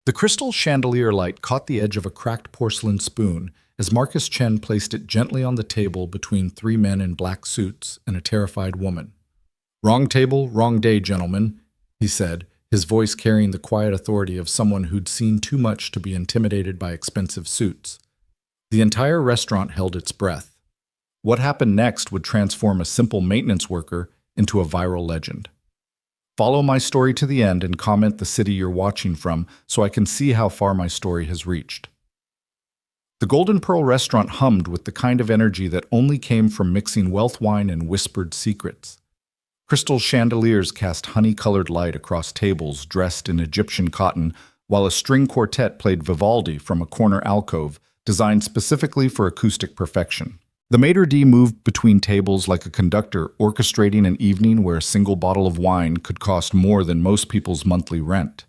The crystal chandelier light caught the edge of a cracked porcelain spoon as Marcus Chen placed it gently on the table between three men in black suits and a terrified woman. "Wrong table, wrong day, gentlemen," he said, his voice carrying the quiet authority of someone who'd seen too much to be intimidated by expensive suits. The entire restaurant held its breath. What happened next would transform a simple maintenance worker into a viral legend. Follow my story to the end and comment the city you're watching from so I can see how far my story has reached. The Golden Pearl restaurant hummed with the kind of energy that only came from mixing wealth wine and whispered secrets. Crystal chandeliers cast honey-colored light across tables dressed in Egyptian cotton, while a string quartet played Vivaldi from a corner alcove designed specifically for acoustic perfection. The maitre d' moved between tables like a conductor, orchestrating an evening where a single bottle of wine could cost more than most people's monthly rent.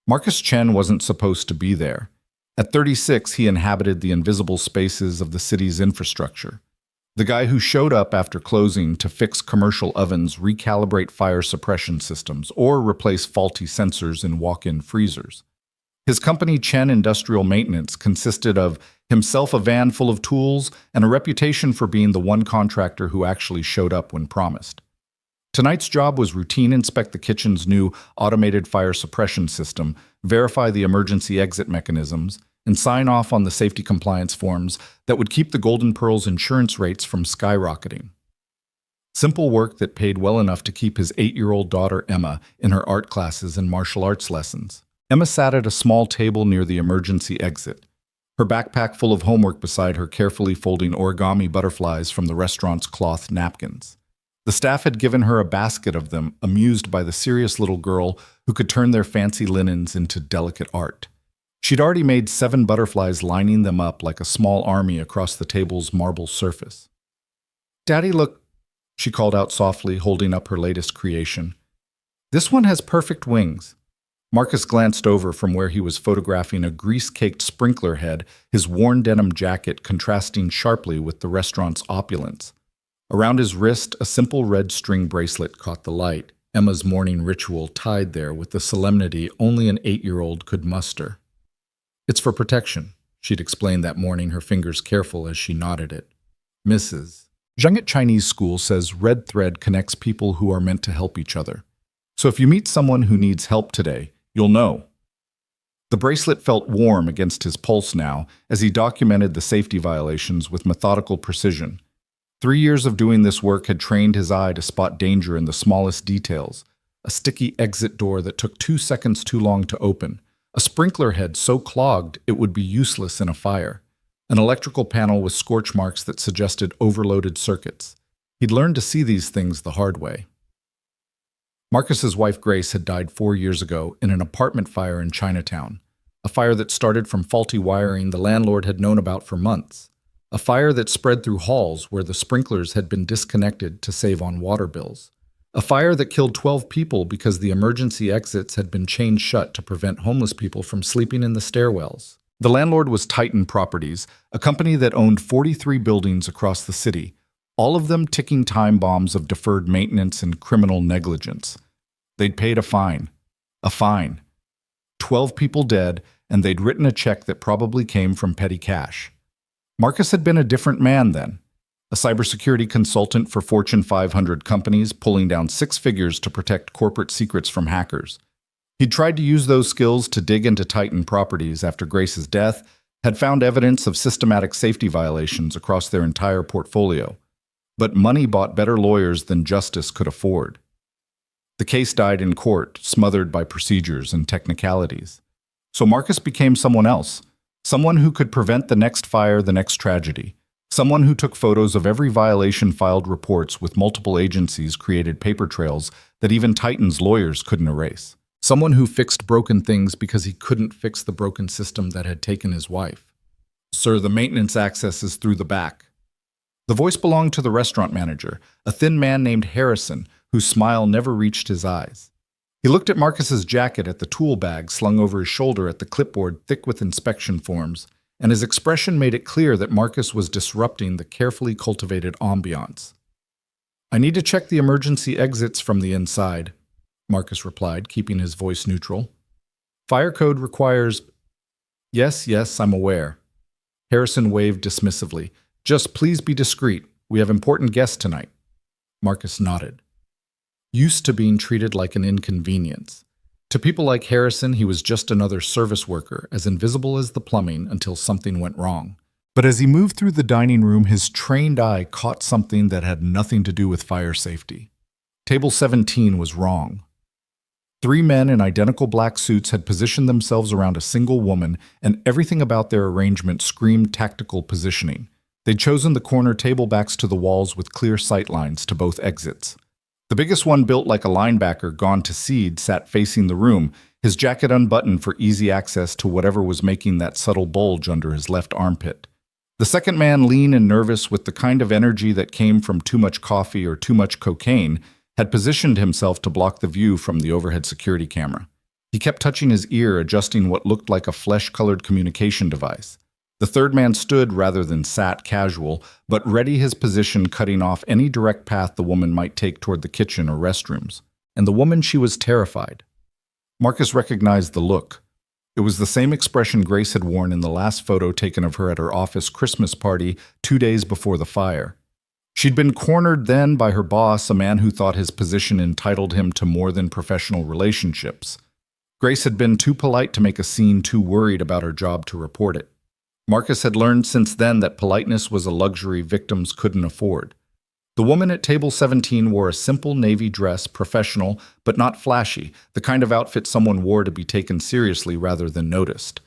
Marcus Chen wasn't supposed to be there. At 36, he inhabited the invisible spaces of the city's infrastructure. The guy who showed up after closing to fix commercial ovens, recalibrate fire suppression systems, or replace faulty sensors in walk-in freezers. His company, Chen Industrial Maintenance, consisted of himself a van full of tools and a reputation for being the one contractor who actually showed up when promised. Tonight's job was routine inspect the kitchen's new automated fire suppression system, verify the emergency exit mechanisms, and sign off on the safety compliance forms that would keep the Golden Pearl's insurance rates from skyrocketing. Simple work that paid well enough to keep his 8-year-old daughter Emma in her art classes and martial arts lessons. Emma sat at a small table near the emergency exit, her backpack full of homework beside her, carefully folding origami butterflies from the restaurant's cloth napkins. The staff had given her a basket of them, amused by the serious little girl who could turn their fancy linens into delicate art. She'd already made 7 butterflies, lining them up like a small army across the table's marble surface. "Daddy, look," she called out softly, holding up her latest creation. "This one has perfect wings." Marcus glanced over from where he was photographing a grease-caked sprinkler head, his worn denim jacket contrasting sharply with the restaurant's opulence. Around his wrist, a simple red string bracelet caught the light, Emma's morning ritual tied there with the solemnity only an 8-year-old could muster. "It's for protection," she'd explained that morning, her fingers careful as she knotted it. "Mrs. Zheng at Chinese school says red thread connects people who are meant to help each other. So if you meet someone who needs help today, you'll know." The bracelet felt warm against his pulse now as he documented the safety violations with methodical precision. 3 years of doing this work had trained his eye to spot danger in the smallest details. A sticky exit door that took 2 seconds too long to open. A sprinkler head so clogged it would be useless in a fire. An electrical panel with scorch marks that suggested overloaded circuits. He'd learned to see these things the hard way. Marcus's wife Grace had died 4 years ago in an apartment fire in Chinatown. A fire that started from faulty wiring the landlord had known about for months. A fire that spread through halls where the sprinklers had been disconnected to save on water bills. A fire that killed 12 people because the emergency exits had been chained shut to prevent homeless people from sleeping in the stairwells. The landlord was Titan Properties, a company that owned 43 buildings across the city, all of them ticking time bombs of deferred maintenance and criminal negligence. They'd paid a fine. 12 people dead, and they'd written a check that probably came from petty cash. Marcus had been a different man then. A cybersecurity consultant for Fortune 500 companies, pulling down 6 figures to protect corporate secrets from hackers. He'd tried to use those skills to dig into Titan Properties after Grace's death, had found evidence of systematic safety violations across their entire portfolio. But money bought better lawyers than justice could afford. The case died in court, smothered by procedures and technicalities. So Marcus became someone else, someone who could prevent the next fire, the next tragedy. Someone who took photos of every violation, filed reports with multiple agencies, created paper trails that even Titan's lawyers couldn't erase. Someone who fixed broken things because he couldn't fix the broken system that had taken his wife. "Sir, the maintenance access is through the back." The voice belonged to the restaurant manager, a thin man named Harrison, whose smile never reached his eyes. He looked at Marcus's jacket, at the tool bag slung over his shoulder, at the clipboard thick with inspection forms, and his expression made it clear that Marcus was disrupting the carefully cultivated ambiance. "I need to check the emergency exits from the inside," Marcus replied, keeping his voice neutral. Fire code requires. Yes, yes, I'm aware. Harrison waved dismissively. Just please be discreet. We have important guests tonight. Marcus nodded. Used to being treated like an inconvenience. To people like Harrison, he was just another service worker, as invisible as the plumbing until something went wrong. But as he moved through the dining room, his trained eye caught something that had nothing to do with fire safety. Table 17 was wrong. 3 men in identical black suits had positioned themselves around a single woman, and everything about their arrangement screamed tactical positioning. They'd chosen the corner table backs to the walls with clear sight lines to both exits. The biggest one, built like a linebacker gone to seed, sat facing the room, his jacket unbuttoned for easy access to whatever was making that subtle bulge under his left armpit. The second man, lean and nervous with the kind of energy that came from too much coffee or too much cocaine, had positioned himself to block the view from the overhead security camera. He kept touching his ear, adjusting what looked like a flesh-colored communication device. The third man stood rather than sat casual, but ready his position, cutting off any direct path the woman might take toward the kitchen or restrooms. And the woman, she was terrified. Marcus recognized the look. It was the same expression Grace had worn in the last photo taken of her at her office Christmas party 2 days before the fire. She'd been cornered then by her boss, a man who thought his position entitled him to more than professional relationships. Grace had been too polite to make a scene, too worried about her job to report it. Marcus had learned since then that politeness was a luxury victims couldn't afford. The woman at table 17 wore a simple navy dress, professional, but not flashy, the kind of outfit someone wore to be taken seriously rather than noticed.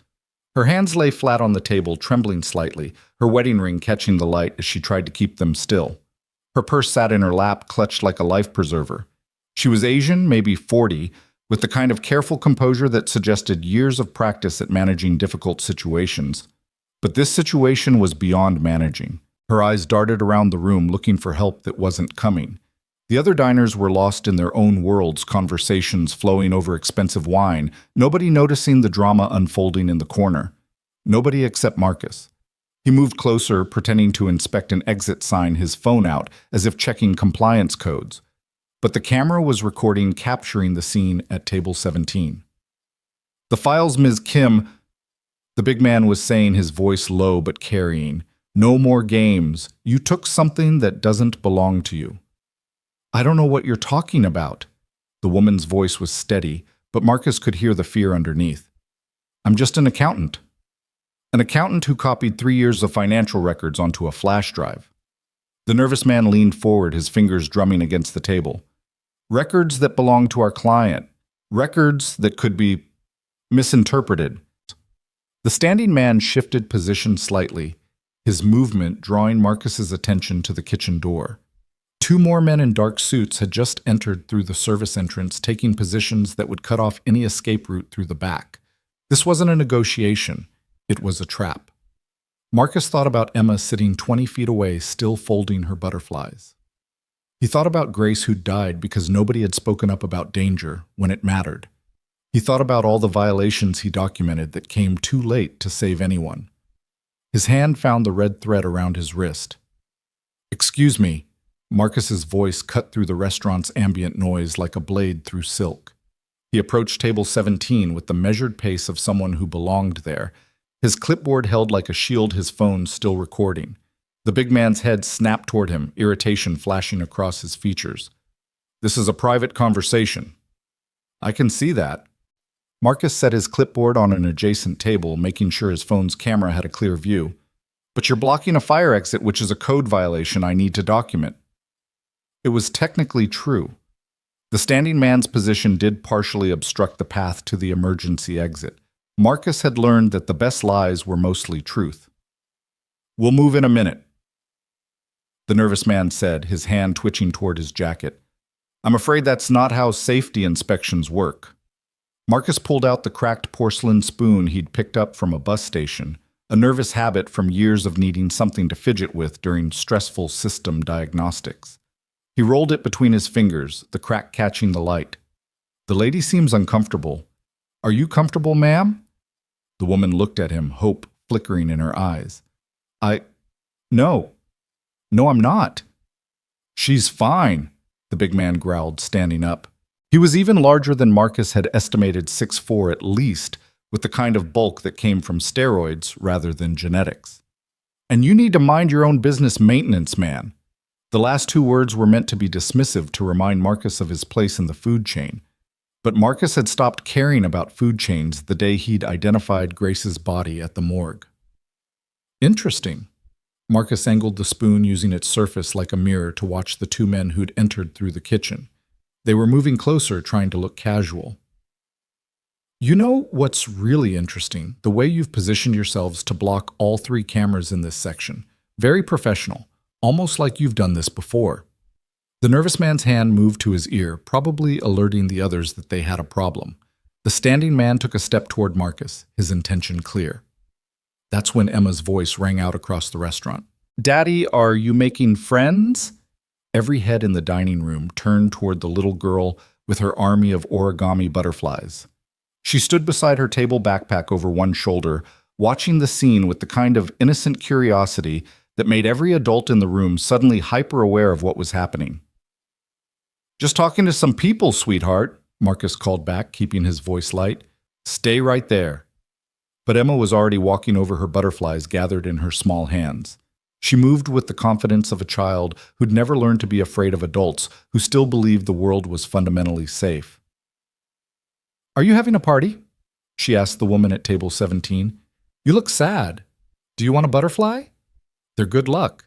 Her hands lay flat on the table, trembling slightly, her wedding ring catching the light as she tried to keep them still. Her purse sat in her lap, clutched like a life preserver. She was Asian, maybe 40, with the kind of careful composure that suggested years of practice at managing difficult situations. But this situation was beyond managing. Her eyes darted around the room, looking for help that wasn't coming. The other diners were lost in their own worlds, conversations flowing over expensive wine, nobody noticing the drama unfolding in the corner. Nobody except Marcus. He moved closer, pretending to inspect an exit sign, his phone out, as if checking compliance codes. But the camera was recording, capturing the scene at table 17. "The files, Ms. Kim," the big man was saying, his voice low but carrying. "No more games. You took something that doesn't belong to you." "I don't know what you're talking about." The woman's voice was steady, but Marcus could hear the fear underneath. "I'm just an accountant." An accountant who copied 3 years of financial records onto a flash drive. The nervous man leaned forward, his fingers drumming against the table. "Records that belong to our client. Records that could be misinterpreted." The standing man shifted position slightly, his movement drawing Marcus's attention to the kitchen door. 2 more men in dark suits had just entered through the service entrance, taking positions that would cut off any escape route through the back. This wasn't a negotiation. It was a trap. Marcus thought about Emma sitting 20 feet away, still folding her butterflies. He thought about Grace, who died because nobody had spoken up about danger when it mattered. He thought about all the violations he documented that came too late to save anyone. His hand found the red thread around his wrist. "Excuse me." Marcus's voice cut through the restaurant's ambient noise like a blade through silk. He approached table 17 with the measured pace of someone who belonged there, his clipboard held like a shield, his phone still recording. The big man's head snapped toward him, irritation flashing across his features. "This is a private conversation." "I can see that." Marcus set his clipboard on an adjacent table, making sure his phone's camera had a clear view. "But you're blocking a fire exit, which is a code violation I need to document." It was technically true. The standing man's position did partially obstruct the path to the emergency exit. Marcus had learned that the best lies were mostly truth. "We'll move in a minute," the nervous man said, his hand twitching toward his jacket. "I'm afraid that's not how safety inspections work." Marcus pulled out the cracked porcelain spoon he'd picked up from a bus station, a nervous habit from years of needing something to fidget with during stressful system diagnostics. He rolled it between his fingers, the crack catching the light. "The lady seems uncomfortable. Are you comfortable, ma'am?" The woman looked at him, hope flickering in her eyes. No, I'm not." "She's fine," the big man growled, standing up. He was even larger than Marcus had estimated, 6'4" at least, with the kind of bulk that came from steroids rather than genetics. "And you need to mind your own business, maintenance man." The last two words were meant to be dismissive to remind Marcus of his place in the food chain. But Marcus had stopped caring about food chains the day he'd identified Grace's body at the morgue. "Interesting." Marcus angled the spoon using its surface like a mirror to watch the two men who'd entered through the kitchen. They were moving closer, trying to look casual. "You know what's really interesting? The way you've positioned yourselves to block all three cameras in this section. Very professional, almost like you've done this before." The nervous man's hand moved to his ear, probably alerting the others that they had a problem. The standing man took a step toward Marcus, his intention clear. That's when Emma's voice rang out across the restaurant. "Daddy, are you making friends?" Every head in the dining room turned toward the little girl with her army of origami butterflies. She stood beside her table backpack over one shoulder, watching the scene with the kind of innocent curiosity that made every adult in the room suddenly hyper-aware of what was happening. "Just talking to some people, sweetheart," Marcus called back, keeping his voice light. "Stay right there." But Emma was already walking over her butterflies gathered in her small hands. She moved with the confidence of a child who'd never learned to be afraid of adults, who still believed the world was fundamentally safe. "Are you having a party?" she asked the woman at table 17. "You look sad. Do you want a butterfly? They're good luck."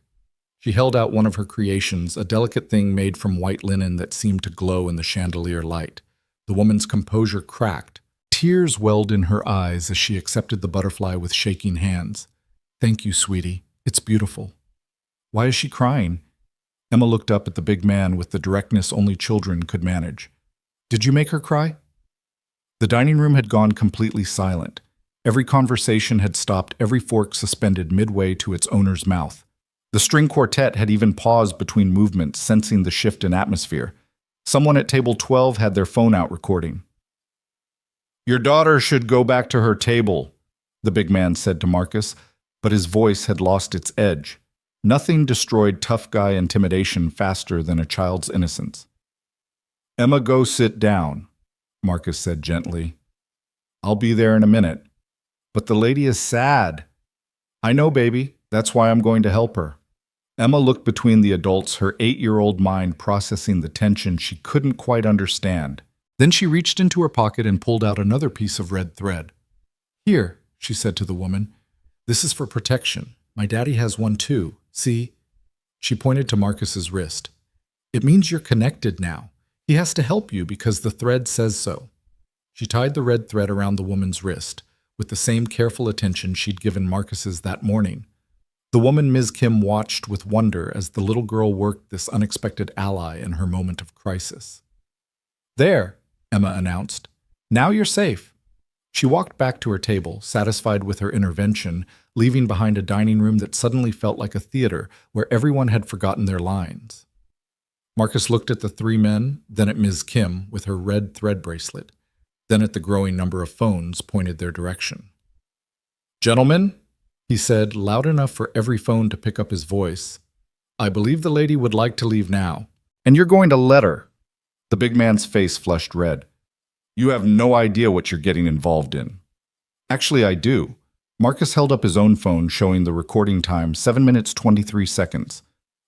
She held out one of her creations, a delicate thing made from white linen that seemed to glow in the chandelier light. The woman's composure cracked. Tears welled in her eyes as she accepted the butterfly with shaking hands. "Thank you, sweetie. It's beautiful." "Why is she crying?" Emma looked up at the big man with the directness only children could manage. "Did you make her cry?" The dining room had gone completely silent. Every conversation had stopped, every fork suspended midway to its owner's mouth. The string quartet had even paused between movements, sensing the shift in atmosphere. Someone at table 12 had their phone out recording. "Your daughter should go back to her table," the big man said to Marcus, but his voice had lost its edge. Nothing destroyed tough guy intimidation faster than a child's innocence. "Emma, go sit down," Marcus said gently. "I'll be there in a minute." "But the lady is sad." "I know, baby. That's why I'm going to help her." Emma looked between the adults, her 8-year-old mind processing the tension she couldn't quite understand. Then she reached into her pocket and pulled out another piece of red thread. "Here," she said to the woman. "This is for protection. My daddy has one too. See?" She pointed to Marcus's wrist. "It means you're connected now. He has to help you because the thread says so." She tied the red thread around the woman's wrist, with the same careful attention she'd given Marcus's that morning. The woman, Ms. Kim, watched with wonder as the little girl worked this unexpected ally in her moment of crisis. "There," Emma announced. "Now you're safe." She walked back to her table, satisfied with her intervention, leaving behind a dining room that suddenly felt like a theater where everyone had forgotten their lines. Marcus looked at the three men, then at Ms. Kim with her red thread bracelet, then at the growing number of phones pointed their direction. "Gentlemen," he said, loud enough for every phone to pick up his voice, "I believe the lady would like to leave now. And you're going to let her." The big man's face flushed red. "You have no idea what you're getting involved in." "Actually, I do." Marcus held up his own phone, showing the recording time, 7 minutes 23 seconds.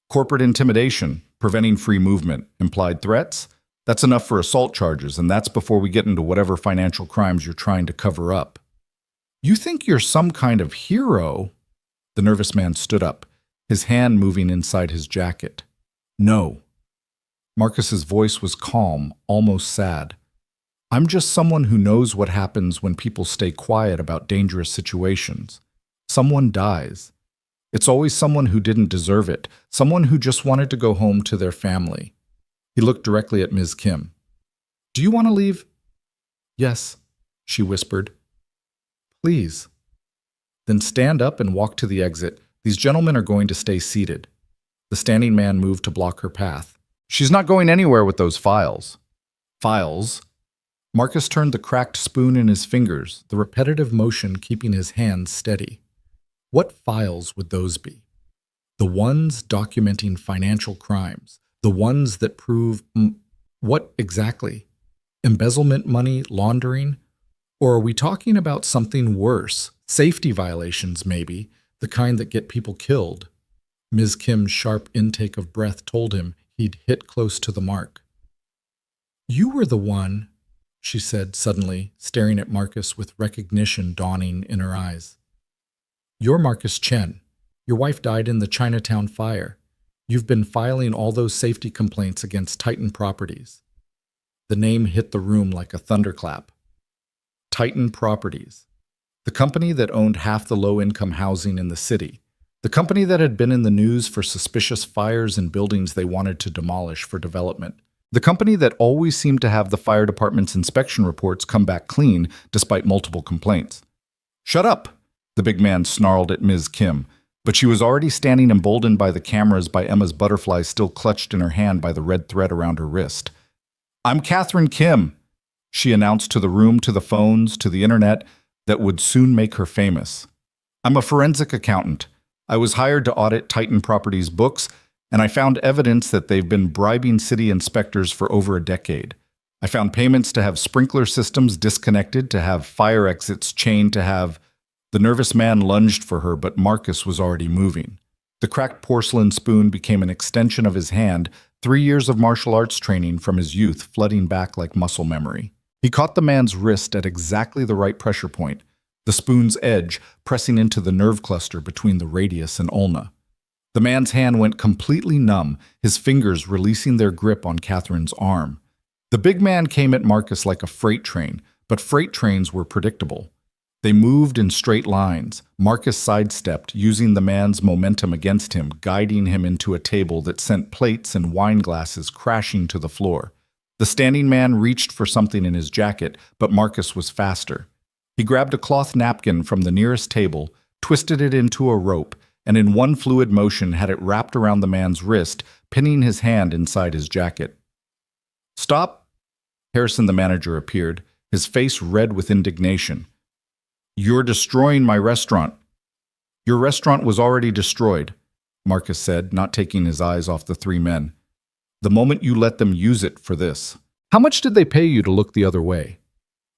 "Corporate intimidation, preventing free movement, implied threats. That's enough for assault charges, and that's before we get into whatever financial crimes you're trying to cover up." "You think you're some kind of hero?" The nervous man stood up, his hand moving inside his jacket. "No." Marcus's voice was calm, almost sad. "I'm just someone who knows what happens when people stay quiet about dangerous situations. Someone dies. It's always someone who didn't deserve it, someone who just wanted to go home to their family." He looked directly at Ms. Kim. "Do you want to leave?" "Yes," she whispered. "Please." "Then stand up and walk to the exit. These gentlemen are going to stay seated." The standing man moved to block her path. "She's not going anywhere with those files." "Files?" Marcus turned the cracked spoon in his fingers, the repetitive motion keeping his hands steady. What files would those be? The ones documenting financial crimes, the ones that prove… what exactly? Embezzlement money, laundering? Or are we talking about something worse? Safety violations, maybe, the kind that get people killed. Ms. Kim's sharp intake of breath told him he'd hit close to the mark. "You were the one," she said suddenly, staring at Marcus with recognition dawning in her eyes. "You're Marcus Chen. Your wife died in the Chinatown fire. You've been filing all those safety complaints against Titan Properties." The name hit the room like a thunderclap. Titan Properties. The company that owned half the low-income housing in the city. The company that had been in the news for suspicious fires in buildings they wanted to demolish for development. The company that always seemed to have the fire department's inspection reports come back clean despite multiple complaints. "Shut up!" the big man snarled at Ms. Kim, but she was already standing emboldened by the cameras by Emma's butterfly still clutched in her hand by the red thread around her wrist. "I'm Catherine Kim," she announced to the room, to the phones, to the internet that would soon make her famous. "I'm a forensic accountant. I was hired to audit Titan Properties' books, and I found evidence that they've been bribing city inspectors for over a decade. I found payments to have sprinkler systems disconnected, to have fire exits chained, to have—" The nervous man lunged for her, but Marcus was already moving. The cracked porcelain spoon became an extension of his hand, 3 years of martial arts training from his youth flooding back like muscle memory. He caught the man's wrist at exactly the right pressure point, the spoon's edge pressing into the nerve cluster between the radius and ulna. The man's hand went completely numb, his fingers releasing their grip on Catherine's arm. The big man came at Marcus like a freight train, but freight trains were predictable. They moved in straight lines. Marcus sidestepped, using the man's momentum against him, guiding him into a table that sent plates and wine glasses crashing to the floor. The standing man reached for something in his jacket, but Marcus was faster. He grabbed a cloth napkin from the nearest table, twisted it into a rope, and in one fluid motion had it wrapped around the man's wrist, pinning his hand inside his jacket. "Stop!" Harrison, the manager, appeared, his face red with indignation. "You're destroying my restaurant." "Your restaurant was already destroyed," Marcus said, not taking his eyes off the three men. "The moment you let them use it for this." "How much did they pay you to look the other way?"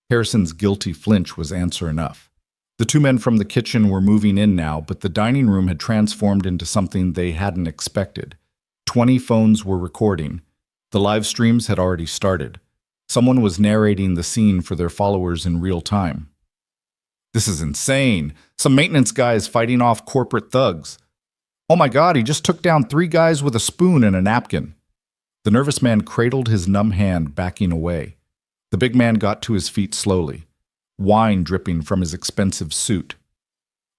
Harrison's guilty flinch was answer enough. The two men from the kitchen were moving in now, but the dining room had transformed into something they hadn't expected. 20 phones were recording. The live streams had already started. Someone was narrating the scene for their followers in real time. "This is insane. Some maintenance guy is fighting off corporate thugs. Oh my God, he just took down 3 guys with a spoon and a napkin." The nervous man cradled his numb hand, backing away. The big man got to his feet slowly, wine dripping from his expensive suit.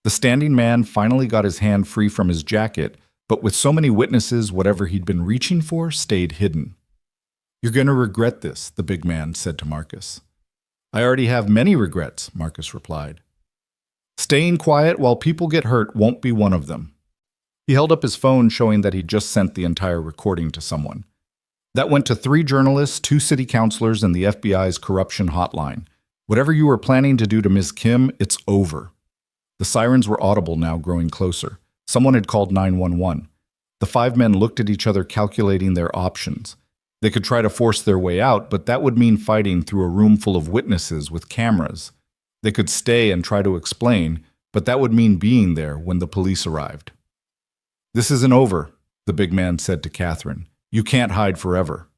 The standing man finally got his hand free from his jacket, but with so many witnesses, whatever he'd been reaching for stayed hidden. "You're going to regret this," the big man said to Marcus. "I already have many regrets," Marcus replied. "Staying quiet while people get hurt won't be one of them." He held up his phone, showing that he'd just sent the entire recording to someone. "That went to 3 journalists, 2 city councilors, and the FBI's corruption hotline. Whatever you were planning to do to Ms. Kim, it's over." The sirens were audible now, growing closer. Someone had called 911. The 5 men looked at each other, calculating their options. They could try to force their way out, but that would mean fighting through a room full of witnesses with cameras. They could stay and try to explain, but that would mean being there when the police arrived. "This isn't over," the big man said to Catherine. "You can't hide forever."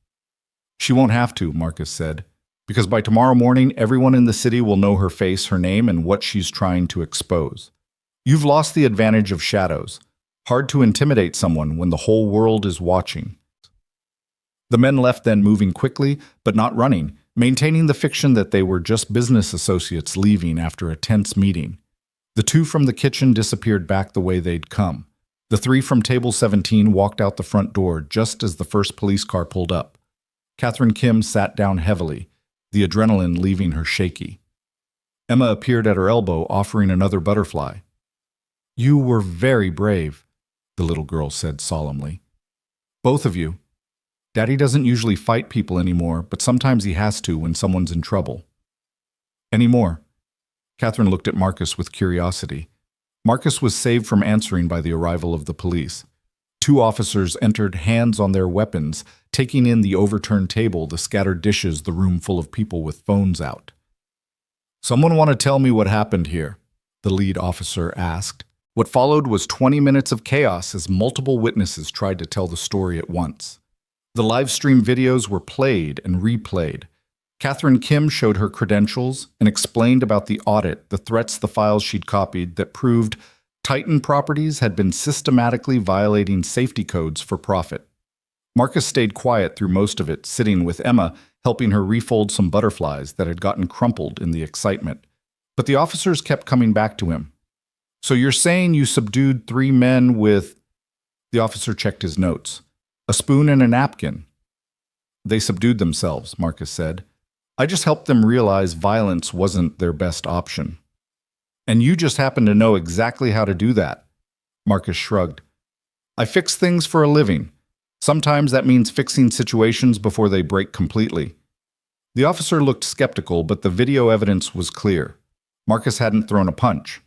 "She won't have to," Marcus said, "because by tomorrow morning, everyone in the city will know her face, her name, and what she's trying to expose. You've lost the advantage of shadows. Hard to intimidate someone when the whole world is watching." The men left then, moving quickly, but not running, maintaining the fiction that they were just business associates leaving after a tense meeting. The 2 from the kitchen disappeared back the way they'd come. The 3 from table 17 walked out the front door just as the first police car pulled up. Catherine Kim sat down heavily, the adrenaline leaving her shaky. Emma appeared at her elbow, offering another butterfly. "You were very brave," the little girl said solemnly. "Both of you. Daddy doesn't usually fight people anymore, but sometimes he has to when someone's in trouble." "Any more?" Catherine looked at Marcus with curiosity. Marcus was saved from answering by the arrival of the police. 2 officers entered, hands on their weapons, taking in the overturned table, the scattered dishes, the room full of people with phones out. "Someone want to tell me what happened here?" the lead officer asked. What followed was 20 minutes of chaos as multiple witnesses tried to tell the story at once. The live stream videos were played and replayed. Catherine Kim showed her credentials and explained about the audit, the threats, the files she'd copied that proved Titan Properties had been systematically violating safety codes for profit. Marcus stayed quiet through most of it, sitting with Emma, helping her refold some butterflies that had gotten crumpled in the excitement. But the officers kept coming back to him. "So you're saying you subdued 3 men with—" The officer checked his notes. "A spoon and a napkin." "They subdued themselves," Marcus said. "I just helped them realize violence wasn't their best option." "And you just happen to know exactly how to do that." Marcus shrugged. "I fix things for a living. Sometimes that means fixing situations before they break completely." The officer looked skeptical, but the video evidence was clear. Marcus hadn't thrown a punch.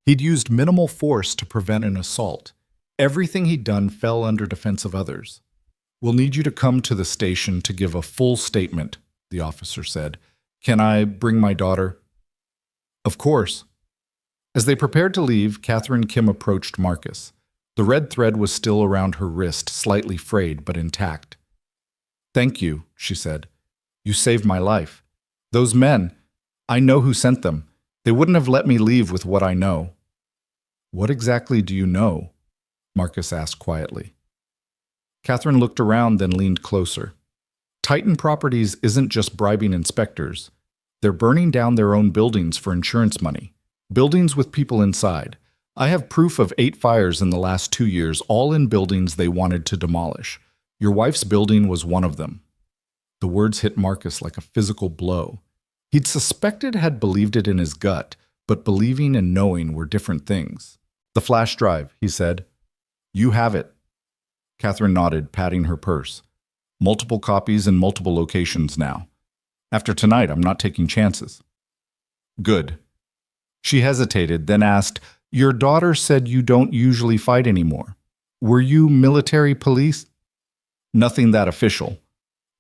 He'd used minimal force to prevent an assault. Everything he'd done fell under defense of others. "We'll need you to come to the station to give a full statement," the officer said. "Can I bring my daughter?" "Of course." As they prepared to leave, Catherine Kim approached Marcus. The red thread was still around her wrist, slightly frayed but intact. "Thank you," she said. "You saved my life. Those men, I know who sent them. They wouldn't have let me leave with what I know." "What exactly do you know?" Marcus asked quietly. Catherine looked around, then leaned closer. Titan Properties isn't just bribing inspectors. They're burning down their own buildings for insurance money. Buildings with people inside. I have proof of 8 fires in the last 2 years, all in buildings they wanted to demolish. Your wife's building was one of them. The words hit Marcus like a physical blow. He'd suspected, had believed it in his gut, but believing and knowing were different things. "The flash drive," he said. "You have it." Catherine nodded, patting her purse. "Multiple copies in multiple locations now. After tonight, I'm not taking chances." "Good." She hesitated, then asked, "Your daughter said you don't usually fight anymore. Were you military police?" "Nothing that official."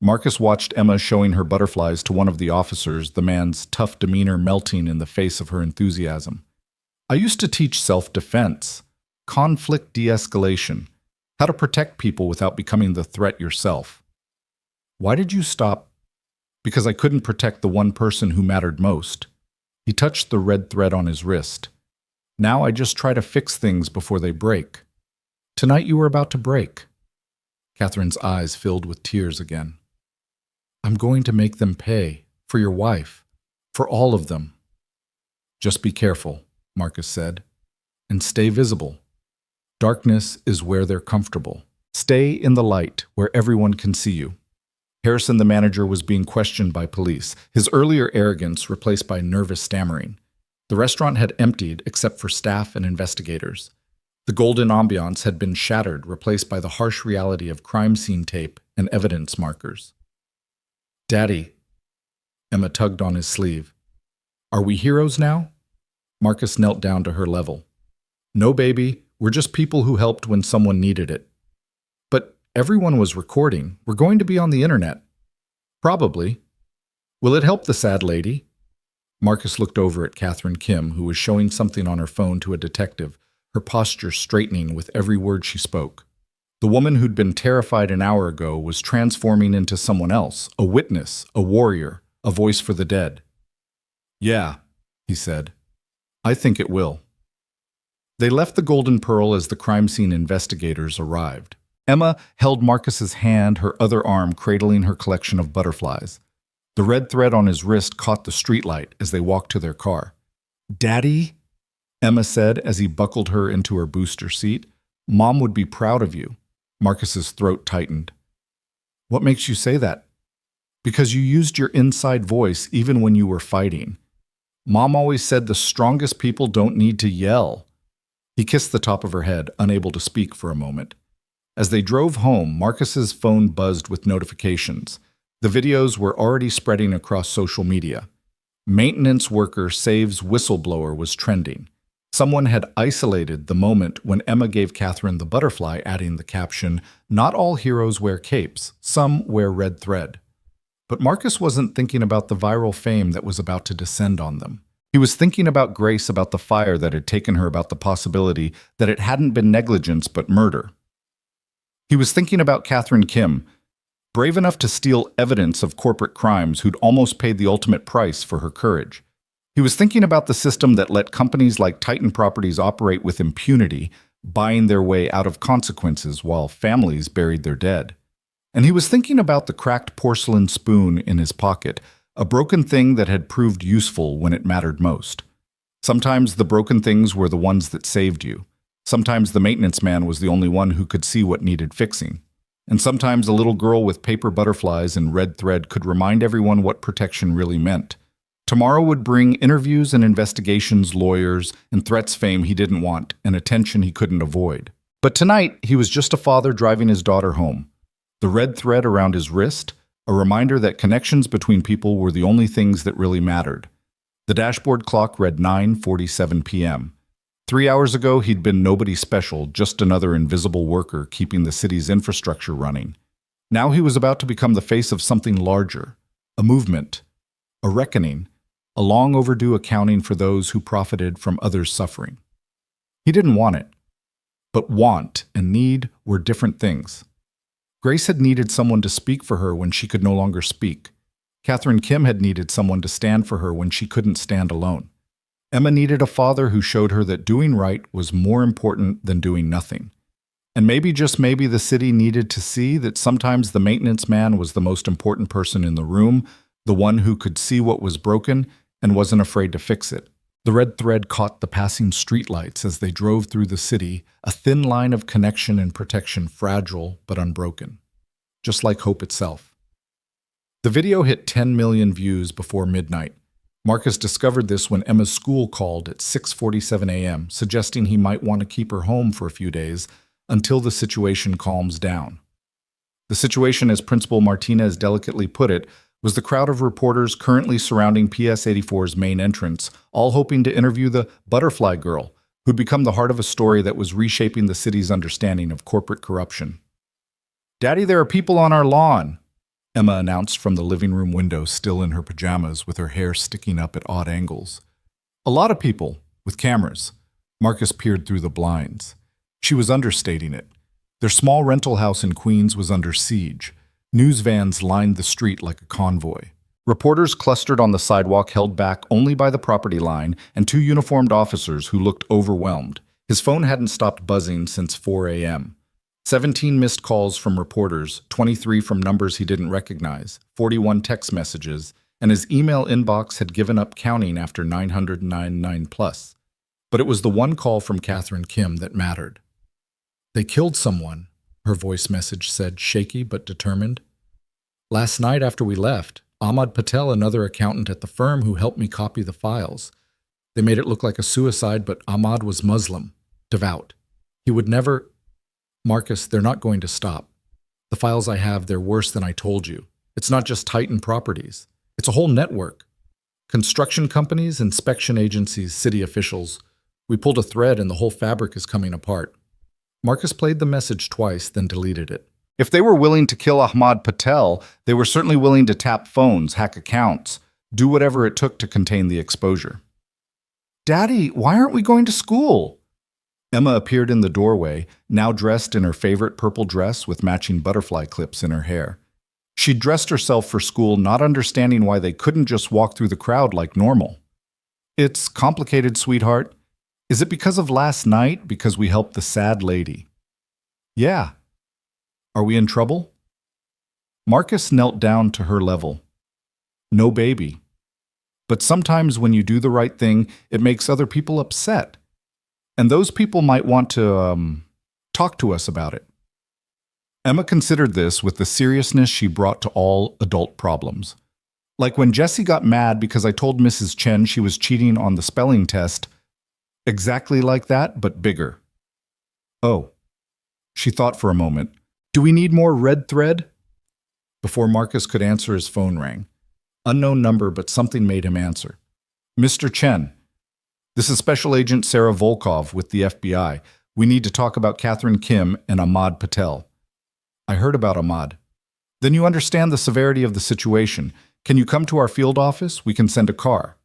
Marcus watched Emma showing her butterflies to one of the officers, the man's tough demeanor melting in the face of her enthusiasm. "I used to teach self-defense, conflict de-escalation, how to protect people without becoming the threat yourself." "Why did you stop?" "Because I couldn't protect the one person who mattered most." He touched the red thread on his wrist. "Now I just try to fix things before they break. Tonight you were about to break." Catherine's eyes filled with tears again. "I'm going to make them pay, for your wife, for all of them." "Just be careful," Marcus said, "and stay visible. Darkness is where they're comfortable. Stay in the light, where everyone can see you." Harrison, the manager, was being questioned by police, his earlier arrogance replaced by nervous stammering. The restaurant had emptied except for staff and investigators. The golden ambiance had been shattered, replaced by the harsh reality of crime scene tape and evidence markers. "Daddy," Emma tugged on his sleeve. "Are we heroes now?" Marcus knelt down to her level. "No, baby, we're just people who helped when someone needed it." "But everyone was recording. We're going to be on the internet." "Probably. Will it help the sad lady?" Marcus looked over at Catherine Kim, who was showing something on her phone to a detective, her posture straightening with every word she spoke. The woman who'd been terrified an hour ago was transforming into someone else, a witness, a warrior, a voice for the dead. "Yeah," he said. "I think it will." They left the Golden Pearl as the crime scene investigators arrived. Emma held Marcus's hand, her other arm cradling her collection of butterflies. The red thread on his wrist caught the streetlight as they walked to their car. "Daddy," Emma said as he buckled her into her booster seat, "Mom would be proud of you." Marcus's throat tightened. "What makes you say that?" "Because you used your inside voice even when you were fighting. Mom always said the strongest people don't need to yell." He kissed the top of her head, unable to speak for a moment. As they drove home, Marcus's phone buzzed with notifications. The videos were already spreading across social media. Maintenance worker saves whistleblower was trending. Someone had isolated the moment when Emma gave Catherine the butterfly, adding the caption, "Not all heroes wear capes, some wear red thread." But Marcus wasn't thinking about the viral fame that was about to descend on them. He was thinking about Grace, about the fire that had taken her, about the possibility that it hadn't been negligence but murder. He was thinking about Catherine Kim, brave enough to steal evidence of corporate crimes, who'd almost paid the ultimate price for her courage. He was thinking about the system that let companies like Titan Properties operate with impunity, buying their way out of consequences while families buried their dead. And he was thinking about the cracked porcelain spoon in his pocket, a broken thing that had proved useful when it mattered most. Sometimes the broken things were the ones that saved you. Sometimes the maintenance man was the only one who could see what needed fixing. And sometimes a little girl with paper butterflies and red thread could remind everyone what protection really meant. Tomorrow would bring interviews and investigations, lawyers, and threats, fame he didn't want, and attention he couldn't avoid. But tonight, he was just a father driving his daughter home. The red thread around his wrist, a reminder that connections between people were the only things that really mattered. The dashboard clock read 9:47 p.m. 3 hours ago, he'd been nobody special, just another invisible worker keeping the city's infrastructure running. Now he was about to become the face of something larger, a movement, a reckoning, a long overdue accounting for those who profited from others' suffering. He didn't want it, but want and need were different things. Grace had needed someone to speak for her when she could no longer speak. Catherine Kim had needed someone to stand for her when she couldn't stand alone. Emma needed a father who showed her that doing right was more important than doing nothing. And maybe, just maybe, the city needed to see that sometimes the maintenance man was the most important person in the room, the one who could see what was broken and wasn't afraid to fix it. The red thread caught the passing streetlights as they drove through the city, a thin line of connection and protection, fragile but unbroken, just like hope itself. The video hit 10 million views before midnight. Marcus discovered this when Emma's school called at 6:47 a.m., suggesting he might want to keep her home for a few days until the situation calms down. The situation, as Principal Martinez delicately put it, was the crowd of reporters currently surrounding PS 84's main entrance, all hoping to interview the butterfly girl, who'd become the heart of a story that was reshaping the city's understanding of corporate corruption. "Daddy, there are people on our lawn," Emma announced from the living room window, still in her pajamas with her hair sticking up at odd angles. "A lot of people, with cameras." Marcus peered through the blinds. She was understating it. Their small rental house in Queens was under siege. News vans lined the street like a convoy. Reporters clustered on the sidewalk, held back only by the property line, and 2 uniformed officers who looked overwhelmed. His phone hadn't stopped buzzing since 4 a.m. 17 missed calls from reporters, 23 from numbers he didn't recognize, 41 text messages, and his email inbox had given up counting after 999 plus. But it was the one call from Catherine Kim that mattered. "They killed someone," her voice message said, shaky but determined. "Last night after we left, Ahmad Patel, another accountant at the firm who helped me copy the files. They made it look like a suicide, but Ahmad was Muslim, devout. He would never—" "Marcus, they're not going to stop. The files I have, they're worse than I told you. It's not just Titan Properties. It's a whole network. Construction companies, inspection agencies, city officials. We pulled a thread and the whole fabric is coming apart." Marcus played the message twice, then deleted it. If they were willing to kill Ahmad Patel, they were certainly willing to tap phones, hack accounts, do whatever it took to contain the exposure. "Daddy, why aren't we going to school?" Emma appeared in the doorway, now dressed in her favorite purple dress with matching butterfly clips in her hair. She'd dressed herself for school, not understanding why they couldn't just walk through the crowd like normal. "It's complicated, sweetheart. Is it because of last night? Because we helped the sad lady?" "Yeah." "Are we in trouble?" Marcus knelt down to her level. "No, baby. But sometimes when you do the right thing, it makes other people upset. And those people might want to, talk to us about it." Emma considered this with the seriousness she brought to all adult problems. Like when Jessie got mad because I told Mrs. Chen she was cheating on the spelling test. Exactly like that, but bigger. "Oh." She thought for a moment. "Do we need more red thread?" Before Marcus could answer, his phone rang. Unknown number, but something made him answer. "Mr. Chen." This is Special Agent Sarah Volkov with the FBI. We need to talk about Catherine Kim and Ahmad Patel. I heard about Ahmad. Then you understand the severity of the situation. Can you come to our field office? We can send a car.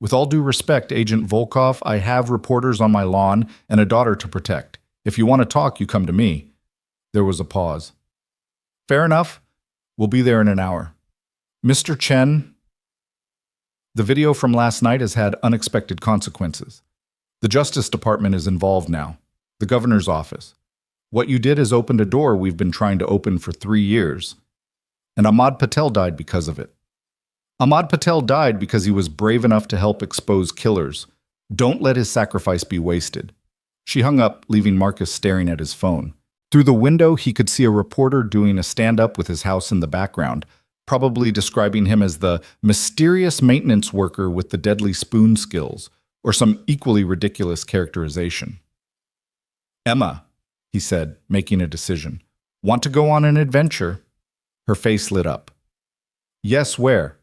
With all due respect, Agent Volkov, I have reporters on my lawn and a daughter to protect. If you want to talk, you come to me. There was a pause. Fair enough. We'll be there in an hour. Mr. Chen, the video from last night has had unexpected consequences. The Justice Department is involved now. The governor's office. What you did is opened a door we've been trying to open for 3 years. And Ahmad Patel died because of it. Ahmad Patel died because he was brave enough to help expose killers. Don't let his sacrifice be wasted. She hung up, leaving Marcus staring at his phone. Through the window, he could see a reporter doing a stand-up with his house in the background, probably describing him as the mysterious maintenance worker with the deadly spoon skills, or some equally ridiculous characterization. Emma, he said, making a decision. Want to go on an adventure? Her face lit up. Yes, where?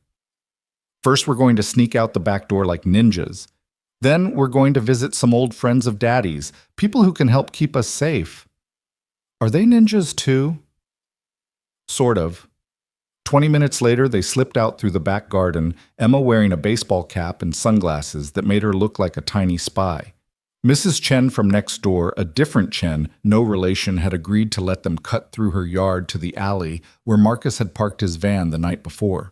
First, we're going to sneak out the back door like ninjas. Then, we're going to visit some old friends of Daddy's, people who can help keep us safe. Are they ninjas too? Sort of. 20 minutes later, they slipped out through the back garden, Emma wearing a baseball cap and sunglasses that made her look like a tiny spy. Mrs. Chen from next door, a different Chen, no relation, had agreed to let them cut through her yard to the alley where Marcus had parked his van the night before.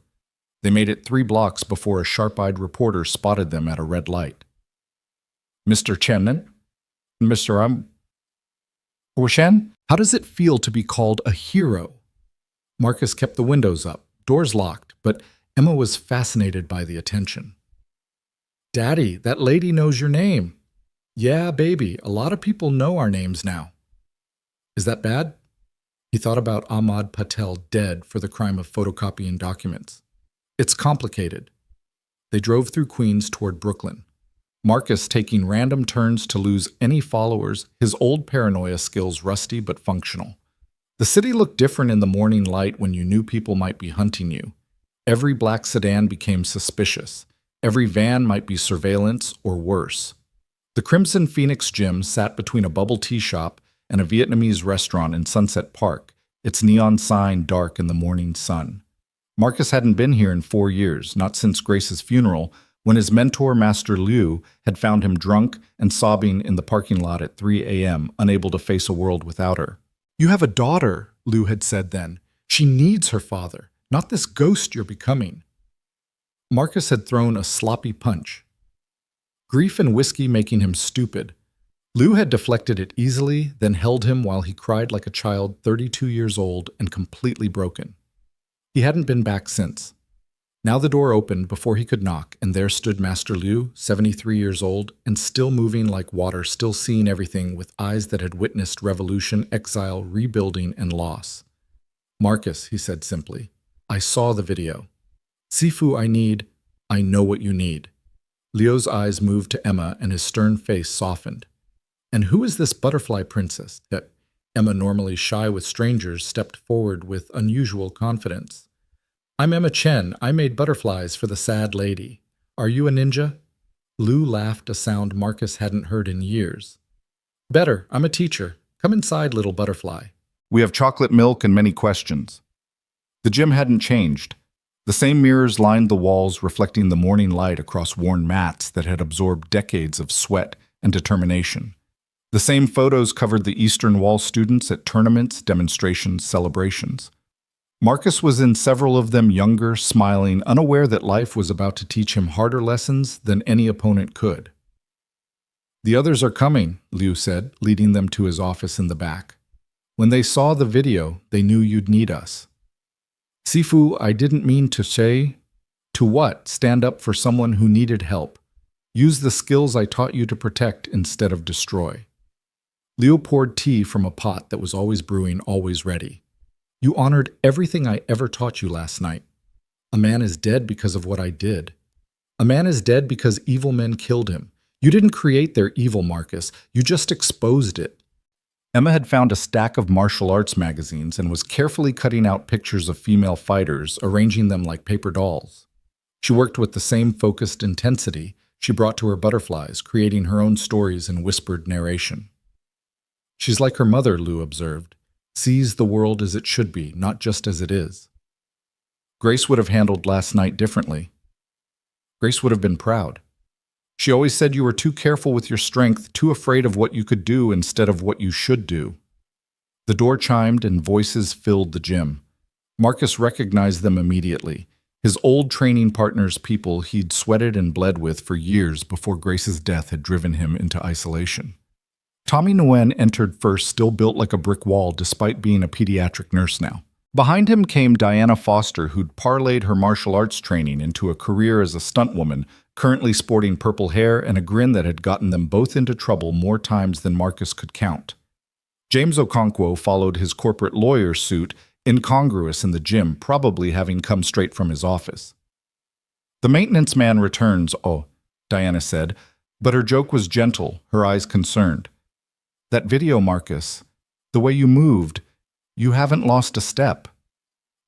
They made it 3 blocks before a sharp-eyed reporter spotted them at a red light. Mr. Chen? Mr. Chen? How does it feel to be called a hero? Marcus kept the windows up, doors locked, but Emma was fascinated by the attention. Daddy, that lady knows your name. Yeah, baby, a lot of people know our names now. Is that bad? He thought about Ahmad Patel dead for the crime of photocopying documents. It's complicated. They drove through Queens toward Brooklyn. Marcus taking random turns to lose any followers, his old paranoia skills rusty but functional. The city looked different in the morning light when you knew people might be hunting you. Every black sedan became suspicious. Every van might be surveillance or worse. The Crimson Phoenix Gym sat between a bubble tea shop and a Vietnamese restaurant in Sunset Park, its neon sign dark in the morning sun. Marcus hadn't been here in 4 years, not since Grace's funeral, when his mentor, Master Liu, had found him drunk and sobbing in the parking lot at 3 a.m., unable to face a world without her. You have a daughter, Liu had said then. She needs her father, not this ghost you're becoming. Marcus had thrown a sloppy punch. Grief and whiskey making him stupid. Liu had deflected it easily, then held him while he cried like a child 32 years old and completely broken. He hadn't been back since. Now the door opened before he could knock, and there stood Master Liu, 73 years old, and still moving like water, still seeing everything with eyes that had witnessed revolution, exile, rebuilding, and loss. Marcus, he said simply, I saw the video. Sifu, I know what you need. Liu's eyes moved to Emma, and his stern face softened. And who is this butterfly princess? That Emma, normally shy with strangers, stepped forward with unusual confidence. I'm Emma Chen. I made butterflies for the sad lady. Are you a ninja? Liu laughed, a sound Marcus hadn't heard in years. Better, I'm a teacher. Come inside, little butterfly. We have chocolate milk and many questions. The gym hadn't changed. The same mirrors lined the walls, reflecting the morning light across worn mats that had absorbed decades of sweat and determination. The same photos covered the Eastern Wall students at tournaments, demonstrations, celebrations. Marcus was in several of them, younger, smiling, unaware that life was about to teach him harder lessons than any opponent could. The others are coming, Liu said, leading them to his office in the back. When they saw the video, they knew you'd need us. Sifu, I didn't mean to say. To what? Stand up for someone who needed help. Use the skills I taught you to protect instead of destroy. Liu poured tea from a pot that was always brewing, always ready. You honored everything I ever taught you last night. A man is dead because of what I did. A man is dead because evil men killed him. You didn't create their evil, Marcus. You just exposed it. Emma had found a stack of martial arts magazines and was carefully cutting out pictures of female fighters, arranging them like paper dolls. She worked with the same focused intensity, she brought to her butterflies, creating her own stories in whispered narration. She's like her mother, Lou observed, sees the world as it should be, not just as it is. Grace would have handled last night differently. Grace would have been proud. She always said you were too careful with your strength, too afraid of what you could do instead of what you should do. The door chimed and voices filled the gym. Marcus recognized them immediately. His old training partners, people he'd sweated and bled with for years before Grace's death had driven him into isolation. Tommy Nguyen entered first, still built like a brick wall despite being a pediatric nurse now. Behind him came Diana Foster, who'd parlayed her martial arts training into a career as a stuntwoman, currently sporting purple hair and a grin that had gotten them both into trouble more times than Marcus could count. James Okonkwo followed his corporate lawyer suit, incongruous in the gym, probably having come straight from his office. The maintenance man returns, oh, Diana said, but her joke was gentle, her eyes concerned. That video, Marcus, the way you moved, you haven't lost a step.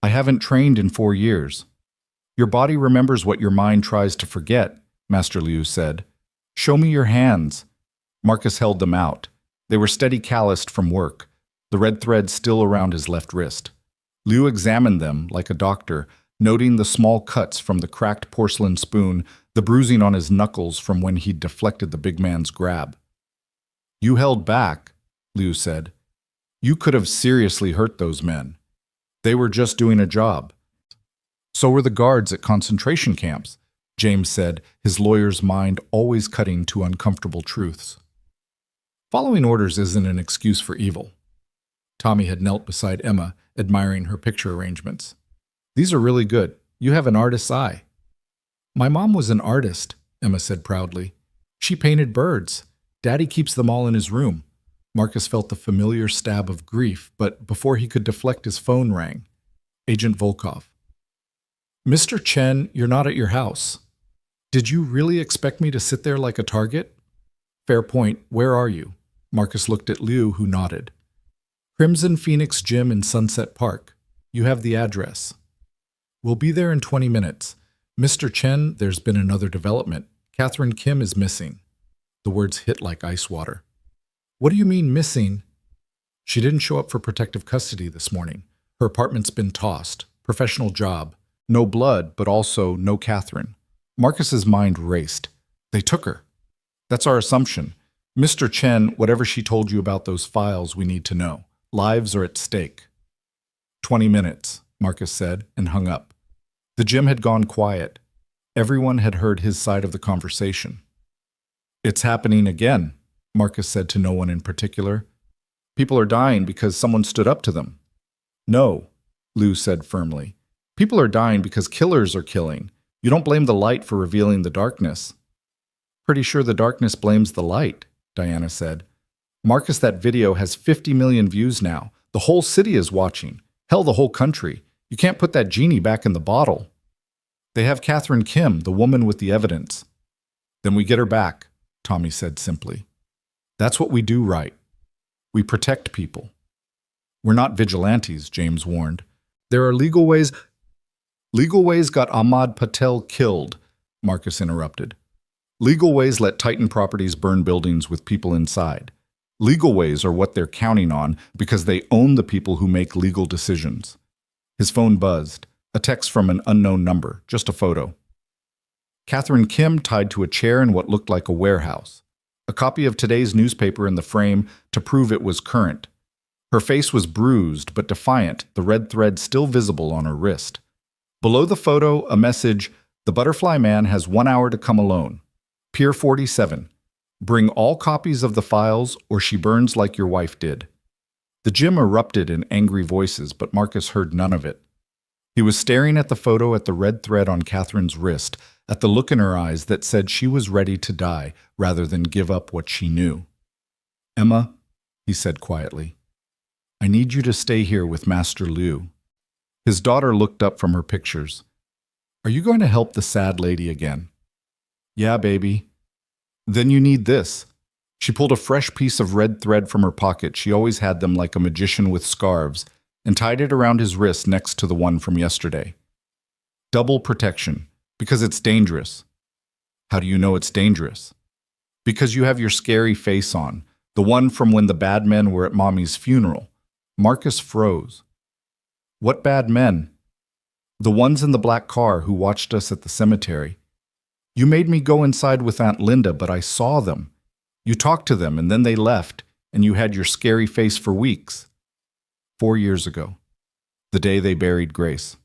I haven't trained in 4 years. Your body remembers what your mind tries to forget, Master Liu said. Show me your hands. Marcus held them out. They were steady calloused from work, the red thread still around his left wrist. Liu examined them like a doctor, noting the small cuts from the cracked porcelain spoon, the bruising on his knuckles from when he'd deflected the big man's grab. You held back, Liu said. You could have seriously hurt those men. They were just doing a job. So were the guards at concentration camps, James said, his lawyer's mind always cutting to uncomfortable truths. Following orders isn't an excuse for evil. Tommy had knelt beside Emma, admiring her picture arrangements. These are really good. You have an artist's eye. My mom was an artist, Emma said proudly. She painted birds. Daddy keeps them all in his room. Marcus felt the familiar stab of grief, but before he could deflect, his phone rang. Agent Volkov. Mr. Chen, you're not at your house. Did you really expect me to sit there like a target? Fair point. Where are you? Marcus looked at Liu, who nodded. Crimson Phoenix Gym in Sunset Park. You have the address. We'll be there in 20 minutes. Mr. Chen, there's been another development. Catherine Kim is missing. The words hit like ice water. What do you mean missing? She didn't show up for protective custody this morning. Her apartment's been tossed. Professional job. No blood, but also no Catherine. Marcus's mind raced. They took her. That's our assumption. Mr. Chen, whatever she told you about those files, we need to know. Lives are at stake. 20 minutes, Marcus said, and hung up. The gym had gone quiet. Everyone had heard his side of the conversation. It's happening again, Marcus said to no one in particular. People are dying because someone stood up to them. No, Liu said firmly. People are dying because killers are killing. You don't blame the light for revealing the darkness. Pretty sure the darkness blames the light, Diana said. Marcus, that video has 50 million views now. The whole city is watching. Hell, the whole country. You can't put that genie back in the bottle. They have Catherine Kim, the woman with the evidence. Then we get her back, Tommy said simply. That's what we do right. We protect people. We're not vigilantes, James warned. There are legal ways. Legal ways got Ahmad Patel killed, Marcus interrupted. Legal ways let Titan Properties burn buildings with people inside. Legal ways are what they're counting on because they own the people who make legal decisions. His phone buzzed. A text from an unknown number, just a photo. Catherine Kim tied to a chair in what looked like a warehouse. A copy of today's newspaper in the frame to prove it was current. Her face was bruised but defiant, the red thread still visible on her wrist. Below the photo, a message, "The Butterfly Man has 1 hour to come alone. Pier 47. Bring all copies of the files or she burns like your wife did." The gym erupted in angry voices, but Marcus heard none of it. He was staring at the photo, at the red thread on Catherine's wrist, at the look in her eyes that said she was ready to die rather than give up what she knew. "Emma," he said quietly, "I need you to stay here with Master Liu." His daughter looked up from her pictures. "Are you going to help the sad lady again?" "Yeah, baby." "Then you need this." She pulled a fresh piece of red thread from her pocket. She always had them like a magician with scarves, and tied it around his wrist next to the one from yesterday. "Double protection, because it's dangerous." How do you know it's dangerous? Because you have your scary face on, the one from when the bad men were at Mommy's funeral. Marcus froze. What bad men? The ones in the black car who watched us at the cemetery. You made me go inside with Aunt Linda, but I saw them. You talked to them, and then they left, and you had your scary face for weeks. 4 years ago, the day they buried Grace.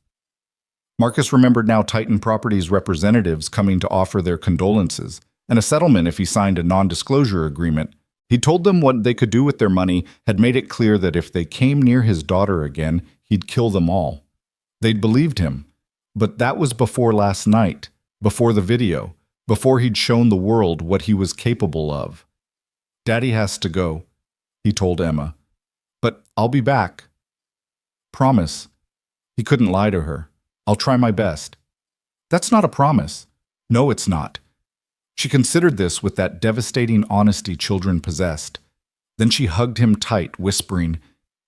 Marcus remembered now Titan Properties representatives coming to offer their condolences, and a settlement if he signed a non-disclosure agreement. He told them what they could do with their money, had made it clear that if they came near his daughter again, he'd kill them all. They'd believed him, but that was before last night, before the video, before he'd shown the world what he was capable of. Daddy has to go, he told Emma. But I'll be back. Promise. He couldn't lie to her. I'll try my best. That's not a promise. No, it's not. She considered this with that devastating honesty children possessed. Then she hugged him tight, whispering,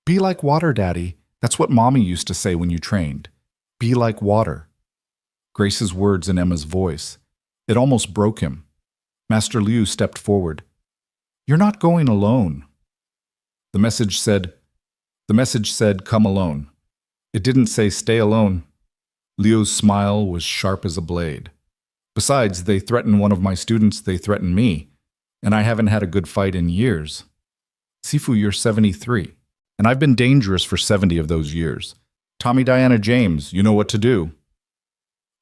"Be like water, Daddy. That's what Mommy used to say when you trained. Be like water." Grace's words in Emma's voice. It almost broke him. Master Liu stepped forward. "You're not going alone." The message said, "Come alone." It didn't say stay alone. Liu's smile was sharp as a blade. Besides, they threaten one of my students, they threaten me, and I haven't had a good fight in years. Sifu, you're 73, and I've been dangerous for 70 of those years. Tommy Diana James, you know what to do.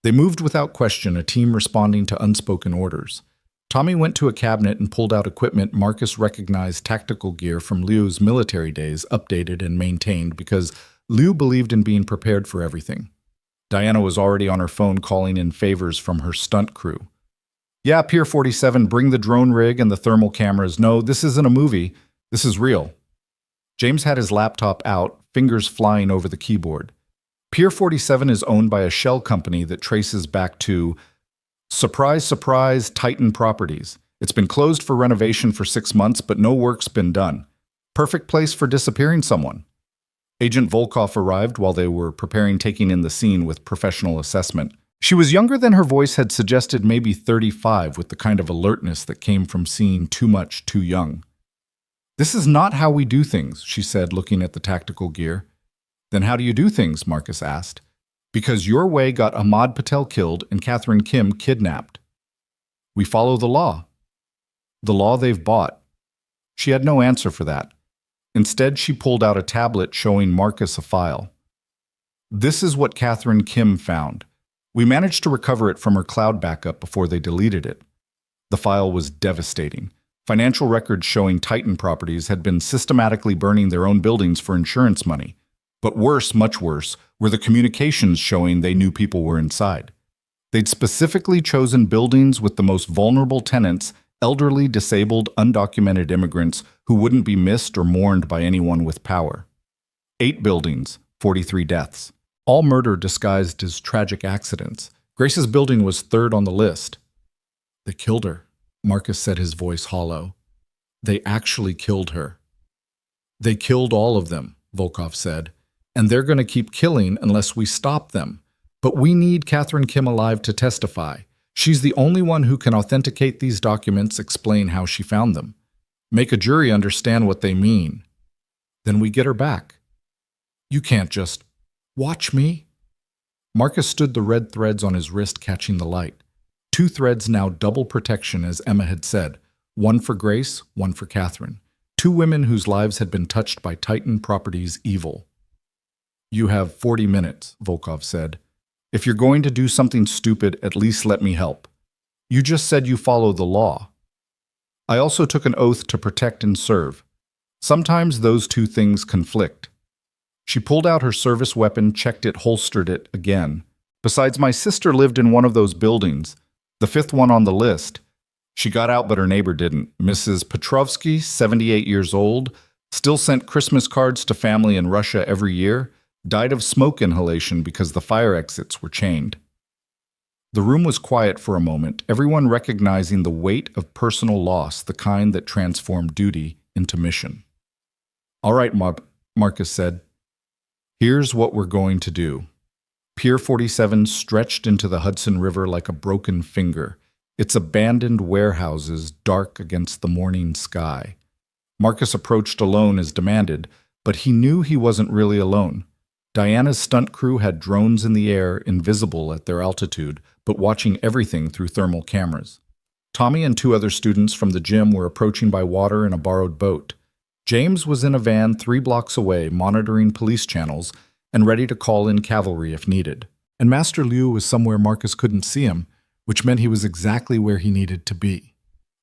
They moved without question, a team responding to unspoken orders. Tommy went to a cabinet and pulled out equipment Marcus recognized tactical gear from Liu's military days, updated and maintained because Liu believed in being prepared for everything. Diana was already on her phone calling in favors from her stunt crew. "Yeah, Pier 47, bring the drone rig and the thermal cameras. No, this isn't a movie. This is real." James had his laptop out, fingers flying over the keyboard. Pier 47 is owned by a shell company that traces back to, surprise, surprise, Titan Properties. It's been closed for renovation for 6 months, but no work's been done. Perfect place for disappearing someone. Agent Volkov arrived while they were preparing, taking in the scene with professional assessment. She was younger than her voice had suggested, maybe 35, with the kind of alertness that came from seeing too much too young. "This is not how we do things," she said, looking at the tactical gear. "Then how do you do things?" Marcus asked. "Because your way got Ahmad Patel killed and Catherine Kim kidnapped. We follow the law. The law they've bought." She had no answer for that. Instead, she pulled out a tablet showing Marcus a file. "This is what Catherine Kim found. We managed to recover it from her cloud backup before they deleted it." The file was devastating. Financial records showing Titan Properties had been systematically burning their own buildings for insurance money. But worse, much worse, were the communications showing they knew people were inside. They'd specifically chosen buildings with the most vulnerable tenants, elderly, disabled, undocumented immigrants who wouldn't be missed or mourned by anyone with power. 8 buildings, 43 deaths. All murder disguised as tragic accidents. Grace's building was 3rd on the list. "They killed her," Marcus said, his voice hollow. "They actually killed her." "They killed all of them," Volkov said. "And they're going to keep killing unless we stop them. But we need Catherine Kim alive to testify. She's the only one who can authenticate these documents, explain how she found them, make a jury understand what they mean. Then we get her back. You can't just watch me." Marcus stood, the red threads on his wrist catching the light. 2 threads now, double protection, as Emma had said. One for Grace, one for Catherine. 2 women whose lives had been touched by Titan Properties' evil. "You have 40 minutes, Volkov said. "If you're going to do something stupid, at least let me help. You just said you follow the law. I also took an oath to protect and serve. Sometimes those 2 things conflict." She pulled out her service weapon, checked it, holstered it again. "Besides, my sister lived in one of those buildings, the 5th one on the list. She got out, but her neighbor didn't. Mrs. Petrovsky, 78 years old, still sent Christmas cards to family in Russia every year, died of smoke inhalation because the fire exits were chained." The room was quiet for a moment, everyone recognizing the weight of personal loss, the kind that transformed duty into mission. "All right, Marcus said. "Here's what we're going to do." Pier 47 stretched into the Hudson River like a broken finger. its abandoned warehouses dark against the morning sky. Marcus approached alone as demanded, but he knew he wasn't really alone. Diana's stunt crew had drones in the air, invisible at their altitude, but watching everything through thermal cameras. Tommy and two other students from the gym were approaching by water in a borrowed boat. James was in a van 3 blocks away, monitoring police channels and ready to call in cavalry if needed. And Master Liu was somewhere Marcus couldn't see him, which meant he was exactly where he needed to be.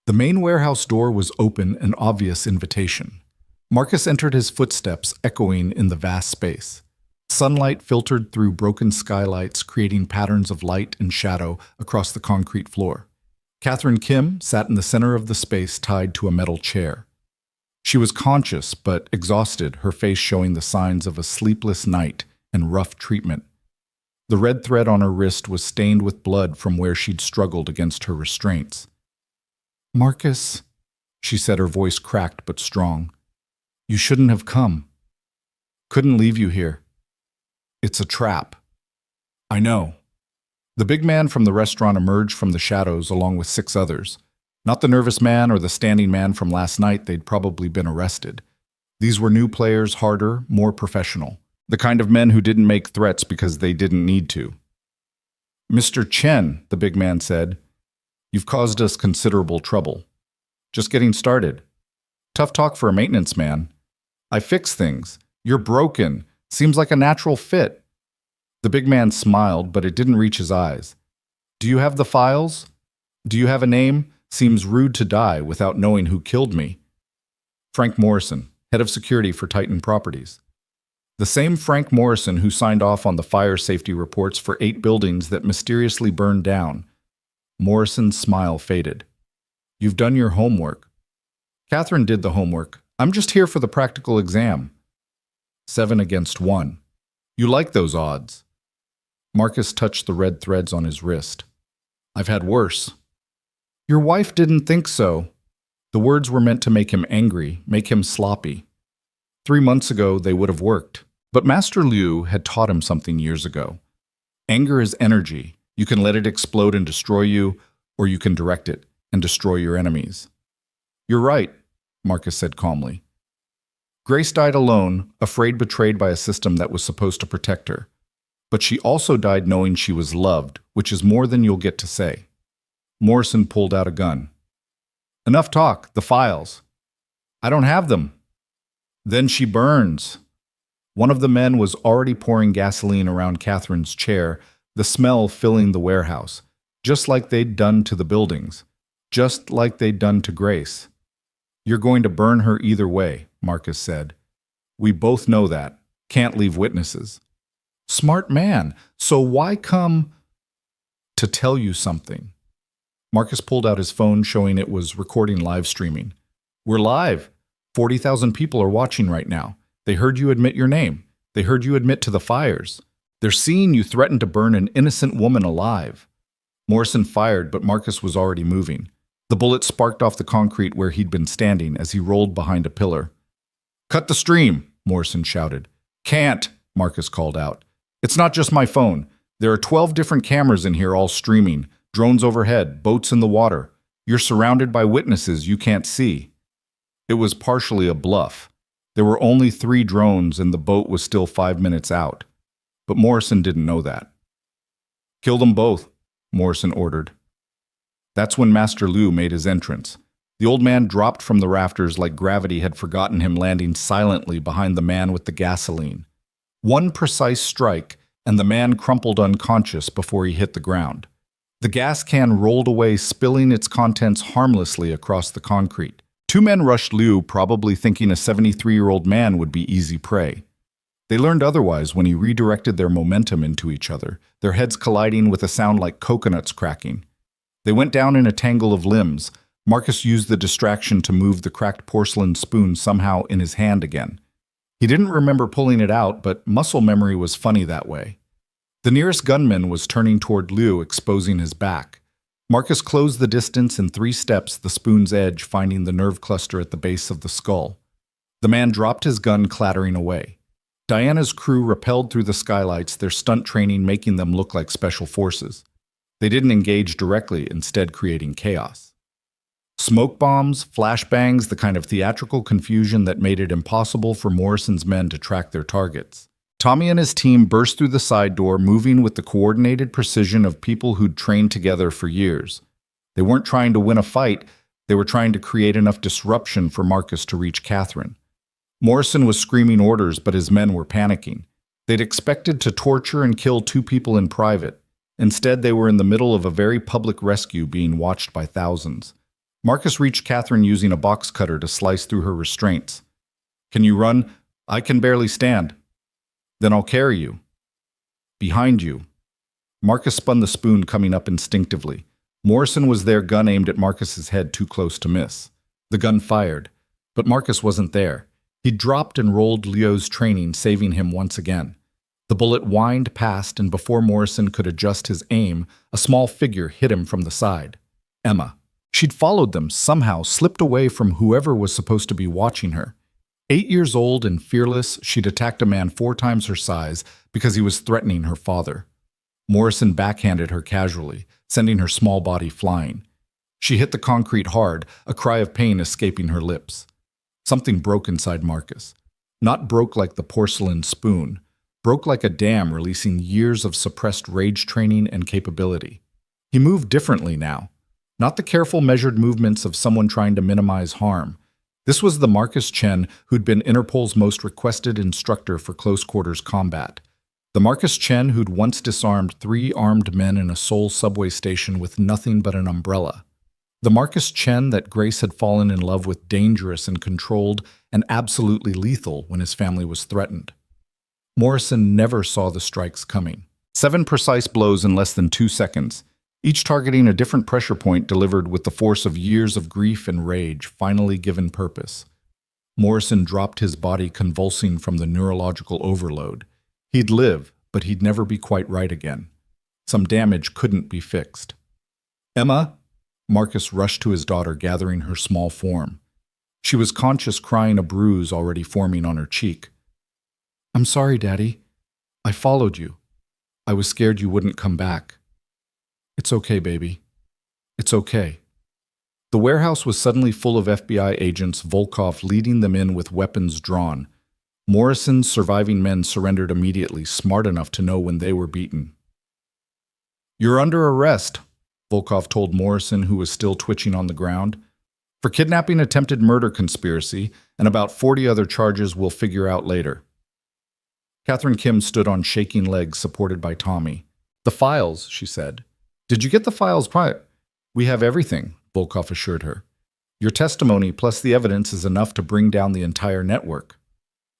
The main warehouse door was open, an obvious invitation. Marcus entered, his footsteps echoing in the vast space. Sunlight filtered through broken skylights, creating patterns of light and shadow across the concrete floor. Catherine Kim sat in the center of the space, tied to a metal chair. She was conscious but exhausted, her face showing the signs of a sleepless night and rough treatment. The red thread on her wrist was stained with blood from where she'd struggled against her restraints. "Marcus," she said, her voice cracked but strong. "You shouldn't have come. Couldn't leave you here. It's a trap." "I know." The big man from the restaurant emerged from the shadows along with 6 others. Not the nervous man or the standing man from last night. They'd probably been arrested. These were new players, harder, more professional. The kind of men who didn't make threats because they didn't need to. "Mr. Chen," the big man said, "you've caused us considerable trouble. Just getting started. Tough talk for a maintenance man. I fix things. You're broken. Seems like a natural fit." The big man smiled, but it didn't reach his eyes. "Do you have the files? Do you have a name? Seems rude to die without knowing who killed me." "Frank Morrison, head of security for Titan Properties." The same Frank Morrison who signed off on the fire safety reports for 8 buildings that mysteriously burned down. Morrison's smile faded. "You've done your homework." "Catherine did the homework. I'm just here for the practical exam." 7 against 1. "You like those odds." Marcus touched the red threads on his wrist. "I've had worse." "Your wife didn't think so." The words were meant to make him angry, make him sloppy. 3 months ago, they would have worked. But Master Liu had taught him something years ago. Anger is energy. You can let it explode and destroy you, or you can direct it and destroy your enemies. "You're right," Marcus said calmly. Grace died alone, afraid, betrayed by a system that was supposed to protect her. But she also died knowing she was loved, which is more than you'll get to say. Morrison pulled out a gun. "Enough talk, the files." "I don't have them." "Then she burns." One of the men was already pouring gasoline around Catherine's chair, the smell filling the warehouse, just like they'd done to the buildings, just like they'd done to Grace. "You're going to burn her either way," Marcus said. "We both know that. Can't leave witnesses." "Smart man. So why come?" "To tell you something." Marcus pulled out his phone, showing it was recording live streaming. "We're live. 40,000 people are watching right now. They heard you admit your name. They heard you admit to the fires. They're seeing you threaten to burn an innocent woman alive." Morrison fired, but Marcus was already moving. The bullet sparked off the concrete where he'd been standing as he rolled behind a pillar. "Cut the stream," Morrison shouted. "Can't," Marcus called out. "It's not just my phone. There are 12 different cameras in here all streaming, drones overhead, boats in the water. You're surrounded by witnesses you can't see." It was partially a bluff. There were only 3 drones and the boat was still 5 minutes out. But Morrison didn't know that. "Kill them both," Morrison ordered. That's when Master Liu made his entrance. The old man dropped from the rafters like gravity had forgotten him, landing silently behind the man with the gasoline. One precise strike, and the man crumpled unconscious before he hit the ground. The gas can rolled away, spilling its contents harmlessly across the concrete. 2 men rushed Liu, probably thinking a 73-year-old man would be easy prey. They learned otherwise when he redirected their momentum into each other, their heads colliding with a sound like coconuts cracking. They went down in a tangle of limbs. Marcus used the distraction to move the cracked porcelain spoon somehow in his hand again. He didn't remember pulling it out, but muscle memory was funny that way. The nearest gunman was turning toward Liu, exposing his back. Marcus closed the distance in 3 steps, the spoon's edge finding the nerve cluster at the base of the skull. The man dropped his gun, clattering away. Diana's crew rappelled through the skylights, their stunt training making them look like special forces. They didn't engage directly, instead creating chaos. Smoke bombs, flashbangs, the kind of theatrical confusion that made it impossible for Morrison's men to track their targets. Tommy and his team burst through the side door, moving with the coordinated precision of people who'd trained together for years. They weren't trying to win a fight, they were trying to create enough disruption for Marcus to reach Catherine. Morrison was screaming orders, but his men were panicking. They'd expected to torture and kill 2 people in private. Instead, they were in the middle of a very public rescue being watched by thousands. Marcus reached Catherine using a box cutter to slice through her restraints. "Can you run? I can barely stand." "Then I'll carry you." "Behind you." Marcus spun the spoon, coming up instinctively. Morrison was there, gun aimed at Marcus's head, too close to miss. The gun fired, but Marcus wasn't there. He dropped and rolled Leo's training, saving him once again. The bullet whined past, and before Morrison could adjust his aim, a small figure hit him from the side. Emma. She'd followed them, somehow slipped away from whoever was supposed to be watching her. 8 years old and fearless, she'd attacked a man 4 times her size because he was threatening her father. Morrison backhanded her casually, sending her small body flying. She hit the concrete hard, a cry of pain escaping her lips. Something broke inside Marcus. Not broke like the porcelain spoon, broke like a dam releasing years of suppressed rage training and capability. He moved differently now. Not the careful, measured movements of someone trying to minimize harm. This was the Marcus Chen who'd been Interpol's most requested instructor for close-quarters combat. The Marcus Chen who'd once disarmed 3 armed men in a Seoul subway station with nothing but an umbrella. The Marcus Chen that Grace had fallen in love with, dangerous and controlled and absolutely lethal when his family was threatened. Morrison never saw the strikes coming. 7 precise blows in less than 2 seconds, each targeting a different pressure point, delivered with the force of years of grief and rage, finally given purpose. Morrison dropped, his body convulsing from the neurological overload. He'd live, but he'd never be quite right again. Some damage couldn't be fixed. "Emma?" Marcus rushed to his daughter, gathering her small form. She was conscious, crying, a bruise already forming on her cheek. "I'm sorry, Daddy. I followed you. I was scared you wouldn't come back." "It's okay, baby. It's okay." The warehouse was suddenly full of FBI agents, Volkov leading them in with weapons drawn. Morrison's surviving men surrendered immediately, smart enough to know when they were beaten. "You're under arrest," Volkov told Morrison, who was still twitching on the ground. "For kidnapping, attempted murder, conspiracy, and about 40 other charges we'll figure out later." Catherine Kim stood on shaking legs, supported by Tommy. "The files," she said. "Did you get the files prior?" "We have everything," Volkov assured her. "Your testimony plus the evidence is enough to bring down the entire network."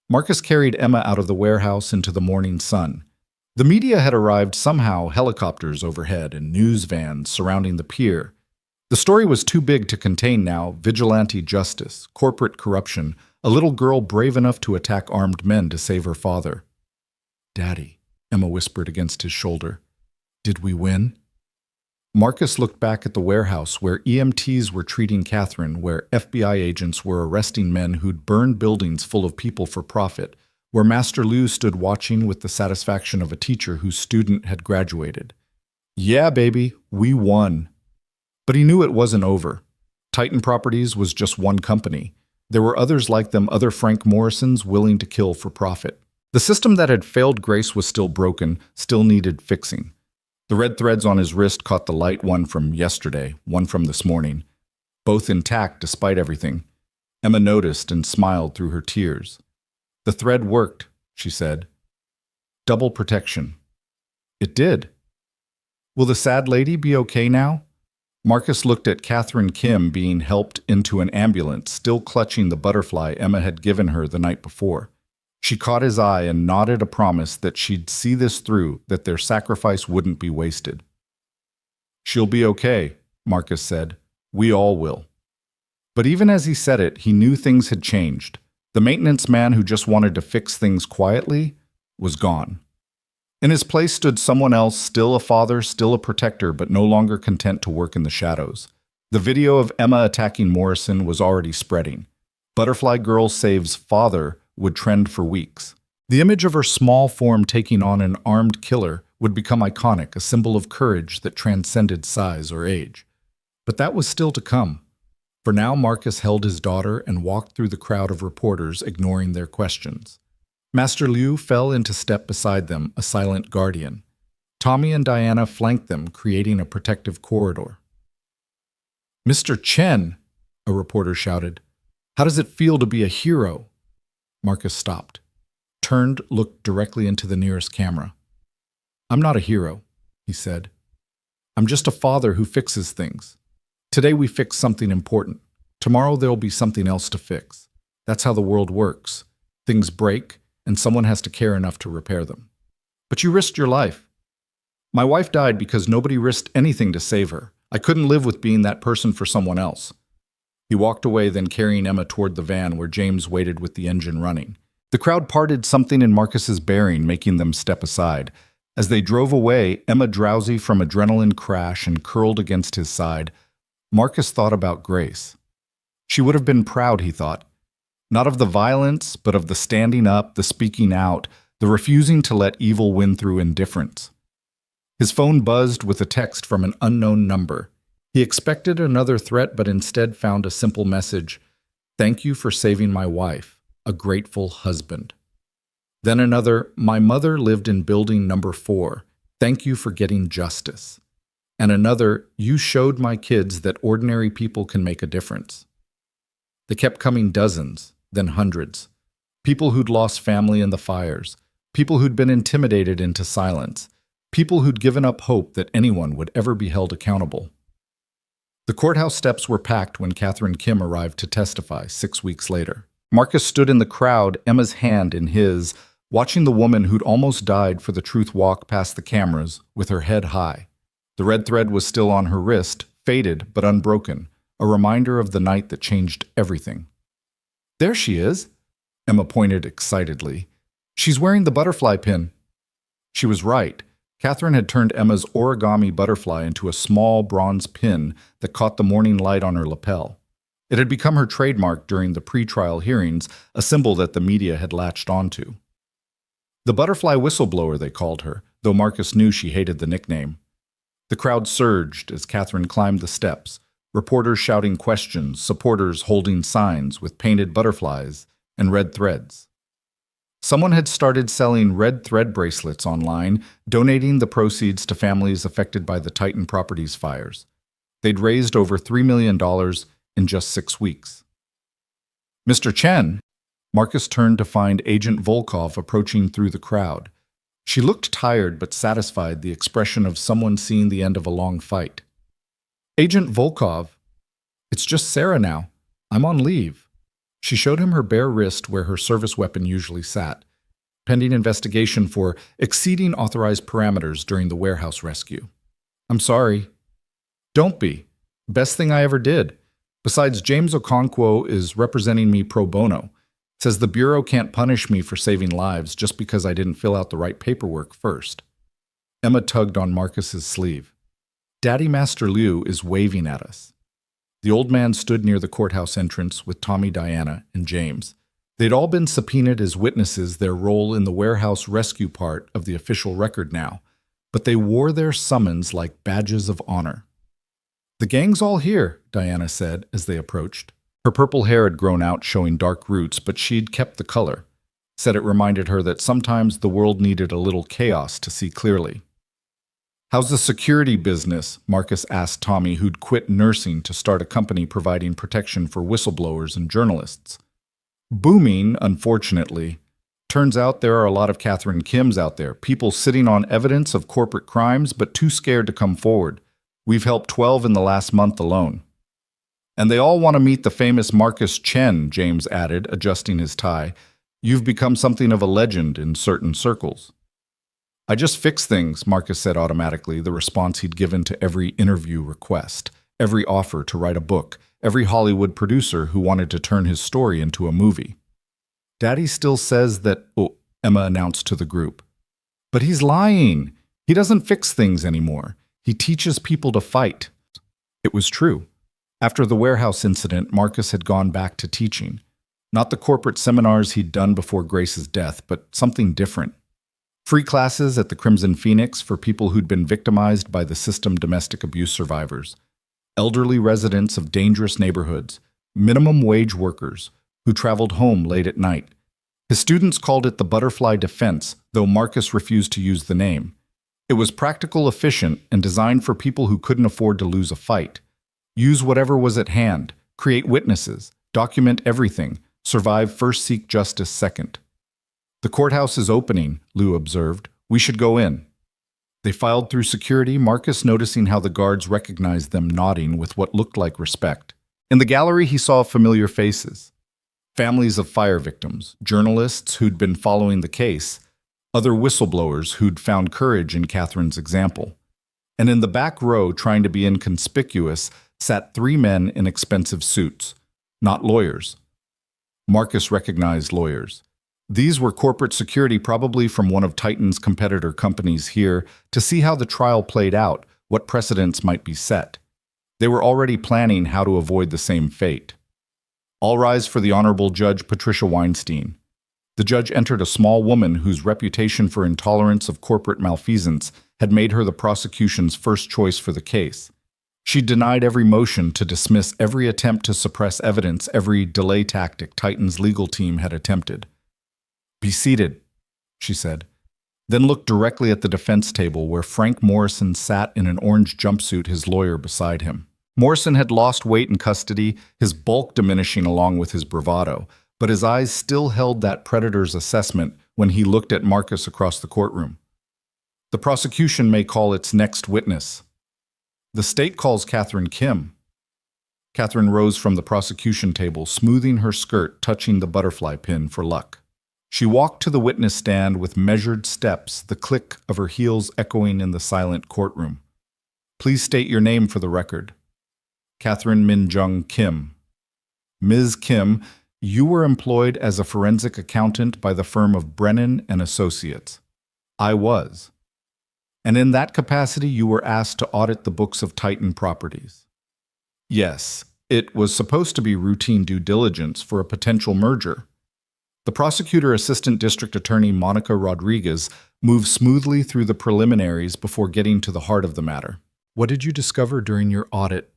Marcus carried Emma out of the warehouse into the morning sun. The media had arrived somehow, helicopters overhead and news vans surrounding the pier. The story was too big to contain now: vigilante justice, corporate corruption, a little girl brave enough to attack armed men to save her father. "Daddy," Emma whispered against his shoulder. "Did we win?" Marcus looked back at the warehouse where EMTs were treating Catherine, where FBI agents were arresting men who'd burned buildings full of people for profit, where Master Liu stood watching with the satisfaction of a teacher whose student had graduated. Yeah, baby, we won. But he knew it wasn't over. Titan Properties was just one company. There were others like them, other Frank Morrisons willing to kill for profit. The system that had failed Grace was still broken, still needed fixing. The red threads on his wrist caught the light, one from yesterday, one from this morning. Both intact despite everything. Emma noticed and smiled through her tears. "The thread worked," she said. "Double protection." It did. "Will the sad lady be okay now?" Marcus looked at Catherine Kim being helped into an ambulance, still clutching the butterfly Emma had given her the night before. She caught his eye and nodded a promise that she'd see this through, that their sacrifice wouldn't be wasted. "She'll be okay," Marcus said. "We all will." But even as he said it, he knew things had changed. The maintenance man who just wanted to fix things quietly was gone. In his place stood someone else, still a father, still a protector, but no longer content to work in the shadows. The video of Emma attacking Morrison was already spreading. Butterfly Girl saves father would trend for weeks. The image of her small form taking on an armed killer would become iconic, a symbol of courage that transcended size or age. But that was still to come. For now, Marcus held his daughter and walked through the crowd of reporters, ignoring their questions. Master Liu fell into step beside them, a silent guardian. Tommy and Diana flanked them, creating a protective corridor. "Mr. Chen," a reporter shouted, "how does it feel to be a hero?" Marcus stopped, turned, looked directly into the nearest camera. "I'm not a hero," he said. "I'm just a father who fixes things. Today we fix something important. Tomorrow there'll be something else to fix. That's how the world works. Things break, and someone has to care enough to repair them. But you risked your life. My wife died because nobody risked anything to save her. I couldn't live with being that person for someone else." He walked away, then carrying Emma toward the van where James waited with the engine running. The crowd parted, something in Marcus's bearing making them step aside. As they drove away, Emma drowsy from adrenaline crash and curled against his side, Marcus thought about Grace. She would have been proud, he thought. Not of the violence, but of the standing up, the speaking out, the refusing to let evil win through indifference. His phone buzzed with a text from an unknown number. He expected another threat, but instead found a simple message: "Thank you for saving my wife. A grateful husband." Then another: "My mother lived in building number 4. Thank you for getting justice." And another: "You showed my kids that ordinary people can make a difference." They kept coming, dozens, then hundreds. People who'd lost family in the fires, people who'd been intimidated into silence, people who'd given up hope that anyone would ever be held accountable. The courthouse steps were packed when Catherine Kim arrived to testify 6 weeks later. Marcus stood in the crowd, Emma's hand in his, watching the woman who'd almost died for the truth walk past the cameras with her head high. The red thread was still on her wrist, faded but unbroken, a reminder of the night that changed everything. "There she is," Emma pointed excitedly. "She's wearing the butterfly pin." She was right. Catherine had turned Emma's origami butterfly into a small bronze pin that caught the morning light on her lapel. It had become her trademark during the pre-trial hearings, a symbol that the media had latched onto. The butterfly whistleblower, they called her, though Marcus knew she hated the nickname. The crowd surged as Catherine climbed the steps, reporters shouting questions, supporters holding signs with painted butterflies and red threads. Someone had started selling red thread bracelets online, donating the proceeds to families affected by the Titan Properties fires. They'd raised over $3 million in just 6 weeks. "Mr. Chen," Marcus turned to find Agent Volkov approaching through the crowd. She looked tired but satisfied, the expression of someone seeing the end of a long fight. "Agent Volkov, it's just Sarah now. I'm on leave." She showed him her bare wrist where her service weapon usually sat, pending investigation for exceeding authorized parameters during the warehouse rescue. "I'm sorry." "Don't be. Best thing I ever did. Besides, James Okonkwo is representing me pro bono. Says the Bureau can't punish me for saving lives just because I didn't fill out the right paperwork first." Emma tugged on Marcus's sleeve. "Daddy Master Liu is waving at us." The old man stood near the courthouse entrance with Tommy, Diana, and James. They'd all been subpoenaed as witnesses, their role in the warehouse rescue part of the official record now, but they wore their summons like badges of honor. "The gang's all here," Diana said as they approached. Her purple hair had grown out, showing dark roots, but she'd kept the color. Said it reminded her that sometimes the world needed a little chaos to see clearly. "How's the security business?" Marcus asked Tommy, who'd quit nursing to start a company providing protection for whistleblowers and journalists. "Booming, unfortunately. Turns out there are a lot of Catherine Kims out there, people sitting on evidence of corporate crimes but too scared to come forward. We've helped 12 in the last month alone." "And they all want to meet the famous Marcus Chen," James added, adjusting his tie. "You've become something of a legend in certain circles." "I just fix things," Marcus said automatically, the response he'd given to every interview request, every offer to write a book, every Hollywood producer who wanted to turn his story into a movie. "Daddy still says that," Emma announced to the group. "But he's lying. He doesn't fix things anymore. He teaches people to fight." It was true. After the warehouse incident, Marcus had gone back to teaching. Not the corporate seminars he'd done before Grace's death, but something different. Free classes at the Crimson Phoenix for people who'd been victimized by the system, domestic abuse survivors, elderly residents of dangerous neighborhoods, minimum wage workers who traveled home late at night. His students called it the Butterfly Defense, though Marcus refused to use the name. It was practical, efficient, and designed for people who couldn't afford to lose a fight. Use whatever was at hand, create witnesses, document everything, survive first, seek justice second. The courthouse is opening, Lou observed. We should go in. They filed through security, Marcus noticing how the guards recognized them, nodding with what looked like respect. In the gallery, he saw familiar faces. Families of fire victims, journalists who'd been following the case, other whistleblowers who'd found courage in Catherine's example. And in the back row, trying to be inconspicuous, sat 3 men in expensive suits, not lawyers. Marcus recognized lawyers. These were corporate security, probably from one of Titan's competitor companies, here to see how the trial played out, what precedents might be set. They were already planning how to avoid the same fate. All rise for the Honorable Judge Patricia Weinstein. The judge entered a small woman whose reputation for intolerance of corporate malfeasance had made her the prosecution's first choice for the case. She denied every motion to dismiss, every attempt to suppress evidence, every delay tactic Titan's legal team had attempted. "Be seated," she said, then looked directly at the defense table where Frank Morrison sat in an orange jumpsuit, his lawyer beside him. Morrison had lost weight in custody, his bulk diminishing along with his bravado, but his eyes still held that predator's assessment when he looked at Marcus across the courtroom. "The prosecution may call its next witness." "The state calls Catherine Kim." Catherine rose from the prosecution table, smoothing her skirt, touching the butterfly pin for luck. She walked to the witness stand with measured steps, the click of her heels echoing in the silent courtroom. "Please state your name for the record." "Catherine Min-jung Kim." "Ms. Kim, you were employed as a forensic accountant by the firm of Brennan and Associates." "I was." "And in that capacity you were asked to audit the books of Titan Properties." "Yes, it was supposed to be routine due diligence for a potential merger." The prosecutor, Assistant District Attorney Monica Rodriguez, moved smoothly through the preliminaries before getting to the heart of the matter. "What did you discover during your audit?"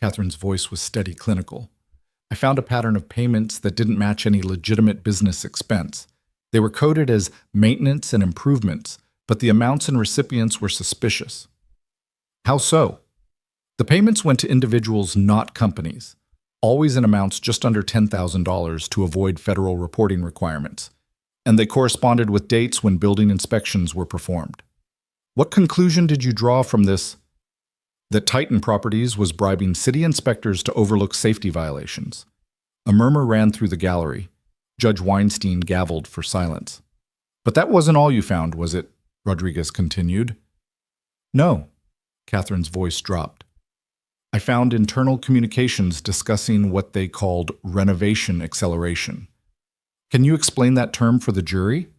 Catherine's voice was steady, clinical. "I found a pattern of payments that didn't match any legitimate business expense. They were coded as maintenance and improvements, but the amounts and recipients were suspicious." "How so?" "The payments went to individuals, not companies, always in amounts just under $10,000 to avoid federal reporting requirements, and they corresponded with dates when building inspections were performed." "What conclusion did you draw from this?" "That Titan Properties was bribing city inspectors to overlook safety violations." A murmur ran through the gallery. Judge Weinstein gavelled for silence. "But that wasn't all you found, was it?" Rodriguez continued. "No." Catherine's voice dropped. "I found internal communications discussing what they called renovation acceleration." "Can you explain that term for the jury?"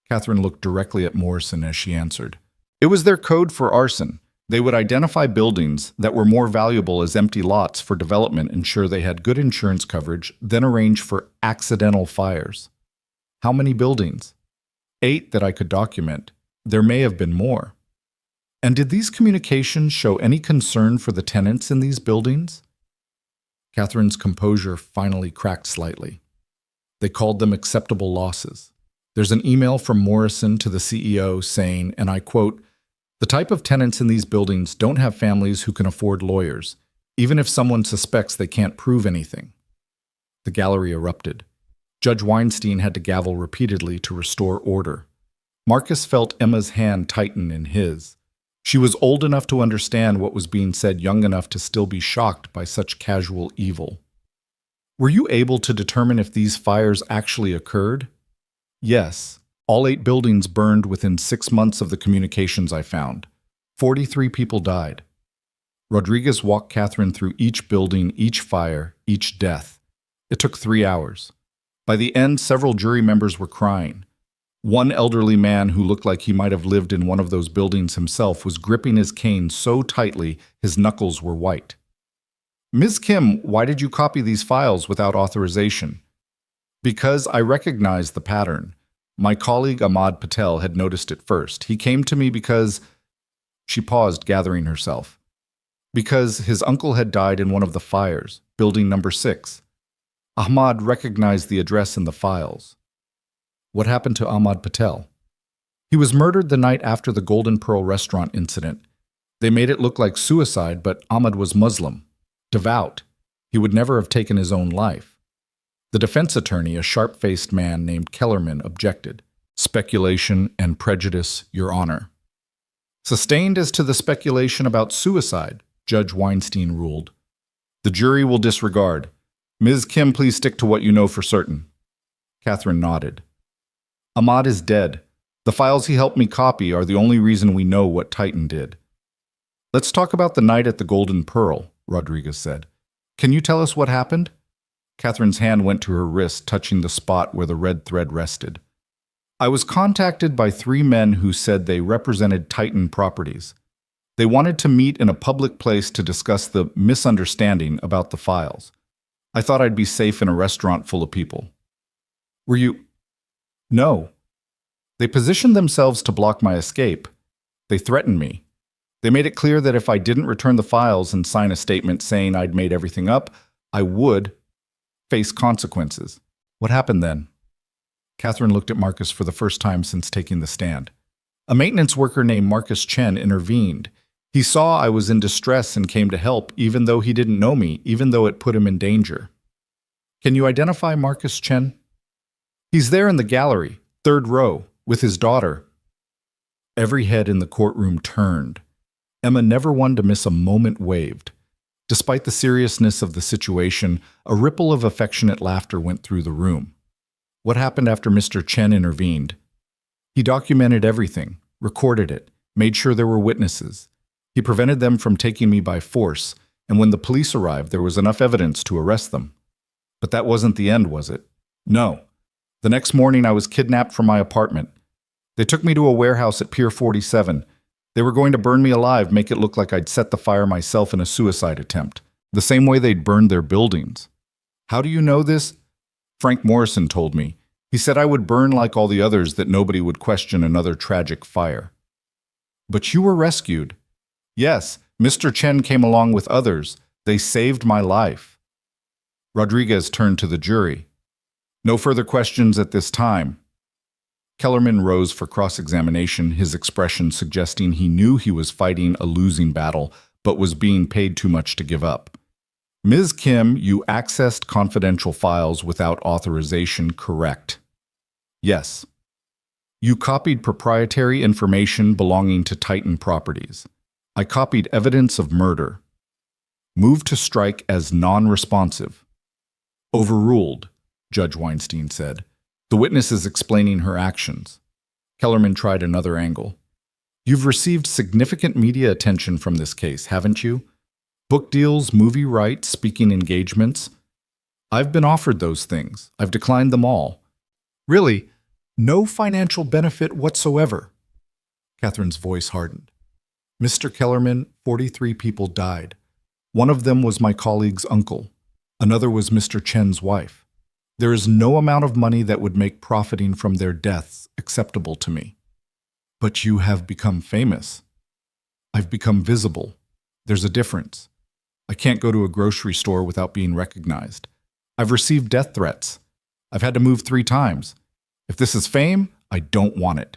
Catherine looked directly at Morrison as she answered. "It was their code for arson. They would identify buildings that were more valuable as empty lots for development, ensure they had good insurance coverage, then arrange for accidental fires." "How many buildings?" 8 that I could document. There may have been more." "And did these communications show any concern for the tenants in these buildings?" Catherine's composure finally cracked slightly. "They called them acceptable losses. There's an email from Morrison to the CEO saying, and I quote, 'The type of tenants in these buildings don't have families who can afford lawyers, even if someone suspects they can't prove anything.'" The gallery erupted. Judge Weinstein had to gavel repeatedly to restore order. Marcus felt Emma's hand tighten in his. She was old enough to understand what was being said, young enough to still be shocked by such casual evil. "Were you able to determine if these fires actually occurred?" "Yes. All 8 buildings burned within 6 months of the communications I found. 43 people died." Rodriguez walked Catherine through each building, each fire, each death. It took 3 hours. By the end, several jury members were crying. One elderly man who looked like he might have lived in one of those buildings himself was gripping his cane so tightly his knuckles were white. "Ms. Kim, why did you copy these files without authorization?" "Because I recognized the pattern. My colleague Ahmad Patel had noticed it first. He came to me because... She paused, gathering herself. Because his uncle had died in one of the fires, building number 6. Ahmad recognized the address in the files. What happened to Ahmad Patel? He was murdered the night after the Golden Pearl restaurant incident. They made it look like suicide, but Ahmad was Muslim, devout. He would never have taken his own life. The defense attorney, a sharp-faced man named Kellerman, objected. Speculation and prejudice, Your Honor. Sustained as to the speculation about suicide, Judge Weinstein ruled. The jury will disregard. Ms. Kim, please stick to what you know for certain. Catherine nodded. Ahmad is dead. The files he helped me copy are the only reason we know what Titan did. Let's talk about the night at the Golden Pearl, Rodriguez said. Can you tell us what happened? Catherine's hand went to her wrist, touching the spot where the red thread rested. I was contacted by 3 men who said they represented Titan Properties. They wanted to meet in a public place to discuss the misunderstanding about the files. I thought I'd be safe in a restaurant full of people. Were you? No. They positioned themselves to block my escape. They threatened me. They made it clear that if I didn't return the files and sign a statement saying I'd made everything up, I would face consequences. What happened then? Catherine looked at Marcus for the first time since taking the stand. A maintenance worker named Marcus Chen intervened. He saw I was in distress and came to help, even though he didn't know me, even though it put him in danger. Can you identify Marcus Chen? He's there in the gallery, 3rd row, with his daughter. Every head in the courtroom turned. Emma, never one to miss a moment, waved. Despite the seriousness of the situation, a ripple of affectionate laughter went through the room. What happened after Mr. Chen intervened? He documented everything, recorded it, made sure there were witnesses. He prevented them from taking me by force, and when the police arrived, there was enough evidence to arrest them. But that wasn't the end, was it? No. The next morning, I was kidnapped from my apartment. They took me to a warehouse at Pier 47. They were going to burn me alive, make it look like I'd set the fire myself in a suicide attempt, the same way they'd burned their buildings. How do you know this? Frank Morrison told me. He said I would burn like all the others, that nobody would question another tragic fire. But you were rescued. Yes, Mr. Chen came along with others. They saved my life. Rodriguez turned to the jury. No further questions at this time. Kellerman rose for cross-examination, his expression suggesting he knew he was fighting a losing battle, but was being paid too much to give up. Ms. Kim, you accessed confidential files without authorization, correct? Yes. You copied proprietary information belonging to Titan Properties. I copied evidence of murder. Moved to strike as non-responsive. Overruled, Judge Weinstein said. The witness is explaining her actions. Kellerman tried another angle. You've received significant media attention from this case, haven't you? Book deals, movie rights, speaking engagements. I've been offered those things. I've declined them all. Really, no financial benefit whatsoever. Catherine's voice hardened. Mr. Kellerman, 43 people died. One of them was my colleague's uncle. Another was Mr. Chen's wife. There is no amount of money that would make profiting from their deaths acceptable to me. But you have become famous. I've become visible. There's a difference. I can't go to a grocery store without being recognized. I've received death threats. I've had to move 3 times. If this is fame, I don't want it.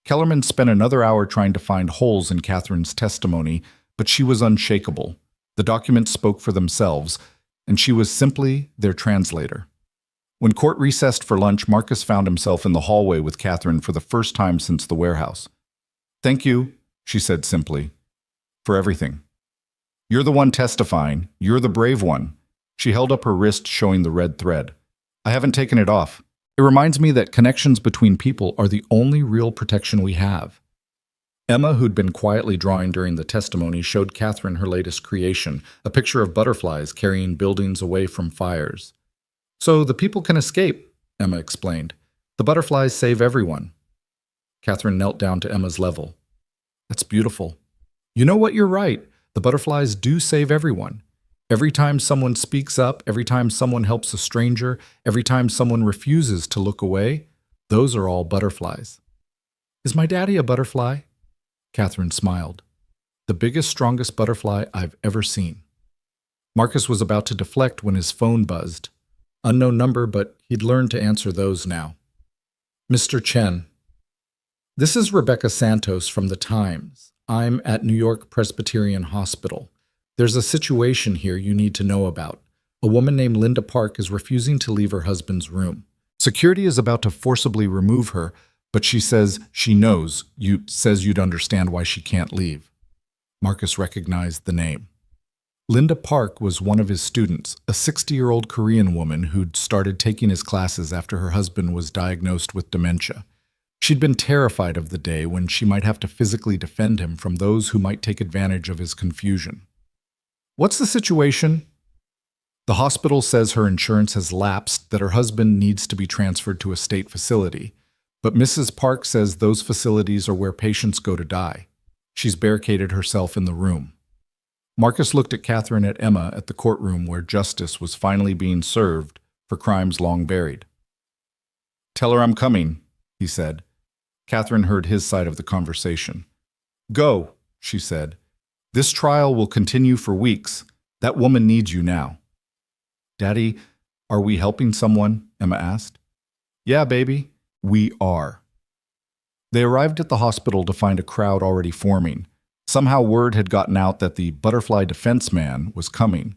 Kellerman spent another hour trying to find holes in Catherine's testimony, but she was unshakable. The documents spoke for themselves, and she was simply their translator. When court recessed for lunch, Marcus found himself in the hallway with Catherine for the first time since the warehouse. Thank you, she said simply, for everything. You're the one testifying. You're the brave one. She held up her wrist, showing the red thread. I haven't taken it off. It reminds me that connections between people are the only real protection we have. Emma, who'd been quietly drawing during the testimony, showed Catherine her latest creation, a picture of butterflies carrying buildings away from fires. So the people can escape, Emma explained. The butterflies save everyone. Catherine knelt down to Emma's level. That's beautiful. You know what, you're right. The butterflies do save everyone. Every time someone speaks up, every time someone helps a stranger, every time someone refuses to look away, Those are all butterflies. Is my daddy a butterfly? Catherine smiled. The biggest, strongest butterfly I've ever seen. Marcus was about to deflect when his phone buzzed. Unknown number, but he'd learned to answer those now. Mr. Chen. This is Rebecca Santos from the Times. I'm at New York Presbyterian Hospital. There's a situation here you need to know about. A woman named Linda Park is refusing to leave her husband's room. Security is about to forcibly remove her, but she says she knows. Says you'd understand why she can't leave. Marcus recognized the name. Linda Park was one of his students, a 60-year-old Korean woman who'd started taking his classes after her husband was diagnosed with dementia. She'd been terrified of the day when she might have to physically defend him from those who might take advantage of his confusion. What's the situation? The hospital says her insurance has lapsed, that her husband needs to be transferred to a state facility. But Mrs. Park says those facilities are where patients go to die. She's barricaded herself in the room. Marcus looked at Catherine and Emma at the courtroom where justice was finally being served for crimes long buried. Tell her I'm coming, he said. Catherine heard his side of the conversation. Go, she said. This trial will continue for weeks. That woman needs you now. Daddy, are we helping someone? Emma asked. Yeah, baby, we are. They arrived at the hospital to find a crowd already forming. Somehow word had gotten out that the butterfly defense man was coming.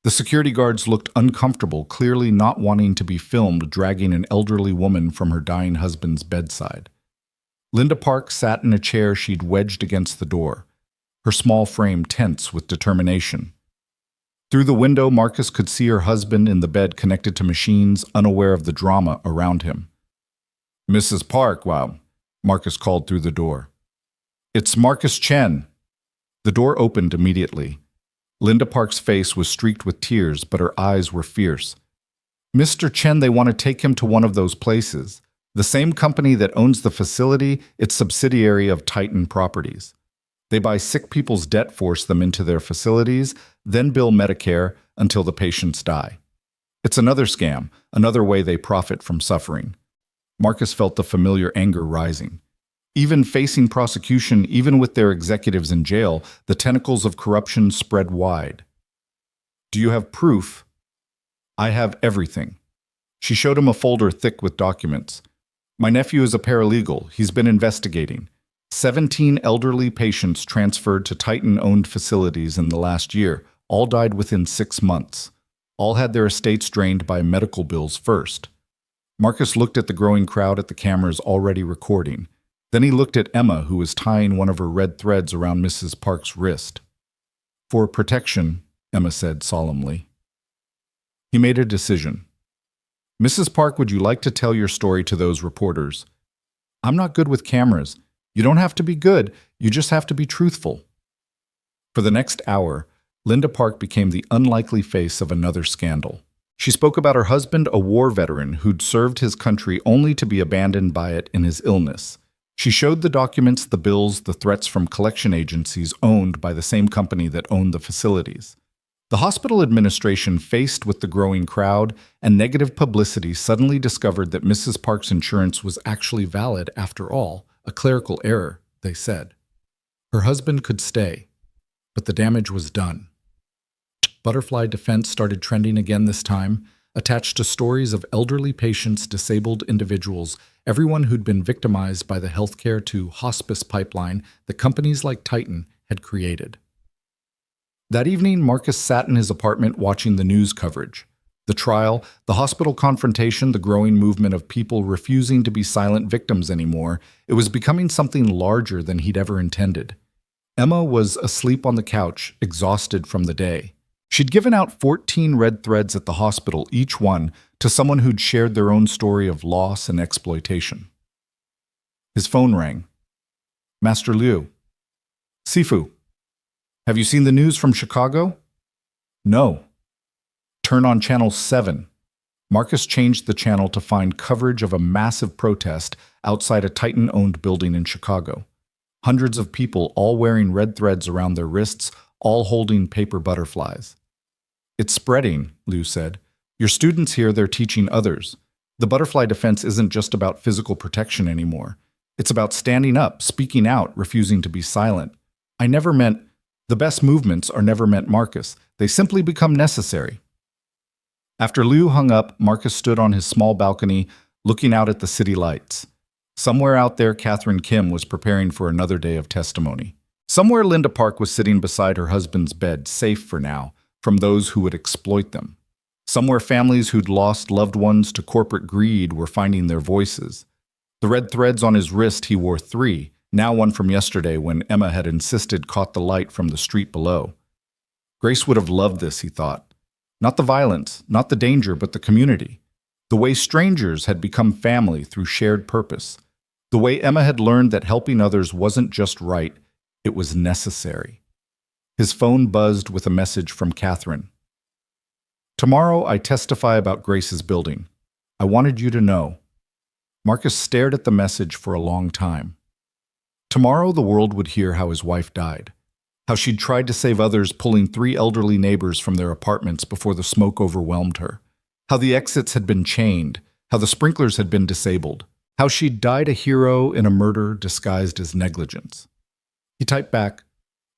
The security guards looked uncomfortable, clearly not wanting to be filmed dragging an elderly woman from her dying husband's bedside. Linda Park sat in a chair she'd wedged against the door, her small frame tense with determination. Through the window, Marcus could see her husband in the bed connected to machines, unaware of the drama around him. Mrs. Park, wow, Marcus called through the door. It's Marcus Chen. The door opened immediately. Linda Park's face was streaked with tears, but her eyes were fierce. Mr. Chen, they want to take him to one of those places. The same company that owns the facility, it's subsidiary of Titan Properties. They buy sick people's debt, force them into their facilities, then bill Medicare until the patients die. It's another scam, another way they profit from suffering. Marcus felt the familiar anger rising. Even facing prosecution, even with their executives in jail, the tentacles of corruption spread wide. Do you have proof? I have everything. She showed him a folder thick with documents. My nephew is a paralegal. He's been investigating. 17 elderly patients transferred to Titan-owned facilities in the last year. All died within 6 months. All had their estates drained by medical bills first. Marcus looked at the growing crowd at the cameras already recording. Then he looked at Emma, who was tying one of her red threads around Mrs. Park's wrist. For protection, Emma said solemnly. He made a decision. Mrs. Park, would you like to tell your story to those reporters? I'm not good with cameras. You don't have to be good, you just have to be truthful. For the next hour, Linda Park became the unlikely face of another scandal. She spoke about her husband, a war veteran who'd served his country only to be abandoned by it in his illness. She showed the documents, the bills, the threats from collection agencies owned by the same company that owned the facilities. The hospital administration, faced with the growing crowd and negative publicity, suddenly discovered that Mrs. Park's insurance was actually valid after all, a clerical error, they said. Her husband could stay, but the damage was done. Butterfly Defense started trending again this time, attached to stories of elderly patients, disabled individuals, everyone who'd been victimized by the healthcare to hospice pipeline that companies like Titan had created. That evening, Marcus sat in his apartment watching the news coverage. The trial, the hospital confrontation, the growing movement of people refusing to be silent victims anymore, it was becoming something larger than he'd ever intended. Emma was asleep on the couch, exhausted from the day. She'd given out 14 red threads at the hospital, each one to someone who'd shared their own story of loss and exploitation. His phone rang. Master Liu. Sifu. Have you seen the news from Chicago? No. Turn on Channel 7. Marcus changed the channel to find coverage of a massive protest outside a Titan-owned building in Chicago. Hundreds of people, all wearing red threads around their wrists, all holding paper butterflies. It's spreading, Liu said. Your students here, they're teaching others. The butterfly defense isn't just about physical protection anymore. It's about standing up, speaking out, refusing to be silent. I never meant the best movements are never meant Marcus. They simply become necessary. After Liu hung up, Marcus stood on his small balcony, looking out at the city lights. Somewhere out there, Catherine Kim was preparing for another day of testimony. Somewhere, Linda Park was sitting beside her husband's bed, safe for now, from those who would exploit them. Somewhere, families who'd lost loved ones to corporate greed were finding their voices. The red threads on his wrist, he wore 3, now one from yesterday when Emma had insisted caught the light from the street below. Grace would have loved this, he thought. Not the violence, not the danger, but the community. The way strangers had become family through shared purpose. The way Emma had learned that helping others wasn't just right, it was necessary. His phone buzzed with a message from Catherine. Tomorrow I testify about Grace's building. I wanted you to know. Marcus stared at the message for a long time. Tomorrow the world would hear how his wife died, how she'd tried to save others pulling 3 elderly neighbors from their apartments before the smoke overwhelmed her, how the exits had been chained, how the sprinklers had been disabled, how she'd died a hero in a murder disguised as negligence. He typed back,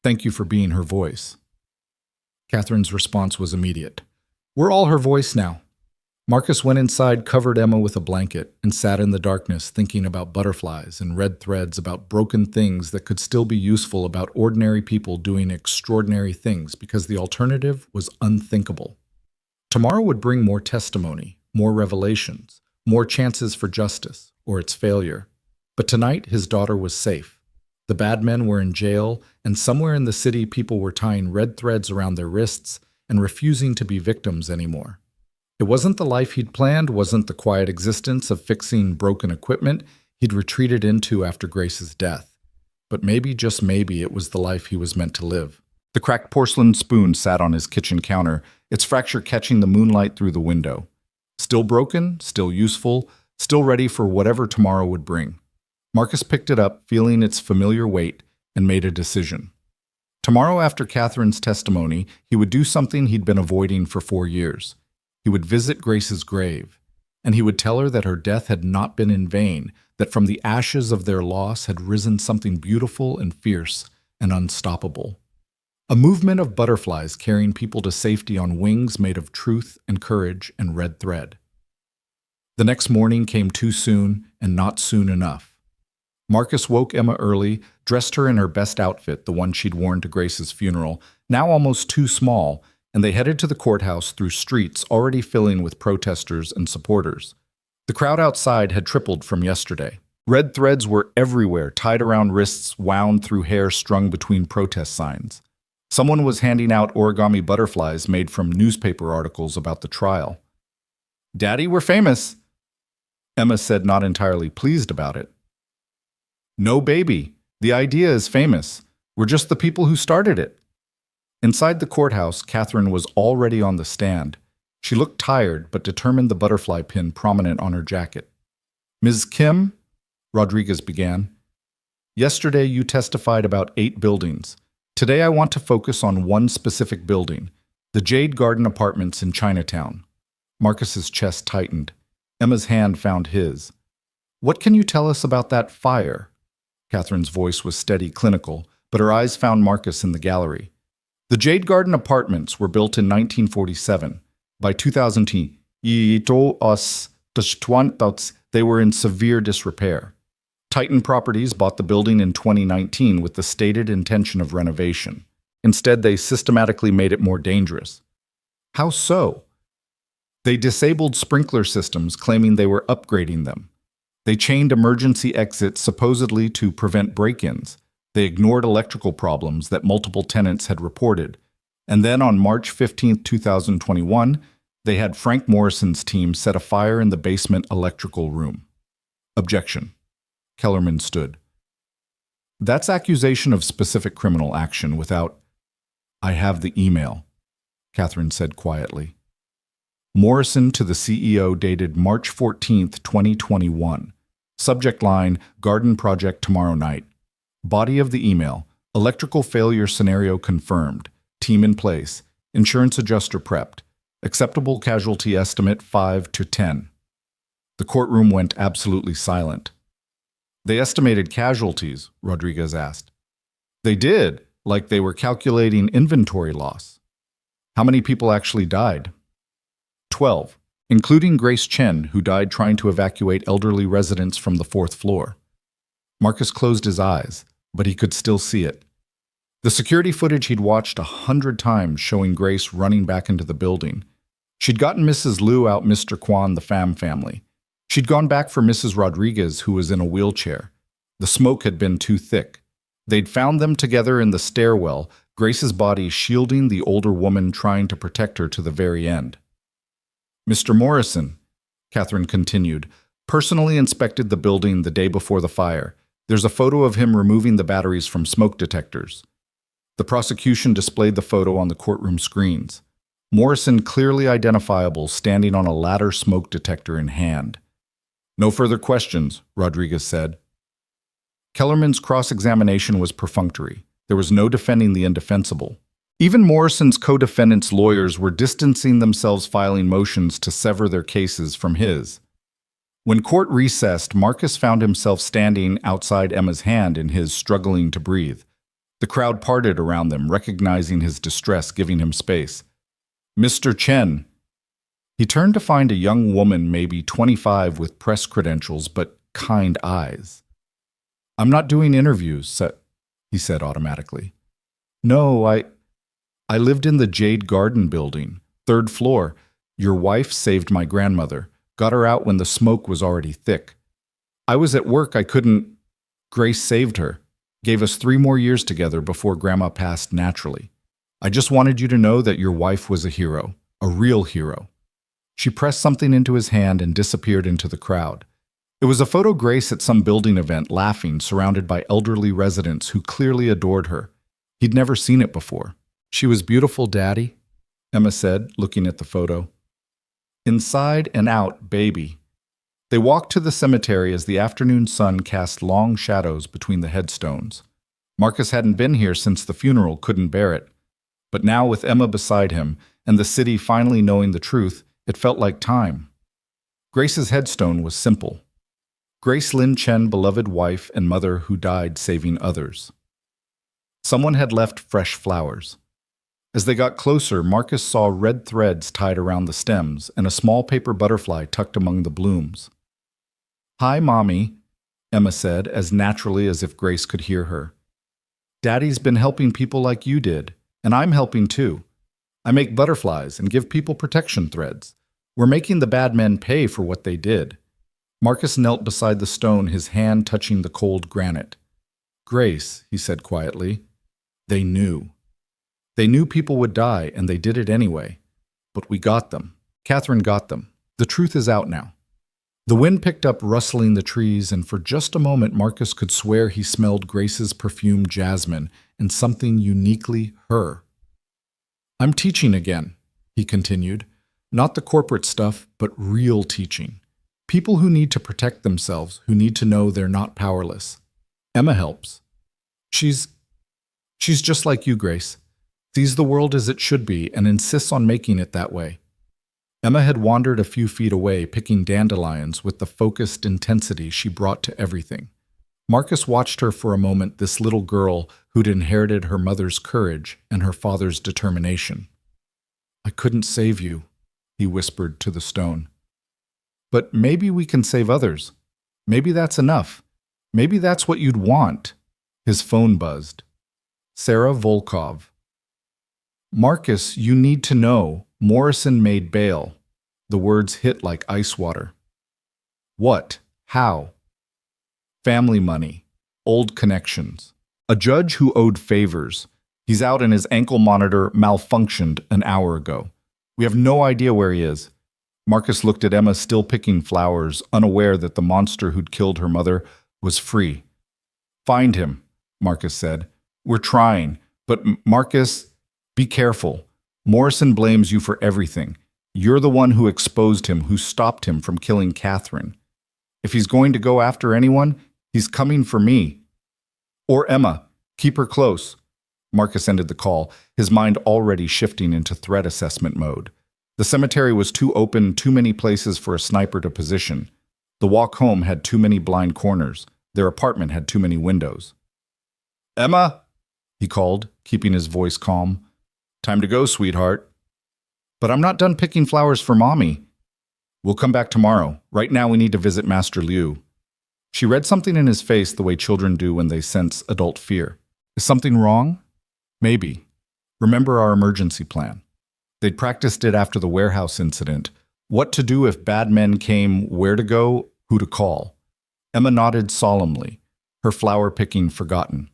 "Thank you for being her voice." Catherine's response was immediate. "We're all her voice now." Marcus went inside, covered Emma with a blanket, and sat in the darkness thinking about butterflies and red threads, about broken things that could still be useful, about ordinary people doing extraordinary things, because the alternative was unthinkable. Tomorrow would bring more testimony, more revelations, more chances for justice, or its failure. But tonight, his daughter was safe. The bad men were in jail, and somewhere in the city people were tying red threads around their wrists and refusing to be victims anymore. It wasn't the life he'd planned, wasn't the quiet existence of fixing broken equipment he'd retreated into after Grace's death. But maybe, just maybe, it was the life he was meant to live. The cracked porcelain spoon sat on his kitchen counter, its fracture catching the moonlight through the window. Still broken, still useful, still ready for whatever tomorrow would bring. Marcus picked it up, feeling its familiar weight, and made a decision. Tomorrow, after Catherine's testimony, he would do something he'd been avoiding for 4 years. He would visit Grace's grave, and he would tell her that her death had not been in vain, that from the ashes of their loss had risen something beautiful and fierce and unstoppable. A movement of butterflies carrying people to safety on wings made of truth and courage and red thread. The next morning came too soon and not soon enough. Marcus woke Emma early, dressed her in her best outfit, the one she'd worn to Grace's funeral, now almost too small, and they headed to the courthouse through streets already filling with protesters and supporters. The crowd outside had tripled from yesterday. Red threads were everywhere, tied around wrists, wound through hair strung between protest signs. Someone was handing out origami butterflies made from newspaper articles about the trial. "Daddy, we're famous," Emma said, not entirely pleased about it. "No, baby. The idea is famous. We're just the people who started it." Inside the courthouse, Catherine was already on the stand. She looked tired, but determined, the butterfly pin prominent on her jacket. "Ms. Kim," Rodriguez began, "yesterday you testified about 8 buildings. Today I want to focus on one specific building, the Jade Garden Apartments in Chinatown." Marcus's chest tightened. Emma's hand found his. "What can you tell us about that fire?" Catherine's voice was steady, clinical, but her eyes found Marcus in the gallery. The Jade Garden Apartments were built in 1947. By 2010, they were in severe disrepair. Titan Properties bought the building in 2019 with the stated intention of renovation. Instead, they systematically made it more dangerous. How so? They disabled sprinkler systems, claiming they were upgrading them. They chained emergency exits supposedly to prevent break-ins. They ignored electrical problems that multiple tenants had reported. And then on March 15, 2021, they had Frank Morrison's team set a fire in the basement electrical room. Objection. Kellerman stood. That's accusation of specific criminal action without... "I have the email," Catherine said quietly. Morrison to the CEO, dated March 14, 2021. Subject line, "Garden project tomorrow night." Body of the email, "Electrical failure scenario confirmed. Team in place. Insurance adjuster prepped. Acceptable casualty estimate 5 to 10. The courtroom went absolutely silent. They estimated casualties, Rodriguez asked. They did, like they were calculating inventory loss. How many people actually died? 12, including Grace Chen, who died trying to evacuate elderly residents from the 4th floor. Marcus closed his eyes, but he could still see it. The security footage he'd watched 100 times showing Grace running back into the building. She'd gotten Mrs. Liu out Mr. Kwan, the Pham family. She'd gone back for Mrs. Rodriguez, who was in a wheelchair. The smoke had been too thick. They'd found them together in the stairwell, Grace's body shielding the older woman trying to protect her to the very end. Mr. Morrison, Catherine continued, personally inspected the building the day before the fire. There's a photo of him removing the batteries from smoke detectors. The prosecution displayed the photo on the courtroom screens. Morrison clearly identifiable, standing on a ladder smoke detector in hand. No further questions, Rodriguez said. Kellerman's cross-examination was perfunctory. There was no defending the indefensible. Even Morrison's co-defendants' lawyers were distancing themselves, filing motions to sever their cases from his. When court recessed, Marcus found himself standing outside Emma's hand in his, struggling to breathe. The crowd parted around them, recognizing his distress, giving him space. Mr. Chen. He turned to find a young woman, maybe 25, with press credentials but kind eyes. I'm not doing interviews, he said automatically. No, I lived in the Jade Garden building, 3rd floor. Your wife saved my grandmother, got her out when the smoke was already thick. I was at work, I couldn't. Grace saved her, gave us 3 more years together before Grandma passed naturally. I just wanted you to know that your wife was a hero, a real hero. She pressed something into his hand and disappeared into the crowd. It was a photo Grace at some building event, laughing, surrounded by elderly residents who clearly adored her. He'd never seen it before. She was beautiful, Daddy, Emma said, looking at the photo. Inside and out, baby. They walked to the cemetery as the afternoon sun cast long shadows between the headstones. Marcus hadn't been here since the funeral, couldn't bear it. But now, with Emma beside him, and the city finally knowing the truth, it felt like time. Grace's headstone was simple. Grace Lin Chen, beloved wife and mother who died saving others. Someone had left fresh flowers. As they got closer, Marcus saw red threads tied around the stems and a small paper butterfly tucked among the blooms. Hi, Mommy, Emma said, as naturally as if Grace could hear her. Daddy's been helping people like you did, and I'm helping too. I make butterflies and give people protection threads. We're making the bad men pay for what they did. Marcus knelt beside the stone, his hand touching the cold granite. Grace, he said quietly, they knew. They knew people would die, and they did it anyway. But we got them. Catherine got them. The truth is out now. The wind picked up, rustling the trees, and for just a moment Marcus could swear he smelled Grace's perfumed jasmine and something uniquely her. I'm teaching again, he continued. Not the corporate stuff, but real teaching. People who need to protect themselves, who need to know they're not powerless. Emma helps. She's just like you, Grace. Sees the world as it should be and insists on making it that way. Emma had wandered a few feet away, picking dandelions with the focused intensity she brought to everything. Marcus watched her for a moment, this little girl who'd inherited her mother's courage and her father's determination. I couldn't save you, he whispered to the stone. But maybe we can save others. Maybe that's enough. Maybe that's what you'd want. His phone buzzed. Sarah Volkov. Marcus, you need to know, Morrison made bail. The words hit like ice water. What? How? Family money. Old connections. A judge who owed favors. He's out and his ankle monitor malfunctioned an hour ago. We have no idea where he is. Marcus looked at Emma, still picking flowers, unaware that the monster who'd killed her mother was free. Find him, Marcus said. We're trying, but Marcus, be careful. Morrison blames you for everything. You're the one who exposed him, who stopped him from killing Catherine. If he's going to go after anyone, he's coming for me. Or Emma. Keep her close. Marcus ended the call, his mind already shifting into threat assessment mode. The cemetery was too open, too many places for a sniper to position. The walk home had too many blind corners. Their apartment had too many windows. "Emma," he called, keeping his voice calm. "Time to go, sweetheart." "But I'm not done picking flowers for Mommy." "We'll come back tomorrow. Right now we need to visit Master Liu." She read something in his face the way children do when they sense adult fear. "Is something wrong?" "Maybe. Remember our emergency plan." They'd practiced it after the warehouse incident. What to do if bad men came, where to go, who to call. Emma nodded solemnly, her flower-picking forgotten.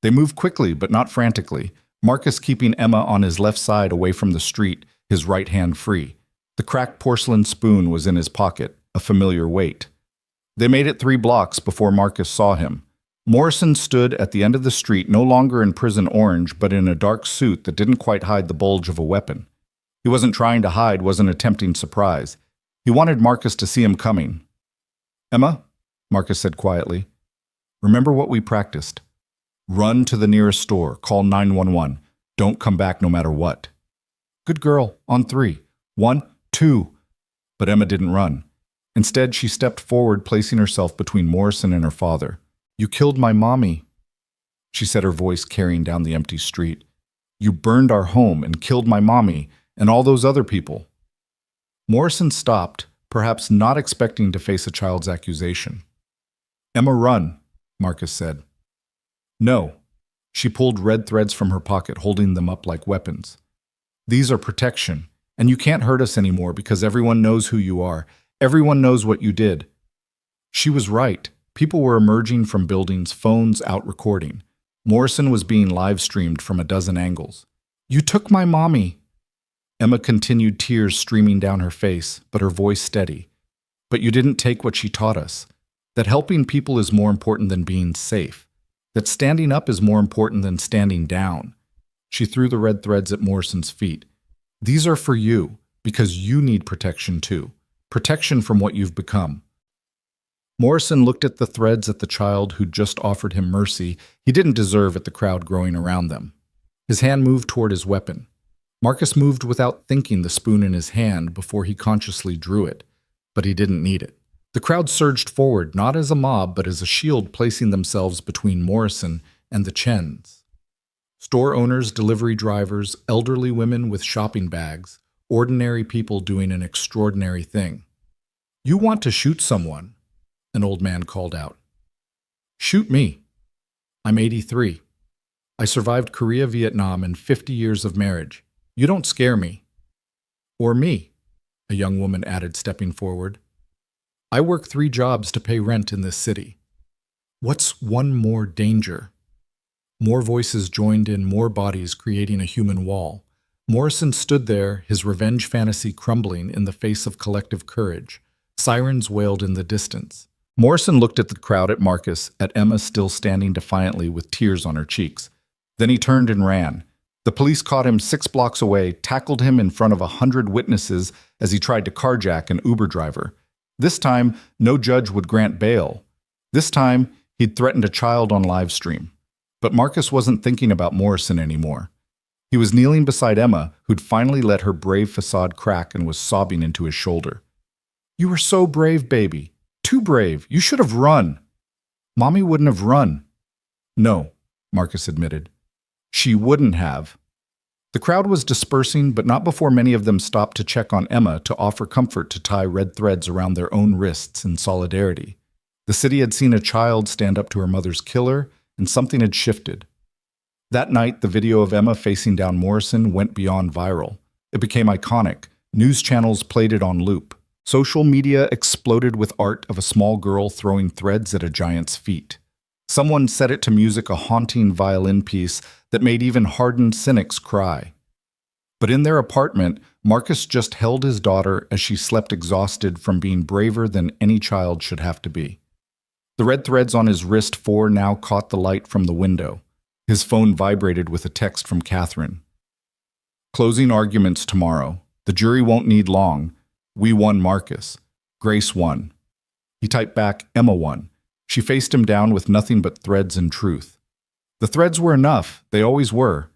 They moved quickly, but not frantically, Marcus keeping Emma on his left side away from the street, his right hand free. The cracked porcelain spoon was in his pocket, a familiar weight. They made it 3 blocks before Marcus saw him. Morrison stood at the end of the street, no longer in prison orange, but in a dark suit that didn't quite hide the bulge of a weapon. He wasn't trying to hide, wasn't attempting surprise. He wanted Marcus to see him coming. "Emma," Marcus said quietly, "remember what we practiced. Run to the nearest store, call 911. Don't come back no matter what." "Good girl, on 3. 1, 2. But Emma didn't run. Instead, she stepped forward, placing herself between Morrison and her father. "You killed my mommy," she said, her voice carrying down the empty street. "You burned our home and killed my mommy and all those other people." Morrison stopped, perhaps not expecting to face a child's accusation. "Emma, run," Marcus said. "No." She pulled red threads from her pocket, holding them up like weapons. "These are protection, and you can't hurt us anymore because everyone knows who you are. Everyone knows what you did." She was right. People were emerging from buildings, phones out recording. Morrison was being live-streamed from a dozen angles. "You took my mommy." Emma continued, tears streaming down her face, but her voice steady. "But you didn't take what she taught us. That helping people is more important than being safe. That standing up is more important than standing down." She threw the red threads at Morrison's feet. "These are for you, because you need protection too. Protection from what you've become." Morrison looked at the threads at the child who'd just offered him mercy he didn't deserve at the crowd growing around them. His hand moved toward his weapon. Marcus moved without thinking, the spoon in his hand, before he consciously drew it. But he didn't need it. The crowd surged forward, not as a mob, but as a shield, placing themselves between Morrison and the Chens. Store owners, delivery drivers, elderly women with shopping bags, ordinary people doing an extraordinary thing. "You want to shoot someone," an old man called out. "Shoot me. I'm 83. I survived Korea, Vietnam, and 50 years of marriage. You don't scare me." "Or me," a young woman added, stepping forward. "I work 3 jobs to pay rent in this city. What's one more danger?" More voices joined in, more bodies creating a human wall. Morrison stood there, his revenge fantasy crumbling in the face of collective courage. Sirens wailed in the distance. Morrison looked at the crowd, at Marcus, at Emma still standing defiantly with tears on her cheeks. Then he turned and ran. The police caught him 6 blocks away, tackled him in front of 100 witnesses as he tried to carjack an Uber driver. This time, no judge would grant bail. This time, he'd threatened a child on live stream. But Marcus wasn't thinking about Morrison anymore. He was kneeling beside Emma, who'd finally let her brave facade crack and was sobbing into his shoulder. "You were so brave, baby. Too brave. You should have run." "Mommy wouldn't have run." "No," Marcus admitted. "She wouldn't have." The crowd was dispersing, but not before many of them stopped to check on Emma, to offer comfort, to tie red threads around their own wrists in solidarity. The city had seen a child stand up to her mother's killer, and something had shifted. That night, the video of Emma facing down Morrison went beyond viral. It became iconic. News channels played it on loop. Social media exploded with art of a small girl throwing threads at a giant's feet. Someone set it to music, a haunting violin piece that made even hardened cynics cry. But in their apartment, Marcus just held his daughter as she slept, exhausted from being braver than any child should have to be. The red threads on his wrist 4 now caught the light from the window. His phone vibrated with a text from Catherine. "Closing arguments tomorrow. The jury won't need long. We won Marcus. Grace won." He typed back, "Emma won." She faced him down with nothing but threads and truth. The threads were enough. They always were.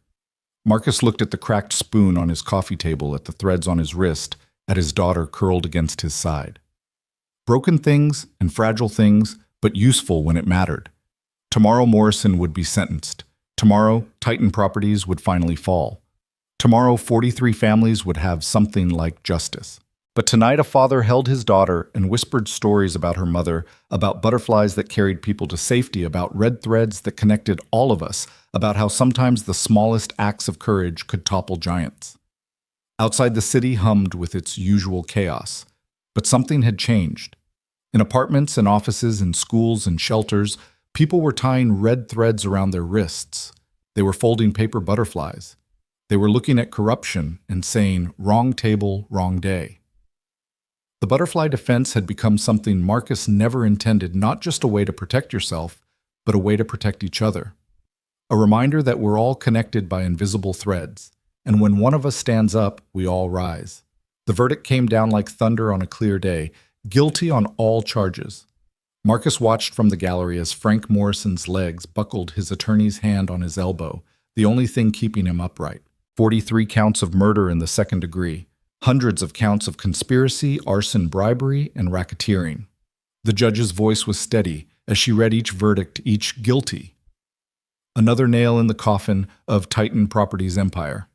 Marcus looked at the cracked spoon on his coffee table, at the threads on his wrist, at his daughter curled against his side. Broken things and fragile things, but useful when it mattered. Tomorrow Morrison would be sentenced. Tomorrow, Titan Properties would finally fall. Tomorrow, 43 families would have something like justice. But tonight a father held his daughter and whispered stories about her mother, about butterflies that carried people to safety, about red threads that connected all of us, about how sometimes the smallest acts of courage could topple giants. Outside the city hummed with its usual chaos. But something had changed. In apartments and offices and schools and shelters, people were tying red threads around their wrists. They were folding paper butterflies. They were looking at corruption and saying, "Wrong table, wrong day." The butterfly defense had become something Marcus never intended, not just a way to protect yourself, but a way to protect each other. A reminder that we're all connected by invisible threads, and when one of us stands up, we all rise. The verdict came down like thunder on a clear day, guilty on all charges. Marcus watched from the gallery as Frank Morrison's legs buckled, his attorney's hand on his elbow, the only thing keeping him upright. 43 counts of murder in the second degree. Hundreds of counts of conspiracy, arson, bribery, and racketeering. The judge's voice was steady as she read each verdict, each guilty. Another nail in the coffin of Titan Properties' empire.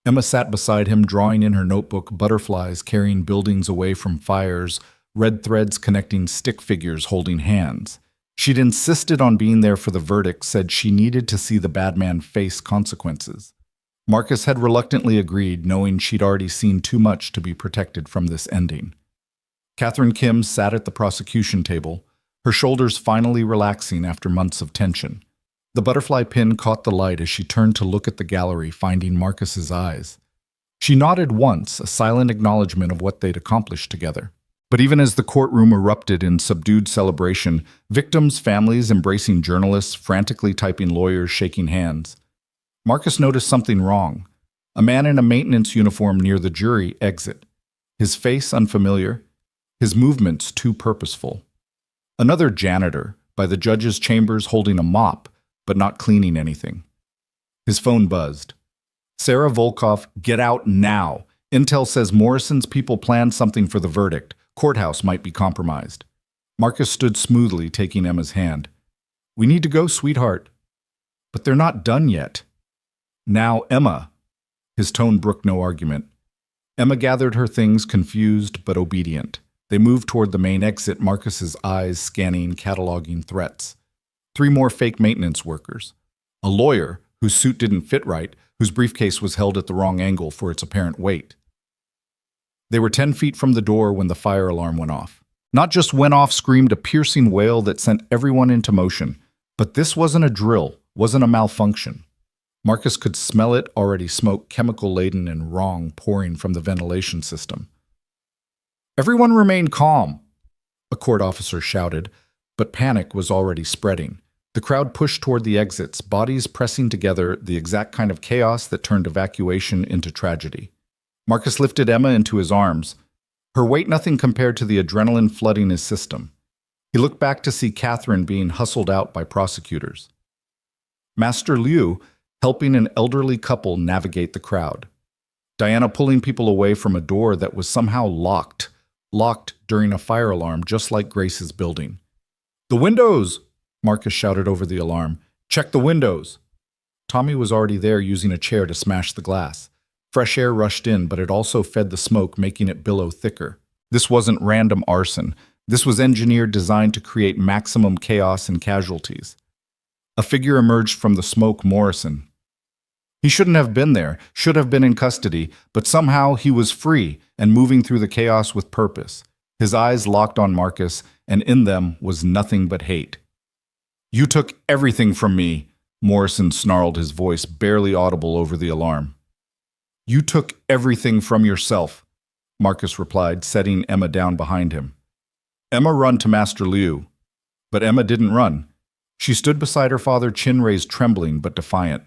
Emma sat beside him, drawing in her notebook, butterflies carrying buildings away from fires, red threads connecting stick figures holding hands. She'd insisted on being there for the verdict, said she needed to see the bad man face consequences. Marcus had reluctantly agreed, knowing she'd already seen too much to be protected from this ending. Catherine Kim sat at the prosecution table, her shoulders finally relaxing after months of tension. The butterfly pin caught the light as she turned to look at the gallery, finding Marcus's eyes. She nodded once, a silent acknowledgement of what they'd accomplished together. But even as the courtroom erupted in subdued celebration, victims' families embracing journalists, frantically typing lawyers, shaking hands, Marcus noticed something wrong. A man in a maintenance uniform near the jury exit. His face unfamiliar, his movements too purposeful. Another janitor by the judge's chambers holding a mop, but not cleaning anything. His phone buzzed. Sarah Volkov, get out now. Intel says Morrison's people planned something for the verdict. Courthouse might be compromised. Marcus stood smoothly, taking Emma's hand. We need to go, sweetheart. But they're not done yet. Now, Emma. His tone brooked no argument. Emma gathered her things, confused but obedient. They moved toward the main exit, Marcus's eyes scanning, cataloging threats. 3 more fake maintenance workers. A lawyer, whose suit didn't fit right, whose briefcase was held at the wrong angle for its apparent weight. They were 10 feet from the door when the fire alarm went off. Not just went off, screamed a piercing wail that sent everyone into motion. But this wasn't a drill, wasn't a malfunction. Marcus could smell it, already smoke, chemical-laden and wrong, pouring from the ventilation system. Everyone remain calm, a court officer shouted, but panic was already spreading. The crowd pushed toward the exits, bodies pressing together, the exact kind of chaos that turned evacuation into tragedy. Marcus lifted Emma into his arms, her weight nothing compared to the adrenaline flooding his system. He looked back to see Catherine being hustled out by prosecutors. Master Liu helping an elderly couple navigate the crowd. Diana pulling people away from a door that was somehow locked during a fire alarm, just like Grace's building. The windows! Marcus shouted over the alarm. Check the windows! Tommy was already there using a chair to smash the glass. Fresh air rushed in, but it also fed the smoke, making it billow thicker. This wasn't random arson. This was engineered, designed to create maximum chaos and casualties. A figure emerged from the smoke, Morrison. He shouldn't have been there, should have been in custody, but somehow he was free and moving through the chaos with purpose. His eyes locked on Marcus, and in them was nothing but hate. You took everything from me, Morrison snarled, his voice barely audible over the alarm. You took everything from yourself, Marcus replied, setting Emma down behind him. Emma run to Master Liu. But Emma didn't run. She stood beside her father, chin raised, trembling but defiant.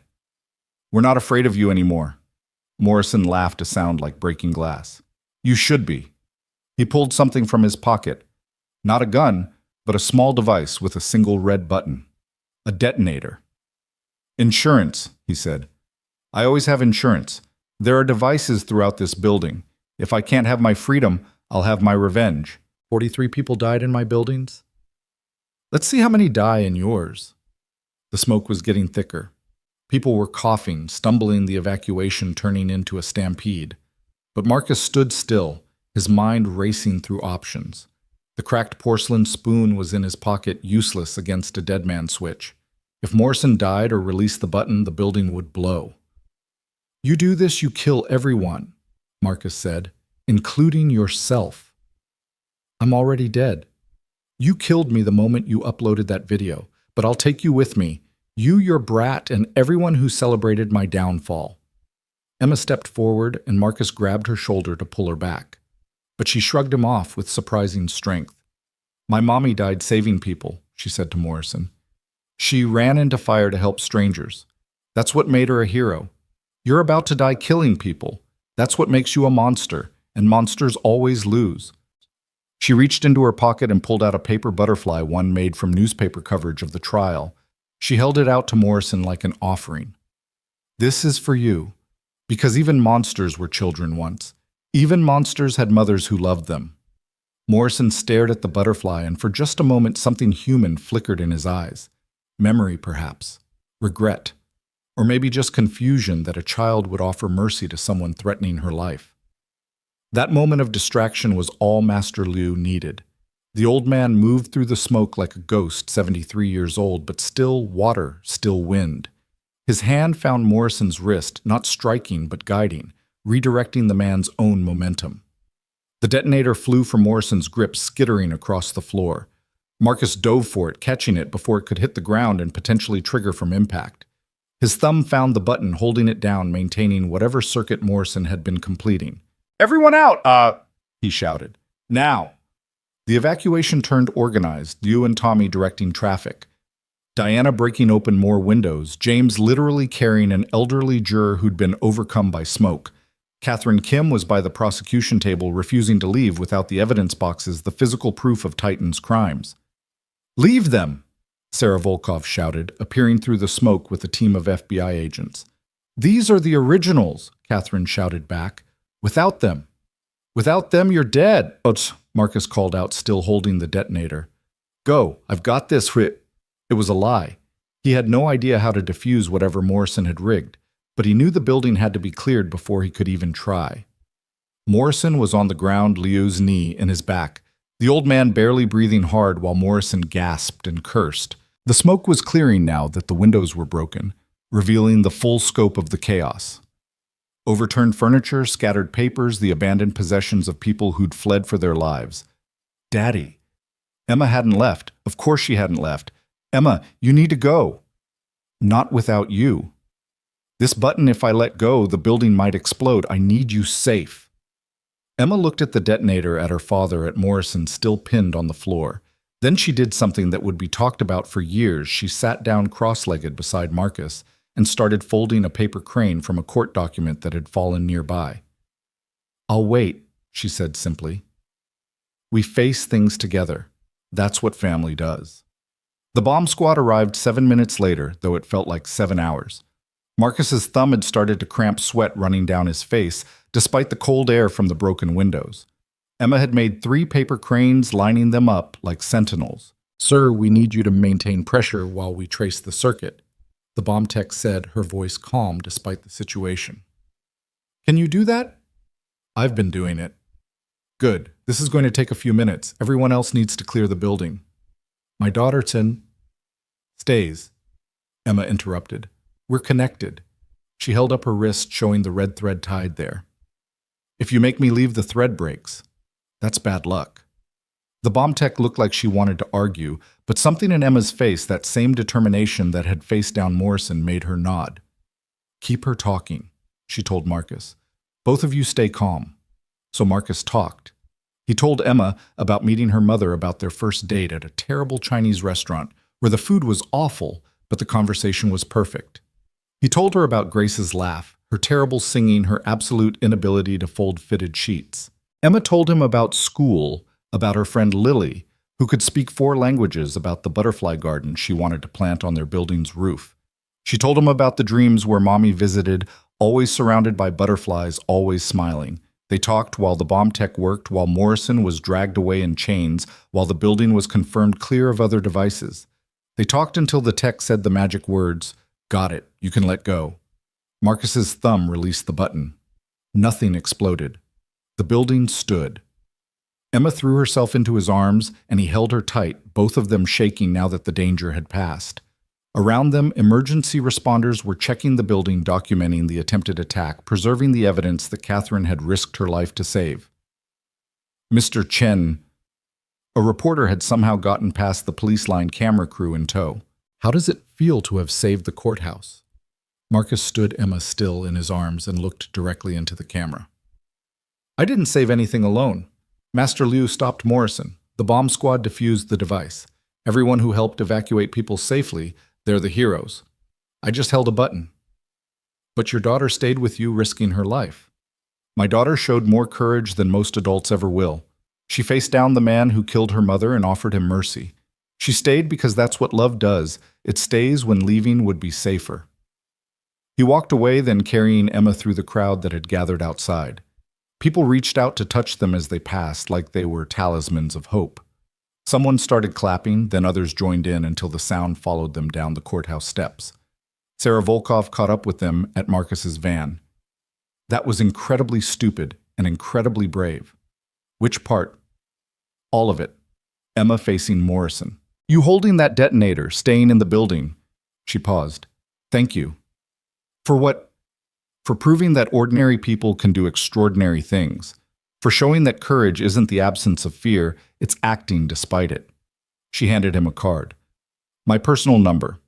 We're not afraid of you anymore. Morrison laughed, a sound like breaking glass. You should be. He pulled something from his pocket. Not a gun, but a small device with a single red button. A detonator. Insurance, he said. I always have insurance. There are devices throughout this building. If I can't have my freedom, I'll have my revenge. 43 people died in my buildings. Let's see how many die in yours. The smoke was getting thicker. People were coughing, stumbling, the evacuation turning into a stampede. But Marcus stood still, his mind racing through options. The cracked porcelain spoon was in his pocket, useless against a dead man switch. If Morrison died or released the button, the building would blow. You do this, you kill everyone, Marcus said, including yourself. I'm already dead. You killed me the moment you uploaded that video, but I'll take you with me, you, your brat, and everyone who celebrated my downfall. Emma stepped forward, and Marcus grabbed her shoulder to pull her back. But she shrugged him off with surprising strength. My mommy died saving people, she said to Morrison. She ran into fire to help strangers. That's what made her a hero. You're about to die killing people. That's what makes you a monster, and monsters always lose. She reached into her pocket and pulled out a paper butterfly, one made from newspaper coverage of the trial. She held it out to Morrison like an offering. This is for you, because even monsters were children once. Even monsters had mothers who loved them. Morrison stared at the butterfly, and for just a moment something human flickered in his eyes. Memory, perhaps. Regret. Or maybe just confusion that a child would offer mercy to someone threatening her life. That moment of distraction was all Master Liu needed. The old man moved through the smoke like a ghost, 73 years old, but still water, still wind. His hand found Morrison's wrist, not striking but guiding, redirecting the man's own momentum. The detonator flew from Morrison's grip, skittering across the floor. Marcus dove for it, catching it before it could hit the ground and potentially trigger from impact. His thumb found the button, holding it down, maintaining whatever circuit Morrison had been completing. Everyone out, he shouted. Now. The evacuation turned organized, Liu and Tommy directing traffic. Diana breaking open more windows, James literally carrying an elderly juror who'd been overcome by smoke. Catherine Kim was by the prosecution table, refusing to leave without the evidence boxes, the physical proof of Titan's crimes. Leave them, Sarah Volkov shouted, appearing through the smoke with a team of FBI agents. These are the originals, Catherine shouted back. Without them, you're dead, Marcus called out, still holding the detonator. Go, I've got this. It was a lie. He had no idea how to defuse whatever Morrison had rigged, but he knew the building had to be cleared before he could even try. Morrison was on the ground, Liu's knee in his back, the old man barely breathing hard while Morrison gasped and cursed. The smoke was clearing now that the windows were broken, revealing the full scope of the chaos. Overturned furniture, scattered papers, the abandoned possessions of people who'd fled for their lives. Daddy. Emma hadn't left. Of course she hadn't left. Emma, you need to go. Not without you. This button, if I let go, the building might explode. I need you safe. Emma looked at the detonator, at her father, at Morrison still pinned on the floor. Then she did something that would be talked about for years. She sat down cross-legged beside Marcus and started folding a paper crane from a court document that had fallen nearby. I'll wait, she said simply. We face things together. That's what family does. The bomb squad arrived 7 minutes later, though it felt like 7 hours. Marcus's thumb had started to cramp, sweat running down his face, despite the cold air from the broken windows. Emma had made 3 paper cranes, lining them up like sentinels. Sir, we need you to maintain pressure while we trace the circuit, the bomb tech said, her voice calm despite the situation. Can you do that? I've been doing it. Good. This is going to take a few minutes. Everyone else needs to clear the building. My daughter, stays, Emma interrupted. We're connected. She held up her wrist, showing the red thread tied there. If you make me leave, the thread breaks. That's bad luck. The bomb tech looked like she wanted to argue, but something in Emma's face, that same determination that had faced down Morrison, made her nod. Keep her talking, she told Marcus. Both of you stay calm. So Marcus talked. He told Emma about meeting her mother, about their first date at a terrible Chinese restaurant where the food was awful, but the conversation was perfect. He told her about Grace's laugh, her terrible singing, her absolute inability to fold fitted sheets. Emma told him about school, about her friend Lily, who could speak 4 languages, about the butterfly garden she wanted to plant on their building's roof. She told him about the dreams where Mommy visited, always surrounded by butterflies, always smiling. They talked while the bomb tech worked, while Morrison was dragged away in chains, while the building was confirmed clear of other devices. They talked until the tech said the magic words, "Got it, you can let go." Marcus's thumb released the button. Nothing exploded. The building stood. Emma threw herself into his arms, and he held her tight, both of them shaking now that the danger had passed. Around them, emergency responders were checking the building, documenting the attempted attack, preserving the evidence that Catherine had risked her life to save. Mr. Chen, a reporter had somehow gotten past the police line camera crew in tow. How does it feel to have saved the courthouse? Marcus stood Emma still in his arms and looked directly into the camera. I didn't save anything alone. Master Liu stopped Morrison. The bomb squad defused the device. Everyone who helped evacuate people safely, they're the heroes. I just held a button. But your daughter stayed with you, risking her life. My daughter showed more courage than most adults ever will. She faced down the man who killed her mother and offered him mercy. She stayed because that's what love does. It stays when leaving would be safer. He walked away, then carrying Emma through the crowd that had gathered outside. People reached out to touch them as they passed, like they were talismans of hope. Someone started clapping, then others joined in until the sound followed them down the courthouse steps. Sarah Volkov caught up with them at Marcus's van. That was incredibly stupid and incredibly brave. Which part? All of it. Emma facing Morrison. You holding that detonator, staying in the building. She paused. Thank you. For what? For proving that ordinary people can do extraordinary things. For showing that courage isn't the absence of fear, it's acting despite it. She handed him a card. My personal number.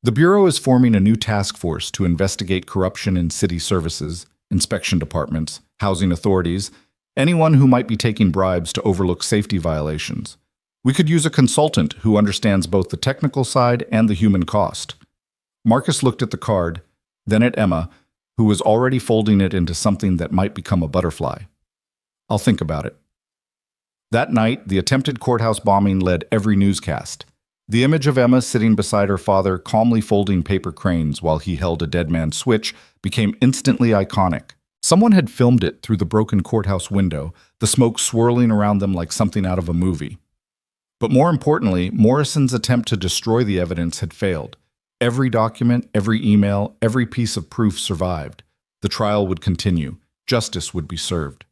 The Bureau is forming a new task force to investigate corruption in city services, inspection departments, housing authorities, anyone who might be taking bribes to overlook safety violations. We could use a consultant who understands both the technical side and the human cost. Marcus looked at the card, then at Emma, who was already folding it into something that might become a butterfly. I'll think about it. That night, the attempted courthouse bombing led every newscast. The image of Emma sitting beside her father, calmly folding paper cranes while he held a dead man's switch, became instantly iconic. Someone had filmed it through the broken courthouse window, the smoke swirling around them like something out of a movie. But more importantly, Morrison's attempt to destroy the evidence had failed. Every document, every email, every piece of proof survived. The trial would continue. Justice would be served.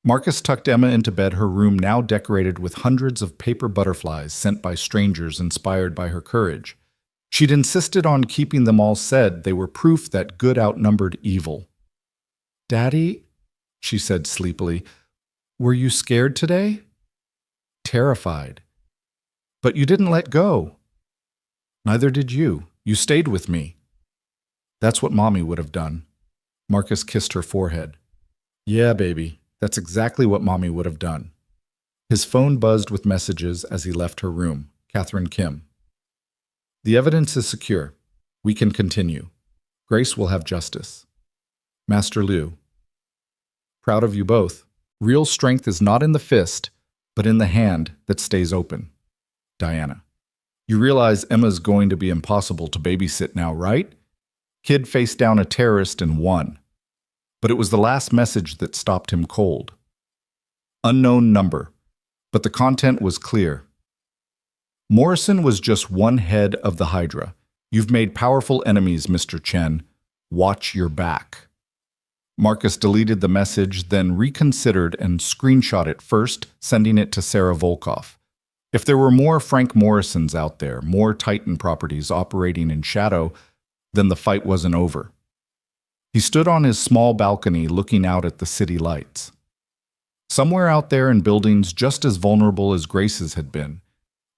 Marcus tucked Emma into bed, her room now decorated with hundreds of paper butterflies sent by strangers inspired by her courage. She'd insisted on keeping them all, said they were proof that good outnumbered evil. Daddy, she said sleepily, were you scared today? Terrified. But you didn't let go. Neither did you. You stayed with me. That's what Mommy would have done. Marcus kissed her forehead. Yeah, baby. That's exactly what Mommy would have done. His phone buzzed with messages as he left her room. Catherine Kim. The evidence is secure. We can continue. Grace will have justice. Master Liu. Proud of you both. Real strength is not in the fist, but in the hand that stays open. Diana. You realize Emma's going to be impossible to babysit now, right? Kid faced down a terrorist and won. But it was the last message that stopped him cold. Unknown number, but the content was clear. Morrison was just one head of the Hydra. You've made powerful enemies, Mr. Chen. Watch your back. Marcus deleted the message, then reconsidered and screenshot it first, sending it to Sarah Volkov. If there were more Frank Morrisons out there, more Titan properties operating in shadow, then the fight wasn't over. He stood on his small balcony looking out at the city lights. Somewhere out there in buildings just as vulnerable as Grace's had been,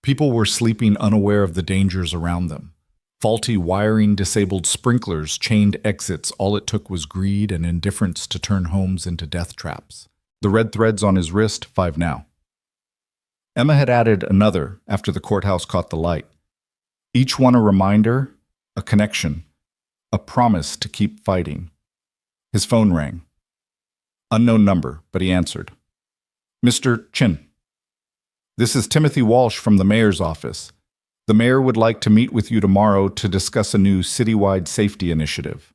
people were sleeping unaware of the dangers around them. Faulty wiring, disabled sprinklers, chained exits, all it took was greed and indifference to turn homes into death traps. The red threads on his wrist, 5 now. Emma had added another after the courthouse caught the light. Each one a reminder, a connection, a promise to keep fighting. His phone rang. Unknown number, but he answered. Mr. Chen. This is Timothy Walsh from the mayor's office. The mayor would like to meet with you tomorrow to discuss a new citywide safety initiative.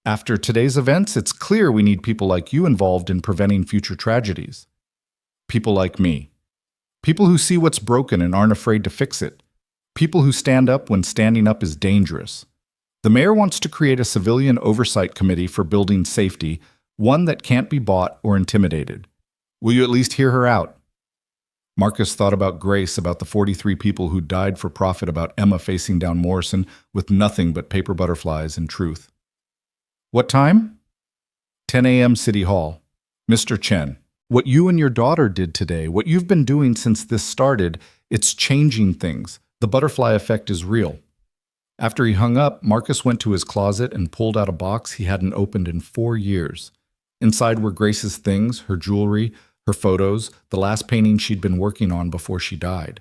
After today's events, it's clear we need people like you involved in preventing future tragedies. People like me. People who see what's broken and aren't afraid to fix it. People who stand up when standing up is dangerous. The mayor wants to create a civilian oversight committee for building safety, one that can't be bought or intimidated. Will you at least hear her out? Marcus thought about Grace, about the 43 people who died for profit, about Emma facing down Morrison with nothing but paper butterflies and truth. What time? 10 a.m. City Hall. Mr. Chen, what you and your daughter did today, what you've been doing since this started, it's changing things. The butterfly effect is real. After he hung up, Marcus went to his closet and pulled out a box he hadn't opened in 4 years. Inside were Grace's things, her jewelry, her photos, the last painting she'd been working on before she died.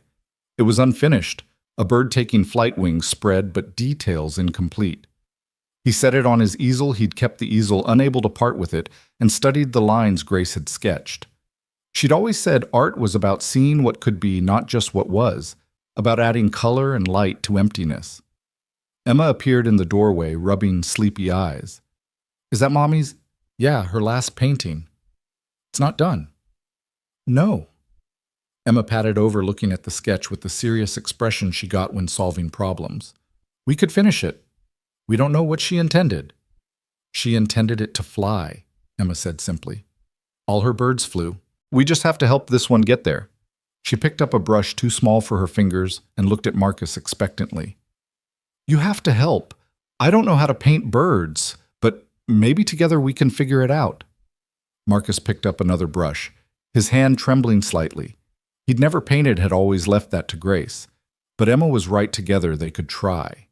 It was unfinished, a bird taking flight wings spread, but details incomplete. He set it on his easel. He'd kept the easel, unable to part with it, and studied the lines Grace had sketched. She'd always said art was about seeing what could be, not just what was, about adding color and light to emptiness. Emma appeared in the doorway, rubbing sleepy eyes. Is that Mommy's? Yeah, her last painting. It's not done. No. Emma patted over, looking at the sketch with the serious expression she got when solving problems. We could finish it. We don't know what she intended. She intended it to fly, Emma said simply. All her birds flew. We just have to help this one get there. She picked up a brush too small for her fingers and looked at Marcus expectantly. You have to help. I don't know how to paint birds, but maybe together we can figure it out. Marcus picked up another brush, his hand trembling slightly. He'd never painted, had always left that to Grace. But Emma was right, together they could try.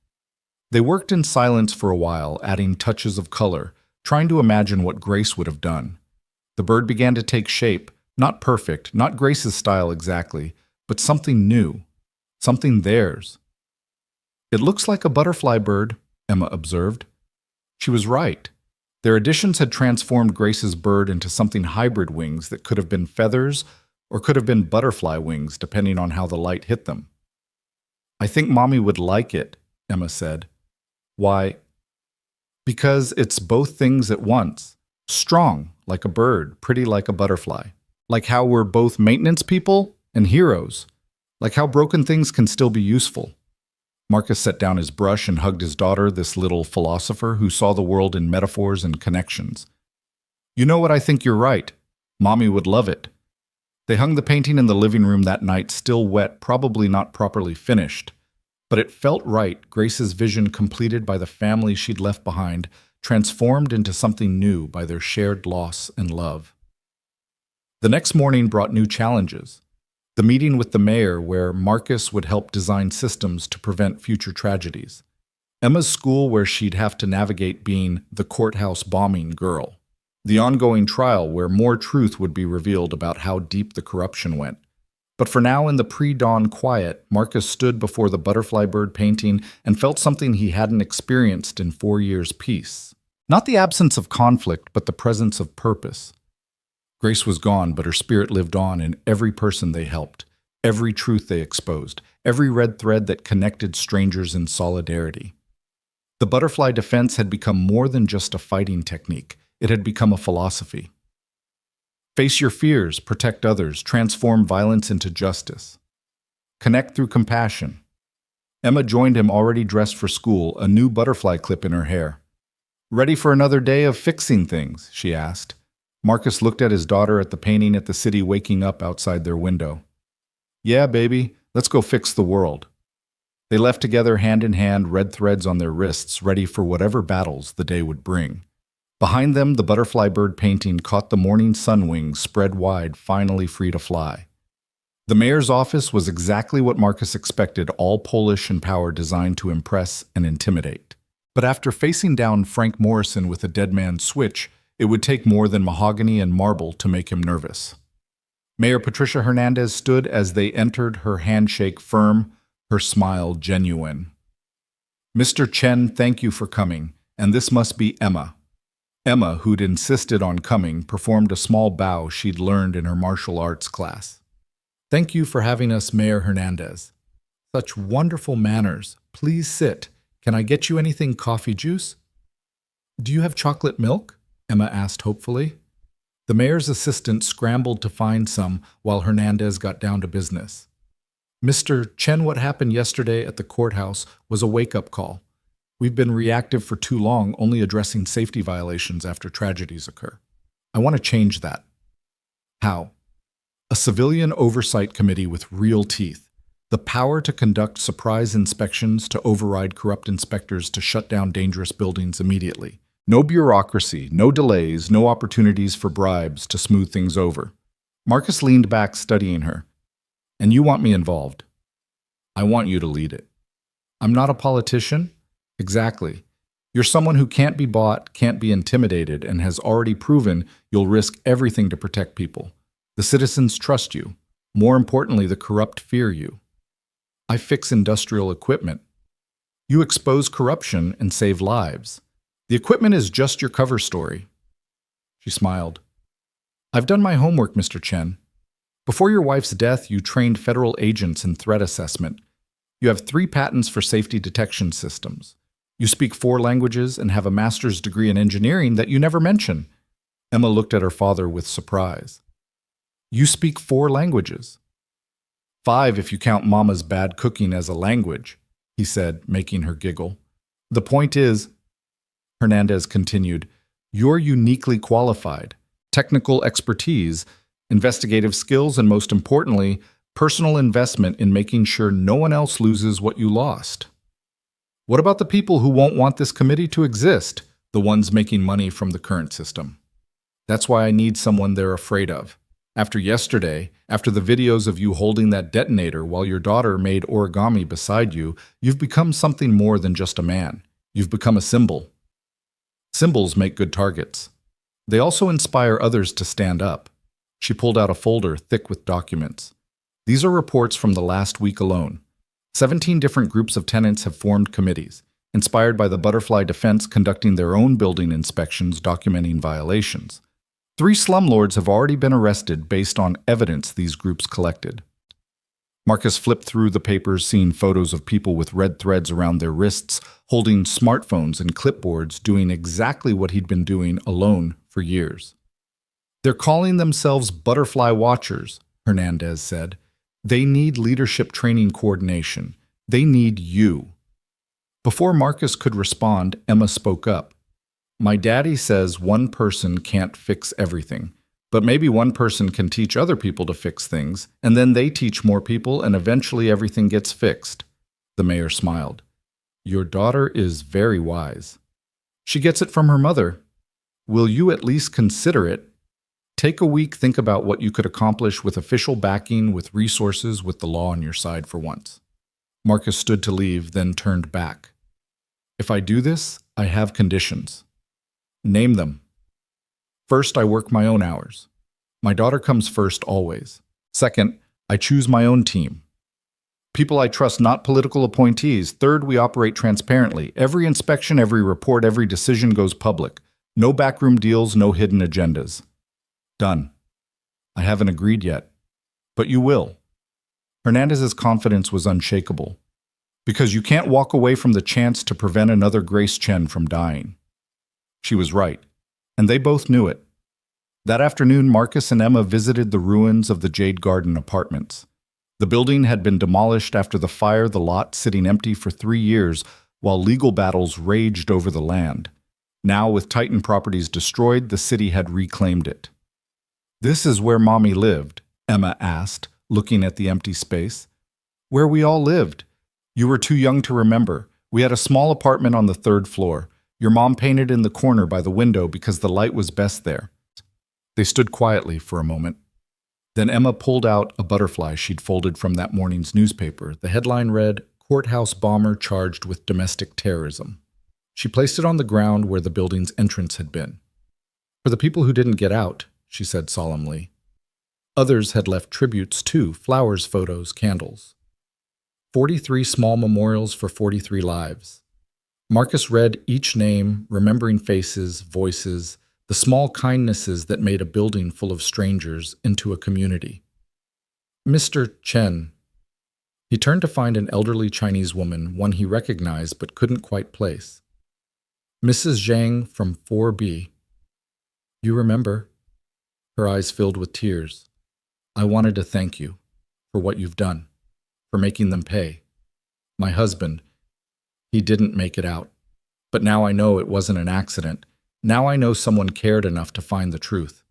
They worked in silence for a while, adding touches of color, trying to imagine what Grace would have done. The bird began to take shape, not perfect, not Grace's style exactly, but something new, something theirs. It looks like a butterfly bird, Emma observed. She was right. Their additions had transformed Grace's bird into something hybrid, wings that could have been feathers or could have been butterfly wings, depending on how the light hit them. I think Mommy would like it, Emma said. Why? Because it's both things at once. Strong, like a bird, pretty like a butterfly. Like how we're both maintenance people and heroes. Like how broken things can still be useful. Marcus set down his brush and hugged his daughter, this little philosopher who saw the world in metaphors and connections. You know what, I think you're right. Mommy would love it. They hung the painting in the living room that night, still wet, probably not properly finished. But it felt right, Grace's vision completed by the family she'd left behind, transformed into something new by their shared loss and love. The next morning brought new challenges. The meeting with the mayor, where Marcus would help design systems to prevent future tragedies. Emma's school, where she'd have to navigate being the courthouse bombing girl. The ongoing trial, where more truth would be revealed about how deep the corruption went. But for now, in the pre-dawn quiet, Marcus stood before the butterfly bird painting and felt something he hadn't experienced in 4 years' peace. Not the absence of conflict, but the presence of purpose. Grace was gone, but her spirit lived on in every person they helped, every truth they exposed, every red thread that connected strangers in solidarity. The butterfly defense had become more than just a fighting technique. It had become a philosophy. Face your fears, protect others, transform violence into justice. Connect through compassion. Emma joined him, already dressed for school, a new butterfly clip in her hair. Ready for another day of fixing things? She asked. Marcus looked at his daughter, at the painting, at the city waking up outside their window. Yeah, baby, let's go fix the world. They left together, hand in hand, red threads on their wrists, ready for whatever battles the day would bring. Behind them, the butterfly bird painting caught the morning sun wings spread wide, finally free to fly. The mayor's office was exactly what Marcus expected, all Polish and power, designed to impress and intimidate. But after facing down Frank Morrison with a dead man's switch, it would take more than mahogany and marble to make him nervous. Mayor Patricia Hernandez stood as they entered, her handshake firm, her smile genuine. Mr. Chen, thank you for coming, and this must be Emma. Emma, who'd insisted on coming, performed a small bow she'd learned in her martial arts class. Thank you for having us, Mayor Hernandez. Such wonderful manners. Please sit. Can I get you anything, coffee, juice? Do you have chocolate milk? Emma asked hopefully. The mayor's assistant scrambled to find some while Hernandez got down to business. Mr. Chen, what happened yesterday at the courthouse was a wake-up call. We've been reactive for too long, only addressing safety violations after tragedies occur. I want to change that. How? A civilian oversight committee with real teeth. The power to conduct surprise inspections, to override corrupt inspectors, to shut down dangerous buildings immediately. No bureaucracy, no delays, no opportunities for bribes to smooth things over. Marcus leaned back, studying her. And you want me involved? I want you to lead it. I'm not a politician? Exactly. You're someone who can't be bought, can't be intimidated, and has already proven you'll risk everything to protect people. The citizens trust you. More importantly, the corrupt fear you. I fix industrial equipment. You expose corruption and save lives. The equipment is just your cover story. She smiled. I've done my homework, Mr. Chen. Before your wife's death, you trained federal agents in threat assessment. You have 3 patents for safety detection systems. You speak 4 languages and have a master's degree in engineering that you never mention. Emma looked at her father with surprise. You speak 4 languages. 5 if you count Mama's bad cooking as a language, he said, making her giggle. The point is, Hernandez continued, you're uniquely qualified. Technical expertise, investigative skills, and most importantly, personal investment in making sure no one else loses what you lost. What about the people who won't want this committee to exist, the ones making money from the current system? That's why I need someone they're afraid of. After yesterday, after the videos of you holding that detonator while your daughter made origami beside you, you've become something more than just a man. You've become a symbol. Symbols make good targets. They also inspire others to stand up. She pulled out a folder thick with documents. These are reports from the last week alone. 17 different groups of tenants have formed committees, inspired by the Butterfly Defense conducting their own building inspections documenting violations. 3 slumlords have already been arrested based on evidence these groups collected. Marcus flipped through the papers, seeing photos of people with red threads around their wrists, holding smartphones and clipboards, doing exactly what he'd been doing alone for years. They're calling themselves Butterfly Watchers, Hernandez said. They need leadership training coordination. They need you. Before Marcus could respond, Emma spoke up. My daddy says one person can't fix everything, but maybe one person can teach other people to fix things, and then they teach more people, and eventually everything gets fixed. The mayor smiled. Your daughter is very wise. She gets it from her mother. Will you at least consider it? Take a week, think about what you could accomplish with official backing, with resources, with the law on your side for once. Marcus stood to leave, then turned back. If I do this, I have conditions. Name them. First, I work my own hours. My daughter comes first always. Second, I choose my own team. People I trust, not political appointees. Third, we operate transparently. Every inspection, every report, every decision goes public. No backroom deals, no hidden agendas. Done. I haven't agreed yet. But you will. Hernandez's confidence was unshakable. Because you can't walk away from the chance to prevent another Grace Chen from dying. She was right, and they both knew it. That afternoon, Marcus and Emma visited the ruins of the Jade Garden apartments. The building had been demolished after the fire, the lot sitting empty for 3 years while legal battles raged over the land. Now, with Titan properties destroyed, the city had reclaimed it. This is where Mommy lived, Emma asked, looking at the empty space. Where we all lived. You were too young to remember. We had a small apartment on the 3rd floor. Your mom painted in the corner by the window because the light was best there. They stood quietly for a moment. Then Emma pulled out a butterfly she'd folded from that morning's newspaper. The headline read, Courthouse Bomber Charged with Domestic Terrorism. She placed it on the ground where the building's entrance had been. For the people who didn't get out, she said solemnly. Others had left tributes too, flowers, photos, candles. 43 small memorials for 43 lives. Marcus read each name, remembering faces, voices, the small kindnesses that made a building full of strangers into a community. Mr. Chen. He turned to find an elderly Chinese woman, one he recognized but couldn't quite place. Mrs. Zhang from 4B. You remember? Her eyes filled with tears. I wanted to thank you for what you've done, for making them pay. My husband, he didn't make it out. But now I know it wasn't an accident. Now I know someone cared enough to find the truth.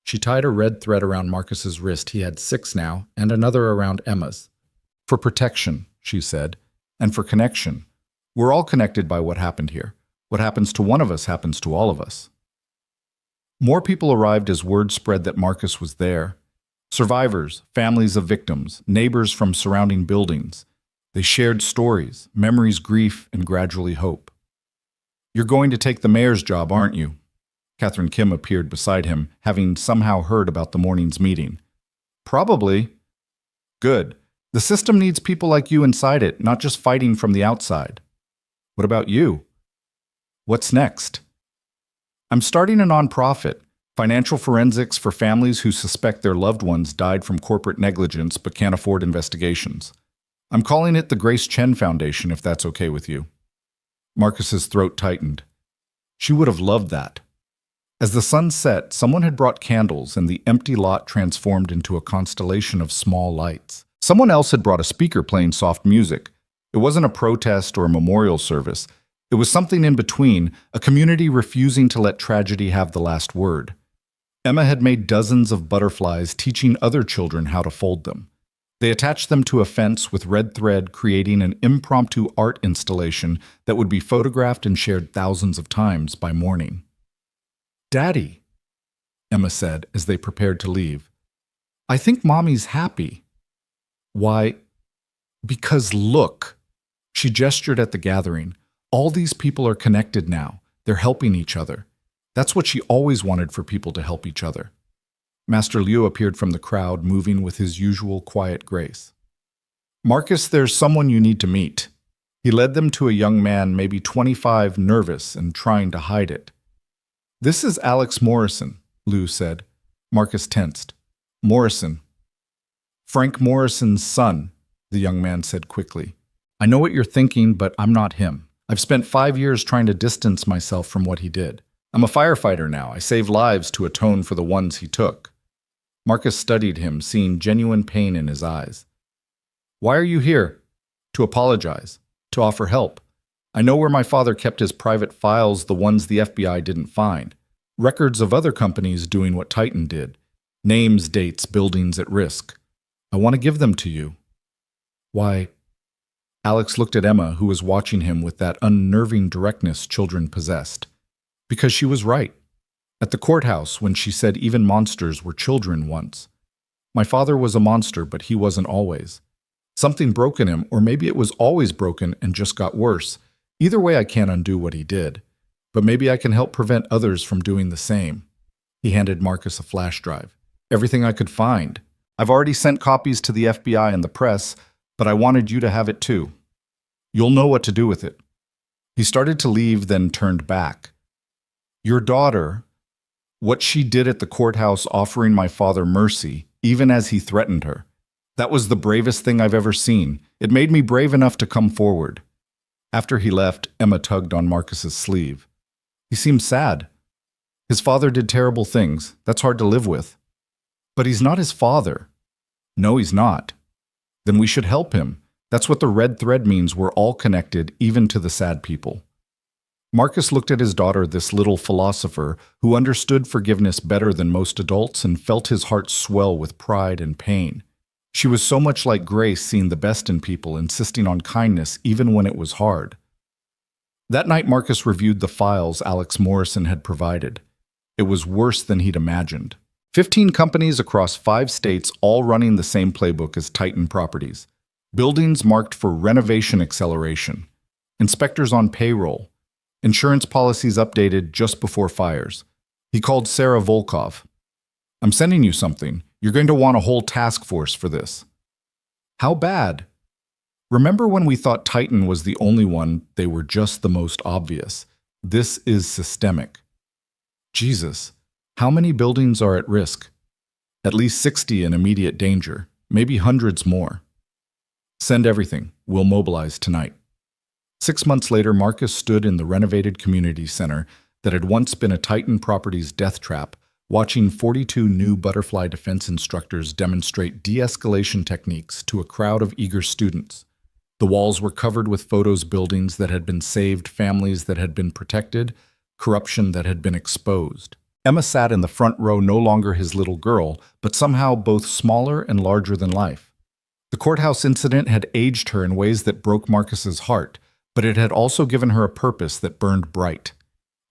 She tied a red thread around Marcus's wrist. He had 6 now, and another around Emma's. For protection, she said, and for connection. We're all connected by what happened here. What happens to one of us happens to all of us. More people arrived as word spread that Marcus was there. Survivors, families of victims, neighbors from surrounding buildings. They shared stories, memories, grief, and gradually hope. You're going to take the mayor's job, aren't you? Catherine Kim appeared beside him, having somehow heard about the morning's meeting. Probably. Good. The system needs people like you inside it, not just fighting from the outside. What about you? What's next? I'm starting a nonprofit, financial forensics for families who suspect their loved ones died from corporate negligence but can't afford investigations. I'm calling it the Grace Chen Foundation, if that's okay with you. Marcus's throat tightened. She would have loved that. As the sun set, someone had brought candles and the empty lot transformed into a constellation of small lights. Someone else had brought a speaker playing soft music. It wasn't a protest or a memorial service. It was something in between, a community refusing to let tragedy have the last word. Emma had made dozens of butterflies, teaching other children how to fold them. They attached them to a fence with red thread, creating an impromptu art installation that would be photographed and shared thousands of times by morning. Daddy, Emma said as they prepared to leave, I think Mommy's happy. Why? Because look. She gestured at the gathering. All these people are connected now. They're helping each other. That's what she always wanted for people to help each other. Master Liu appeared from the crowd, moving with his usual quiet grace. Marcus, there's someone you need to meet. He led them to a young man, maybe 25, nervous and trying to hide it. This is Alex Morrison, Liu said. Marcus tensed. Morrison. Frank Morrison's son, the young man said quickly. I know what you're thinking, but I'm not him. I've spent 5 years trying to distance myself from what he did. I'm a firefighter now. I save lives to atone for the ones he took. Marcus studied him, seeing genuine pain in his eyes. Why are you here? To apologize. To offer help. I know where my father kept his private files, the ones the FBI didn't find. Records of other companies doing what Titan did. Names, dates, buildings at risk. I want to give them to you. Why? Alex looked at Emma, who was watching him with that unnerving directness children possessed. Because she was right. At the courthouse, when she said even monsters were children once. My father was a monster, but he wasn't always. Something broke in him, or maybe it was always broken and just got worse. Either way, I can't undo what he did. But maybe I can help prevent others from doing the same. He handed Marcus a flash drive. Everything I could find. I've already sent copies to the FBI and the press, but I wanted you to have it too. You'll know what to do with it. He started to leave, then turned back. Your daughter, what she did at the courthouse offering my father mercy, even as he threatened her. That was the bravest thing I've ever seen. It made me brave enough to come forward. After he left, Emma tugged on Marcus's sleeve. He seemed sad. His father did terrible things. That's hard to live with. But he's not his father. No, he's not. Then we should help him. That's what the red thread means. We're all connected, even to the sad people. Marcus looked at his daughter, this little philosopher, who understood forgiveness better than most adults and felt his heart swell with pride and pain. She was so much like Grace, seeing the best in people, insisting on kindness even when it was hard. That night, Marcus reviewed the files Alex Morrison had provided. It was worse than he'd imagined. 15 companies across 5 states, all running the same playbook as Titan Properties. Buildings marked for renovation acceleration. Inspectors on payroll. Insurance policies updated just before fires. He called Sarah Volkov. I'm sending you something. You're going to want a whole task force for this. How bad? Remember when we thought Titan was the only one, they were just the most obvious. This is systemic. Jesus, how many buildings are at risk? At least 60 in immediate danger, maybe hundreds more. Send everything. We'll mobilize tonight. 6 months later, Marcus stood in the renovated community center that had once been a Titan Properties death trap, watching 42 new butterfly defense instructors demonstrate de-escalation techniques to a crowd of eager students. The walls were covered with photos, buildings that had been saved, families that had been protected, corruption that had been exposed. Emma sat in the front row, no longer his little girl, but somehow both smaller and larger than life. The courthouse incident had aged her in ways that broke Marcus's heart, but it had also given her a purpose that burned bright.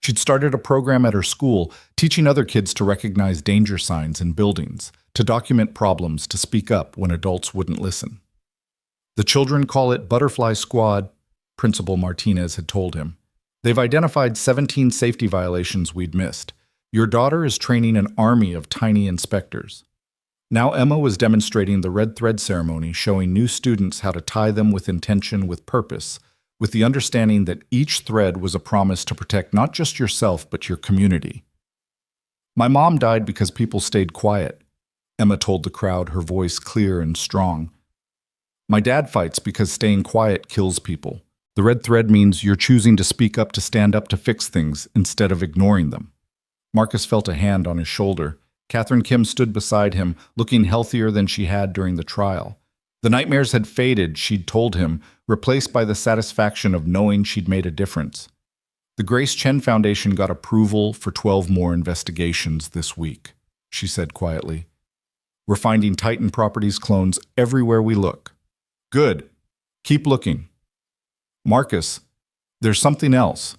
She'd started a program at her school, teaching other kids to recognize danger signs in buildings, to document problems, to speak up when adults wouldn't listen. The children call it Butterfly Squad, Principal Martinez had told him. They've identified 17 safety violations we'd missed. Your daughter is training an army of tiny inspectors. Now Emma was demonstrating the red thread ceremony, showing new students how to tie them with intention, with purpose, with the understanding that each thread was a promise to protect not just yourself, but your community. My mom died because people stayed quiet, Emma told the crowd, her voice clear and strong. My dad fights because staying quiet kills people. The red thread means you're choosing to speak up, to stand up, to fix things instead of ignoring them. Marcus felt a hand on his shoulder. Catherine Kim stood beside him, looking healthier than she had during the trial. The nightmares had faded, she'd told him, replaced by the satisfaction of knowing she'd made a difference. The Grace Chen Foundation got approval for 12 more investigations this week, she said quietly. We're finding Titan Properties clones everywhere we look. Good. Keep looking. Marcus, there's something else.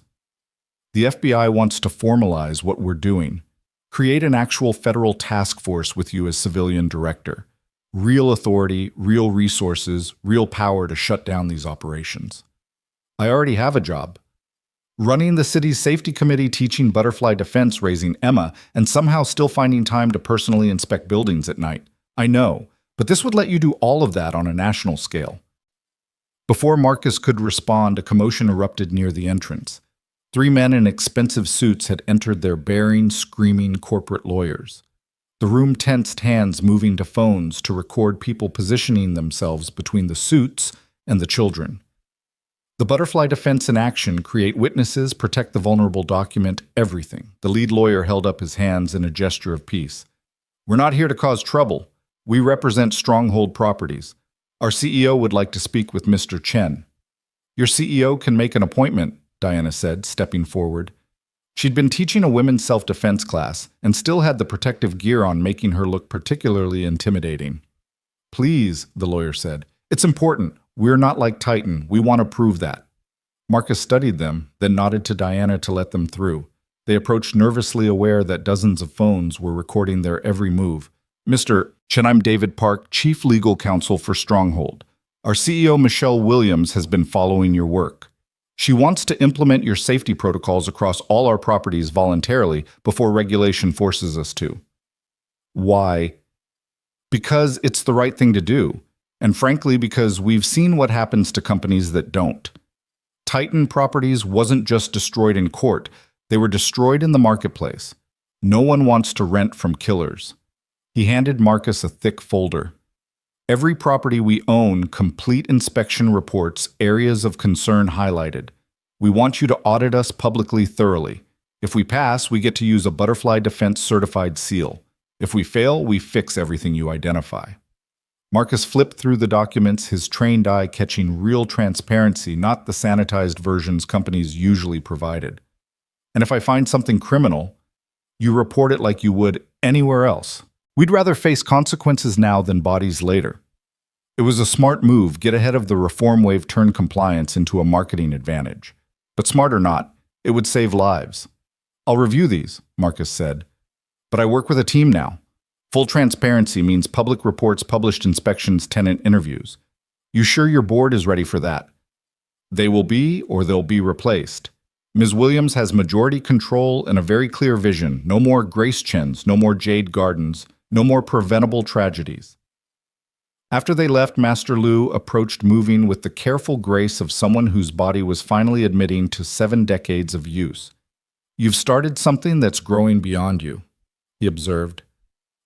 The FBI wants to formalize what we're doing. Create an actual federal task force with you as civilian director. Real authority, real resources, real power to shut down these operations. I already have a job. Running the city's safety committee, teaching butterfly defense, raising Emma, and somehow still finding time to personally inspect buildings at night. I know, but this would let you do all of that on a national scale. Before Marcus could respond, a commotion erupted near the entrance. 3 men in expensive suits had entered, their bearing, screaming corporate lawyers. The room tensed, hands moving to phones to record people positioning themselves between the suits and the children. The butterfly defense in action: create witnesses, protect the vulnerable, document everything. The lead lawyer held up his hands in a gesture of peace. We're not here to cause trouble. We represent Stronghold Properties. Our CEO would like to speak with Mr. Chen. Your CEO can make an appointment, Diana said, stepping forward. She'd been teaching a women's self-defense class and still had the protective gear on, making her look particularly intimidating. Please, the lawyer said. It's important. We're not like Titan. We want to prove that. Marcus studied them, then nodded to Diana to let them through. They approached, nervously aware that dozens of phones were recording their every move. Mr. Chen, I'm David Park, Chief Legal Counsel for Stronghold. Our CEO, Michelle Williams, has been following your work. She wants to implement your safety protocols across all our properties voluntarily before regulation forces us to. Why? Because it's the right thing to do, and frankly because we've seen what happens to companies that don't. Titan Properties wasn't just destroyed in court, they were destroyed in the marketplace. No one wants to rent from killers. He handed Marcus a thick folder. Every property we own, complete inspection reports, areas of concern highlighted. We want you to audit us publicly, thoroughly. If we pass, we get to use a Butterfly Defense certified seal. If we fail, we fix everything you identify. Marcus flipped through the documents, his trained eye catching real transparency, not the sanitized versions companies usually provided. And if I find something criminal, you report it like you would anywhere else. We'd rather face consequences now than bodies later. It was a smart move, get ahead of the reform wave, turn compliance into a marketing advantage. But smart or not, it would save lives. I'll review these, Marcus said. But I work with a team now. Full transparency means public reports, published inspections, tenant interviews. You sure your board is ready for that? They will be, or they'll be replaced. Ms. Williams has majority control and a very clear vision. No more Grace Chens, no more Jade Gardens, no more preventable tragedies. After they left, Master Lu approached, moving with the careful grace of someone whose body was finally admitting to 7 decades of use. You've started something that's growing beyond you, he observed.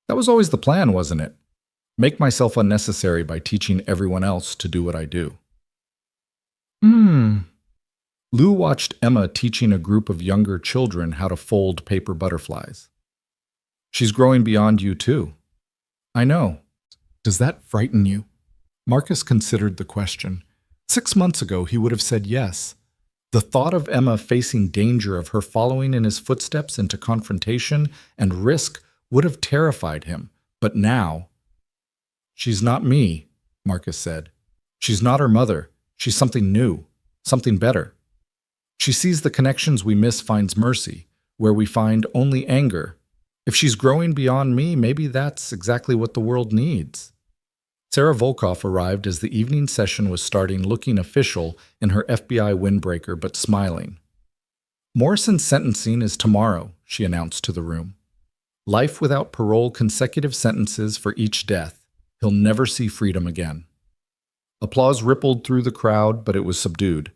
That was always the plan, wasn't it? Make myself unnecessary by teaching everyone else to do what I do. Lou watched Emma teaching a group of younger children how to fold paper butterflies. She's growing beyond you, too. I know. Does that frighten you? Marcus considered the question. 6 months ago, he would have said yes. The thought of Emma facing danger of her following in his footsteps into confrontation and risk would have terrified him. But now, she's not me, Marcus said. She's not her mother. She's something new, something better. She sees the connections we miss, finds mercy, where we find only anger. If she's growing beyond me, maybe that's exactly what the world needs. Sarah Volkoff arrived as the evening session was starting, looking official in her FBI windbreaker but smiling. Morrison's sentencing is tomorrow, she announced to the room. Life without parole, consecutive sentences for each death. He'll never see freedom again. Applause rippled through the crowd, but it was subdued.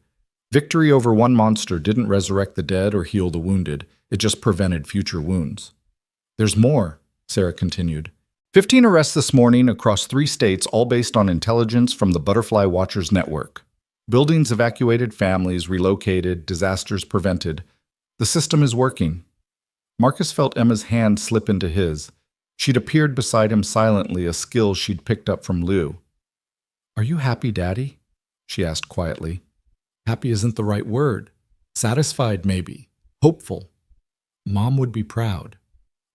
Victory over one monster didn't resurrect the dead or heal the wounded. It just prevented future wounds. There's more, Sarah continued. 15 arrests this morning across 3 states, all based on intelligence from the Butterfly Watchers Network. Buildings evacuated, families relocated, disasters prevented. The system is working. Marcus felt Emma's hand slip into his. She'd appeared beside him silently, a skill she'd picked up from Lou. Are you happy, Daddy? She asked quietly. Happy isn't the right word. Satisfied, maybe. Hopeful. Mom would be proud.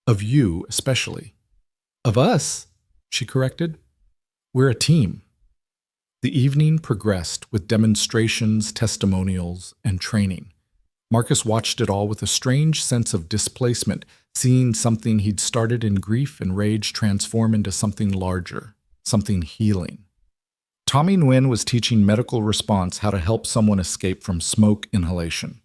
Of you, especially. Of us, she corrected. We're a team. The evening progressed with demonstrations, testimonials, and training. Marcus watched it all with a strange sense of displacement, seeing something he'd started in grief and rage transform into something larger, something healing. Tommy Nguyen was teaching medical response how to help someone escape from smoke inhalation.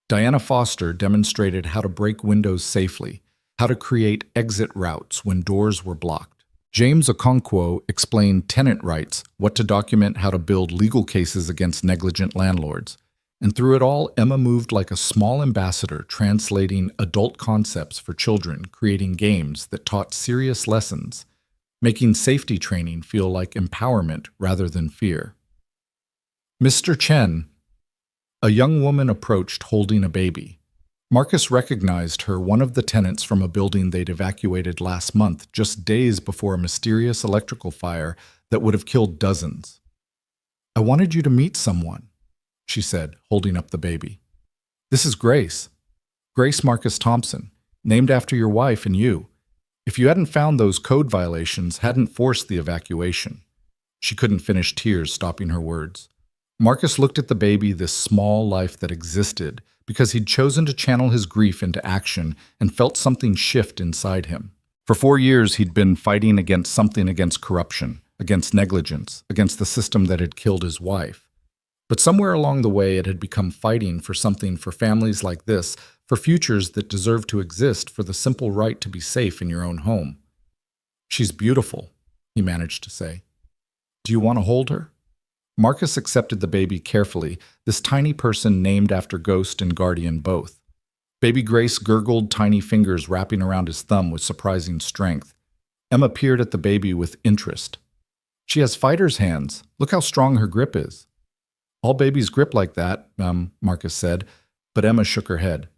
Diana Foster demonstrated how to break windows safely, how to create exit routes when doors were blocked. James Okonkwo explained tenant rights, what to document, how to build legal cases against negligent landlords. And through it all, Emma moved like a small ambassador, translating adult concepts for children, creating games that taught serious lessons, making safety training feel like empowerment rather than fear. Mr. Chen, a young woman approached holding a baby. Marcus recognized her, one of the tenants from a building they'd evacuated last month, just days before a mysterious electrical fire that would have killed dozens. I wanted you to meet someone, she said, holding up the baby. This is Grace. Grace Marcus Thompson, named after your wife and you. If you hadn't found those code violations, hadn't forced the evacuation. She couldn't finish, tears stopping her words. Marcus looked at the baby, this small life that existed, because he'd chosen to channel his grief into action and felt something shift inside him. For 4 years, he'd been fighting against something, against corruption, against negligence, against the system that had killed his wife. But somewhere along the way, it had become fighting for something, for families like this, for futures that deserve to exist, for the simple right to be safe in your own home. She's beautiful, he managed to say. Do you want to hold her? Marcus accepted the baby carefully, this tiny person named after Ghost and Guardian both. Baby Grace gurgled, tiny fingers wrapping around his thumb with surprising strength. Emma peered at the baby with interest. She has fighter's hands. Look how strong her grip is. All babies grip like that, Marcus said, but Emma shook her head.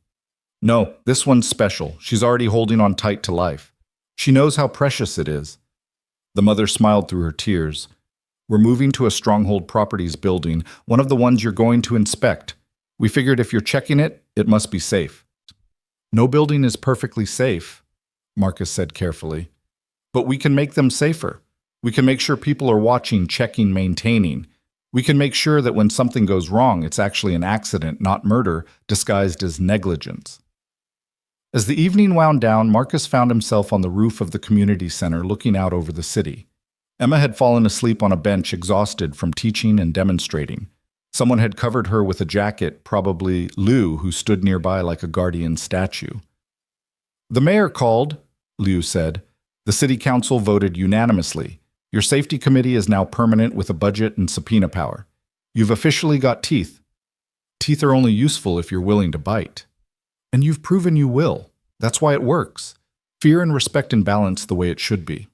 No, this one's special. She's already holding on tight to life. She knows how precious it is. The mother smiled through her tears. We're moving to a Stronghold Properties building, one of the ones you're going to inspect. We figured if you're checking it, it must be safe. No building is perfectly safe, Marcus said carefully. But we can make them safer. We can make sure people are watching, checking, maintaining. We can make sure that when something goes wrong, it's actually an accident, not murder, disguised as negligence. As the evening wound down, Marcus found himself on the roof of the community center looking out over the city. Emma had fallen asleep on a bench, exhausted from teaching and demonstrating. Someone had covered her with a jacket, probably Lou, who stood nearby like a guardian statue. The mayor called, Liu said. The city council voted unanimously. Your safety committee is now permanent with a budget and subpoena power. You've officially got teeth. Teeth are only useful if you're willing to bite. And you've proven you will. That's why it works. Fear and respect and balance the way it should be.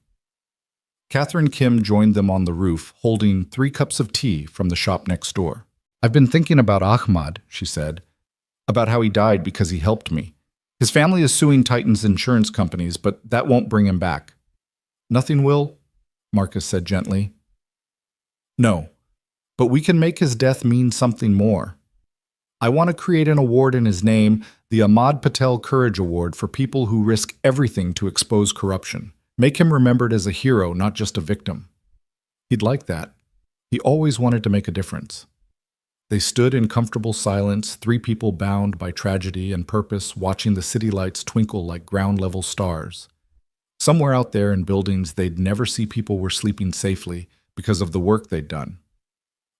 Catherine Kim joined them on the roof, holding 3 cups of tea from the shop next door. I've been thinking about Ahmad, she said, about how he died because he helped me. His family is suing Titan's insurance companies, but that won't bring him back. Nothing will, Marcus said gently. No, but we can make his death mean something more. I want to create an award in his name, the Ahmad Patel Courage Award for people who risk everything to expose corruption. Make him remembered as a hero, not just a victim. He'd like that. He always wanted to make a difference. They stood in comfortable silence, three people bound by tragedy and purpose, watching the city lights twinkle like ground-level stars. Somewhere out there in buildings they'd never see, people were sleeping safely because of the work they'd done.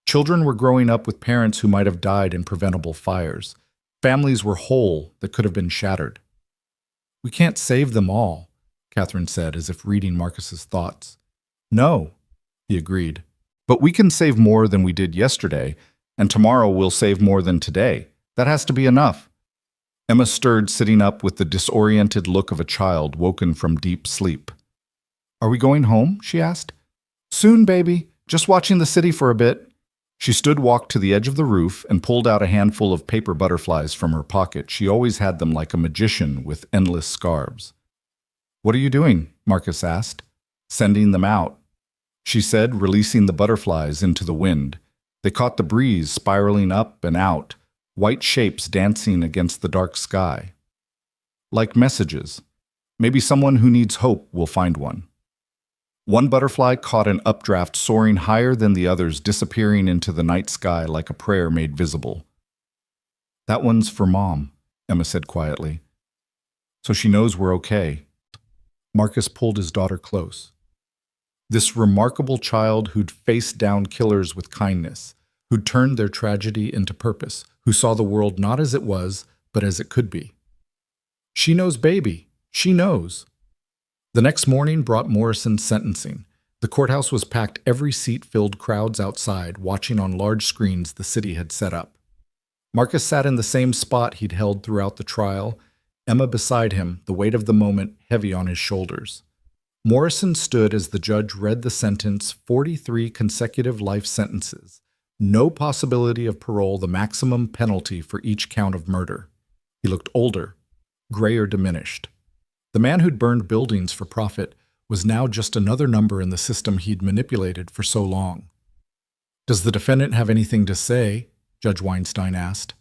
Children were growing up with parents who might have died in preventable fires. Families were whole that could have been shattered. We can't save them all, Catherine said, as if reading Marcus's thoughts. No, he agreed. But we can save more than we did yesterday, and tomorrow we'll save more than today. That has to be enough. Emma stirred, sitting up with the disoriented look of a child woken from deep sleep. Are we going home? She asked. Soon, baby. Just watching the city for a bit. She walked to the edge of the roof and pulled out a handful of paper butterflies from her pocket. She always had them like a magician with endless scarves. What are you doing? Marcus asked. Sending them out, she said, releasing the butterflies into the wind. They caught the breeze, spiraling up and out, white shapes dancing against the dark sky. Like messages. Maybe someone who needs hope will find one. One butterfly caught an updraft, soaring higher than the others, disappearing into the night sky like a prayer made visible. That one's for Mom, Emma said quietly. So she knows we're okay. Marcus pulled his daughter close. This remarkable child who'd faced down killers with kindness, who'd turned their tragedy into purpose, who saw the world not as it was, but as it could be. She knows, baby. She knows. The next morning brought Morrison's sentencing. The courthouse was packed, every seat filled, crowds outside, watching on large screens the city had set up. Marcus sat in the same spot he'd held throughout the trial, Emma beside him, the weight of the moment heavy on his shoulders. Morrison stood as the judge read the sentence, 43 consecutive life sentences. No possibility of parole, the maximum penalty for each count of murder. He looked older, grayer, diminished. The man who'd burned buildings for profit was now just another number in the system he'd manipulated for so long. Does the defendant have anything to say? Judge Weinstein asked.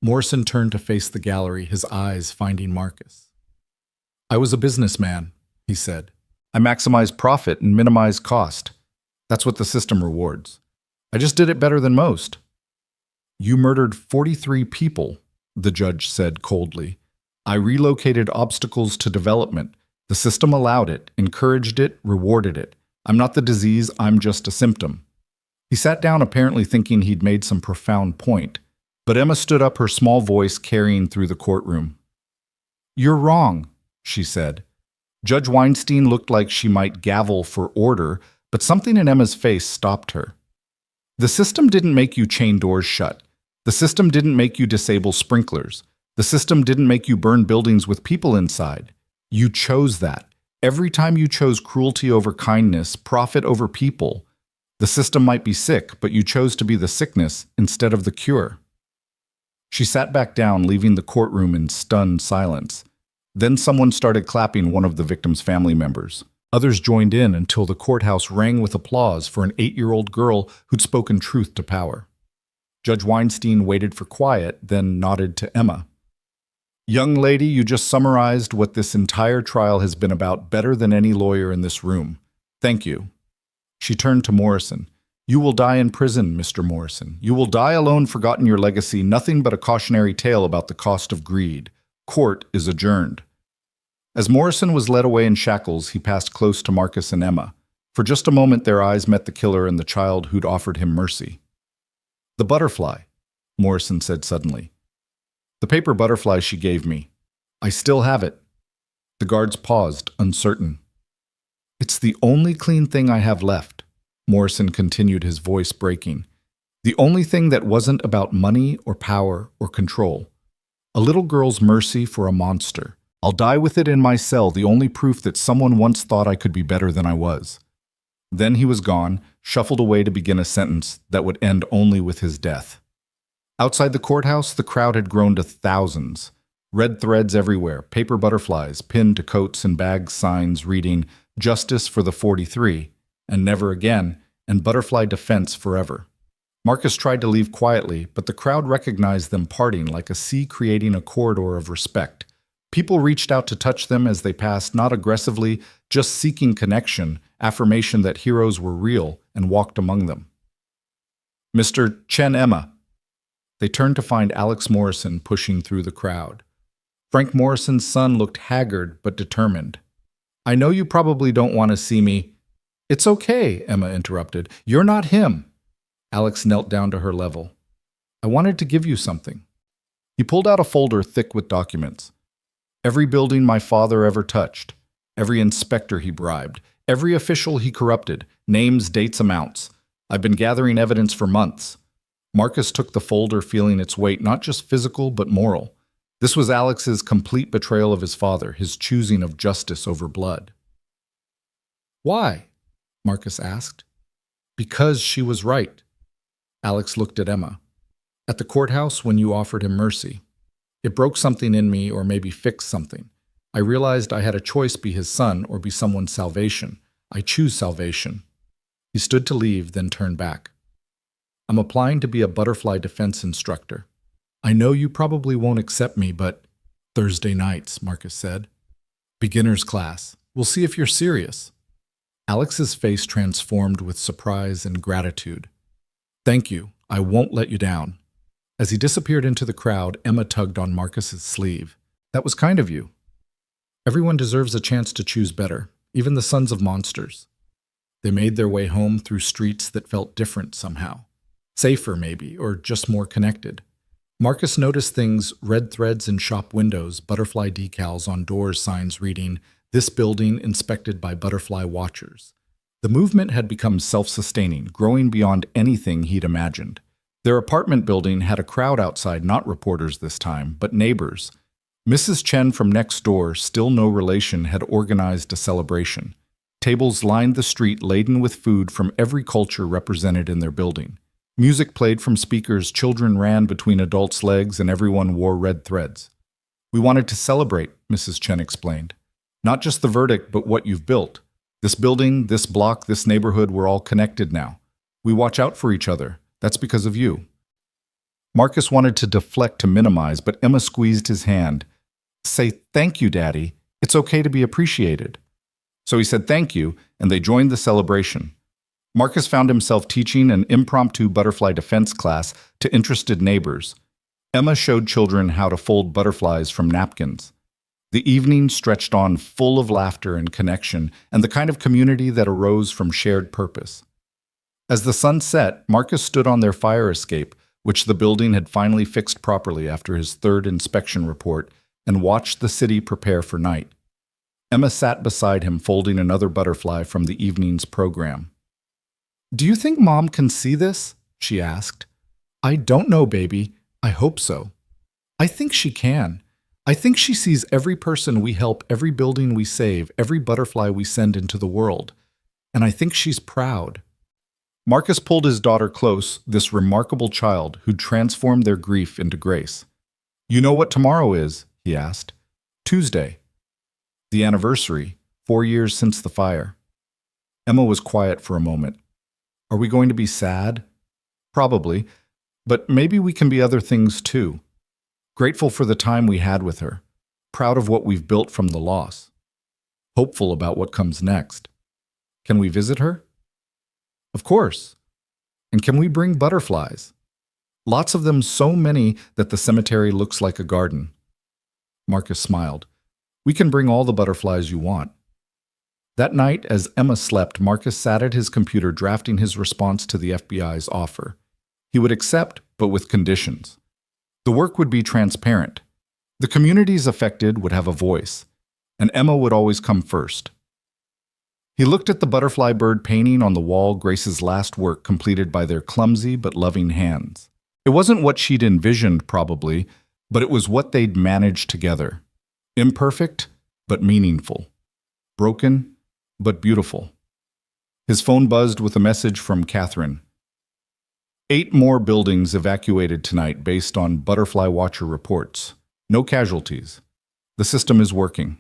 Morrison turned to face the gallery, his eyes finding Marcus. I was a businessman, he said. I maximize profit and minimize cost. That's what the system rewards. I just did it better than most. You murdered 43 people, the judge said coldly. I relocated obstacles to development. The system allowed it, encouraged it, rewarded it. I'm not the disease, I'm just a symptom. He sat down, apparently thinking he'd made some profound point, but Emma stood up, her small voice carrying through the courtroom. You're wrong, she said. Judge Weinstein looked like she might gavel for order, but something in Emma's face stopped her. The system didn't make you chain doors shut. The system didn't make you disable sprinklers. The system didn't make you burn buildings with people inside. You chose that. Every time you chose cruelty over kindness, profit over people, the system might be sick, but you chose to be the sickness instead of the cure. She sat back down, leaving the courtroom in stunned silence. Then someone started clapping, one of the victim's family members. Others joined in until the courthouse rang with applause for an 8-year-old girl who'd spoken truth to power. Judge Weinstein waited for quiet, then nodded to Emma. Young lady, you just summarized what this entire trial has been about better than any lawyer in this room. Thank you. She turned to Morrison. You will die in prison, Mr. Morrison. You will die alone, forgotten your legacy, nothing but a cautionary tale about the cost of greed. Court is adjourned. As Morrison was led away in shackles, he passed close to Marcus and Emma. For just a moment, their eyes met the killer and the child who'd offered him mercy. The butterfly, Morrison said suddenly. The paper butterfly she gave me. I still have it. The guards paused, uncertain. It's the only clean thing I have left, Morrison continued, his voice breaking. The only thing that wasn't about money or power or control. A little girl's mercy for a monster. I'll die with it in my cell, the only proof that someone once thought I could be better than I was. Then he was gone, shuffled away to begin a sentence that would end only with his death. Outside the courthouse, the crowd had grown to thousands. Red threads everywhere, paper butterflies pinned to coats and bags, signs reading, "Justice for the 43," and "Never again," and "Butterfly Defense Forever." Marcus tried to leave quietly, but the crowd recognized them parting like a sea creating a corridor of respect. People reached out to touch them as they passed, not aggressively, just seeking connection, affirmation that heroes were real, and walked among them. "Mr. Chen Emma." They turned to find Alex Morrison pushing through the crowd. Frank Morrison's son looked haggard but determined. "I know you probably don't want to see me." "It's okay," Emma interrupted. "You're not him." Alex knelt down to her level. "I wanted to give you something." He pulled out a folder thick with documents. Every building my father ever touched, every inspector he bribed, every official he corrupted, names, dates, amounts. I've been gathering evidence for months. Marcus took the folder, feeling its weight, not just physical, but moral. This was Alex's complete betrayal of his father, his choosing of justice over blood. "Why?" Marcus asked. "Because she was right." Alex looked at Emma. "At the courthouse when you offered him mercy. It broke something in me, or maybe fixed something. I realized I had a choice: be his son or be someone's salvation. I choose salvation." He stood to leave, then turned back. "I'm applying to be a butterfly defense instructor. I know you probably won't accept me, but—" "Thursday nights," Marcus said. "Beginner's class. We'll see if you're serious." Alex's face transformed with surprise and gratitude. "Thank you. I won't let you down." As he disappeared into the crowd, Emma tugged on Marcus's sleeve. "That was kind of you. Everyone deserves a chance to choose better, even the sons of monsters." They made their way home through streets that felt different somehow. Safer, maybe, or just more connected. Marcus noticed things: red threads in shop windows, butterfly decals on doors, signs reading, "This building inspected by butterfly watchers." The movement had become self-sustaining, growing beyond anything he'd imagined. Their apartment building had a crowd outside, not reporters this time, but neighbors. Mrs. Chen from next door, still no relation, had organized a celebration. Tables lined the street laden with food from every culture represented in their building. Music played from speakers, children ran between adults' legs, and everyone wore red threads. "We wanted to celebrate," Mrs. Chen explained. "Not just the verdict, but what you've built. This building, this block, this neighborhood, we're all connected now. We watch out for each other. That's because of you." Marcus wanted to deflect, to minimize, but Emma squeezed his hand. "Say thank you, Daddy. It's okay to be appreciated." So he said thank you, and they joined the celebration. Marcus found himself teaching an impromptu butterfly defense class to interested neighbors. Emma showed children how to fold butterflies from napkins. The evening stretched on, full of laughter and connection, and the kind of community that arose from shared purpose. As the sun set, Marcus stood on their fire escape, which the building had finally fixed properly after his third inspection report, and watched the city prepare for night. Emma sat beside him, folding another butterfly from the evening's program. "Do you think Mom can see this?" she asked. "I don't know, baby. I hope so. I think she can. I think she sees every person we help, every building we save, every butterfly we send into the world. And I think she's proud." Marcus pulled his daughter close, this remarkable child who'd transformed their grief into grace. "You know what tomorrow is?" he asked. "Tuesday. The anniversary, 4 years since the fire." Emma was quiet for a moment. "Are we going to be sad?" "Probably, but maybe we can be other things too. Grateful for the time we had with her, proud of what we've built from the loss, hopeful about what comes next. Can we visit her?" "Of course. And can we bring butterflies? Lots of them, so many that the cemetery looks like a garden." Marcus smiled. "We can bring all the butterflies you want." That night, as Emma slept, Marcus sat at his computer drafting his response to the FBI's offer. He would accept, but with conditions. The work would be transparent. The communities affected would have a voice, and Emma would always come first. He looked at the butterfly bird painting on the wall, Grace's last work completed by their clumsy but loving hands. It wasn't what she'd envisioned, probably, but it was what they'd managed together. Imperfect, but meaningful. Broken, but beautiful. His phone buzzed with a message from Catherine. 8 more buildings evacuated tonight based on Butterfly Watcher reports. No casualties. The system is working.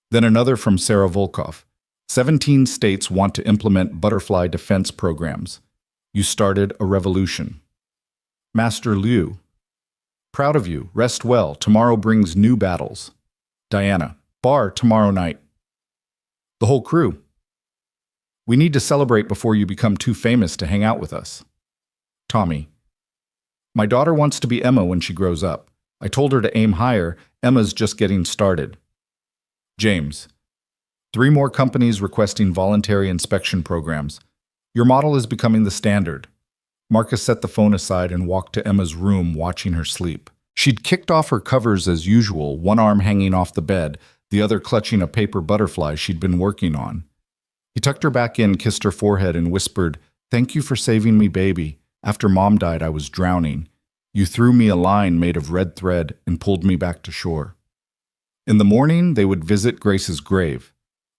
Then another from Sarah Volkov. 17 states want to implement butterfly defense programs. You started a revolution. Master Liu. Proud of you. Rest well. Tomorrow brings new battles. Diana. Bar tomorrow night. The whole crew. We need to celebrate before you become too famous to hang out with us. Tommy. My daughter wants to be Emma when she grows up. I told her to aim higher. Emma's just getting started. James. 3 more companies requesting voluntary inspection programs. Your model is becoming the standard. Marcus set the phone aside and walked to Emma's room, watching her sleep. She'd kicked off her covers as usual, one arm hanging off the bed, the other clutching a paper butterfly she'd been working on. He tucked her back in, kissed her forehead, and whispered, "Thank you for saving me, baby. After Mom died, I was drowning. You threw me a line made of red thread and pulled me back to shore." In the morning, they would visit Grace's grave.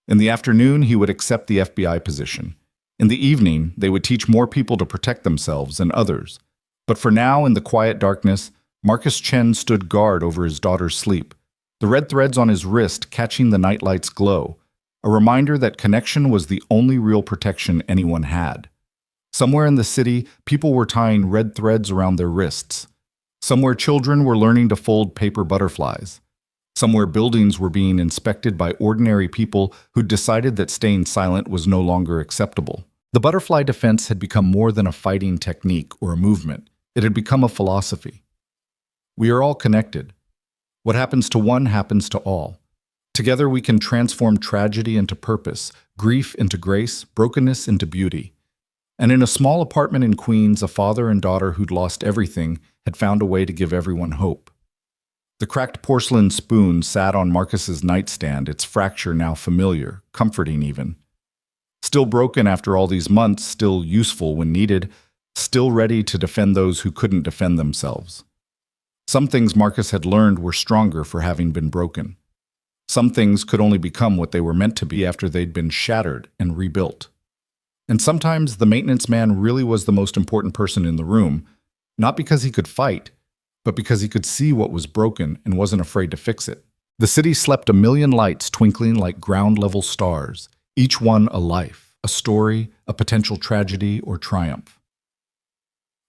In the afternoon, he would accept the FBI position. In the evening, they would teach more people to protect themselves and others. But for now, in the quiet darkness, Marcus Chen stood guard over his daughter's sleep, the red threads on his wrist catching the nightlight's glow, a reminder that connection was the only real protection anyone had. Somewhere in the city, people were tying red threads around their wrists. Somewhere children were learning to fold paper butterflies. Somewhere buildings were being inspected by ordinary people who'd decided that staying silent was no longer acceptable. The butterfly defense had become more than a fighting technique or a movement. It had become a philosophy. We are all connected. What happens to one happens to all. Together we can transform tragedy into purpose, grief into grace, brokenness into beauty. And in a small apartment in Queens, a father and daughter who'd lost everything had found a way to give everyone hope. The cracked porcelain spoon sat on Marcus's nightstand, its fracture now familiar, comforting even. Still broken after all these months, still useful when needed, still ready to defend those who couldn't defend themselves. Some things Marcus had learned were stronger for having been broken. Some things could only become what they were meant to be after they'd been shattered and rebuilt. And sometimes the maintenance man really was the most important person in the room, not because he could fight, but because he could see what was broken and wasn't afraid to fix it. The city slept a million lights twinkling like ground-level stars, each one a life, a story, a potential tragedy or triumph.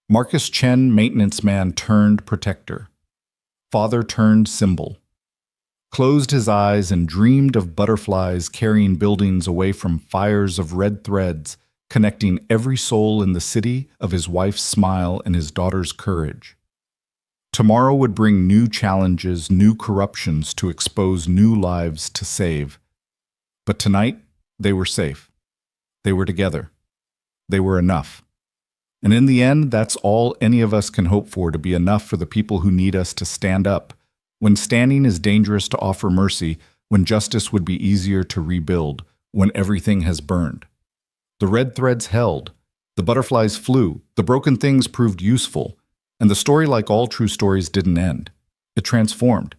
Marcus Chen, maintenance man turned protector. Father turned symbol. Closed his eyes and dreamed of butterflies carrying buildings away from fires of red threads, connecting every soul in the city of his wife's smile and his daughter's courage. Tomorrow would bring new challenges, new corruptions to expose new lives to save. But tonight, they were safe. They were together. They were enough. And in the end, that's all any of us can hope for, to be enough for the people who need us to stand up. When standing is dangerous to offer mercy, when justice would be easier to rebuild, when everything has burned. The red threads held, the butterflies flew, the broken things proved useful, and the story, like all true stories, didn't end. It transformed.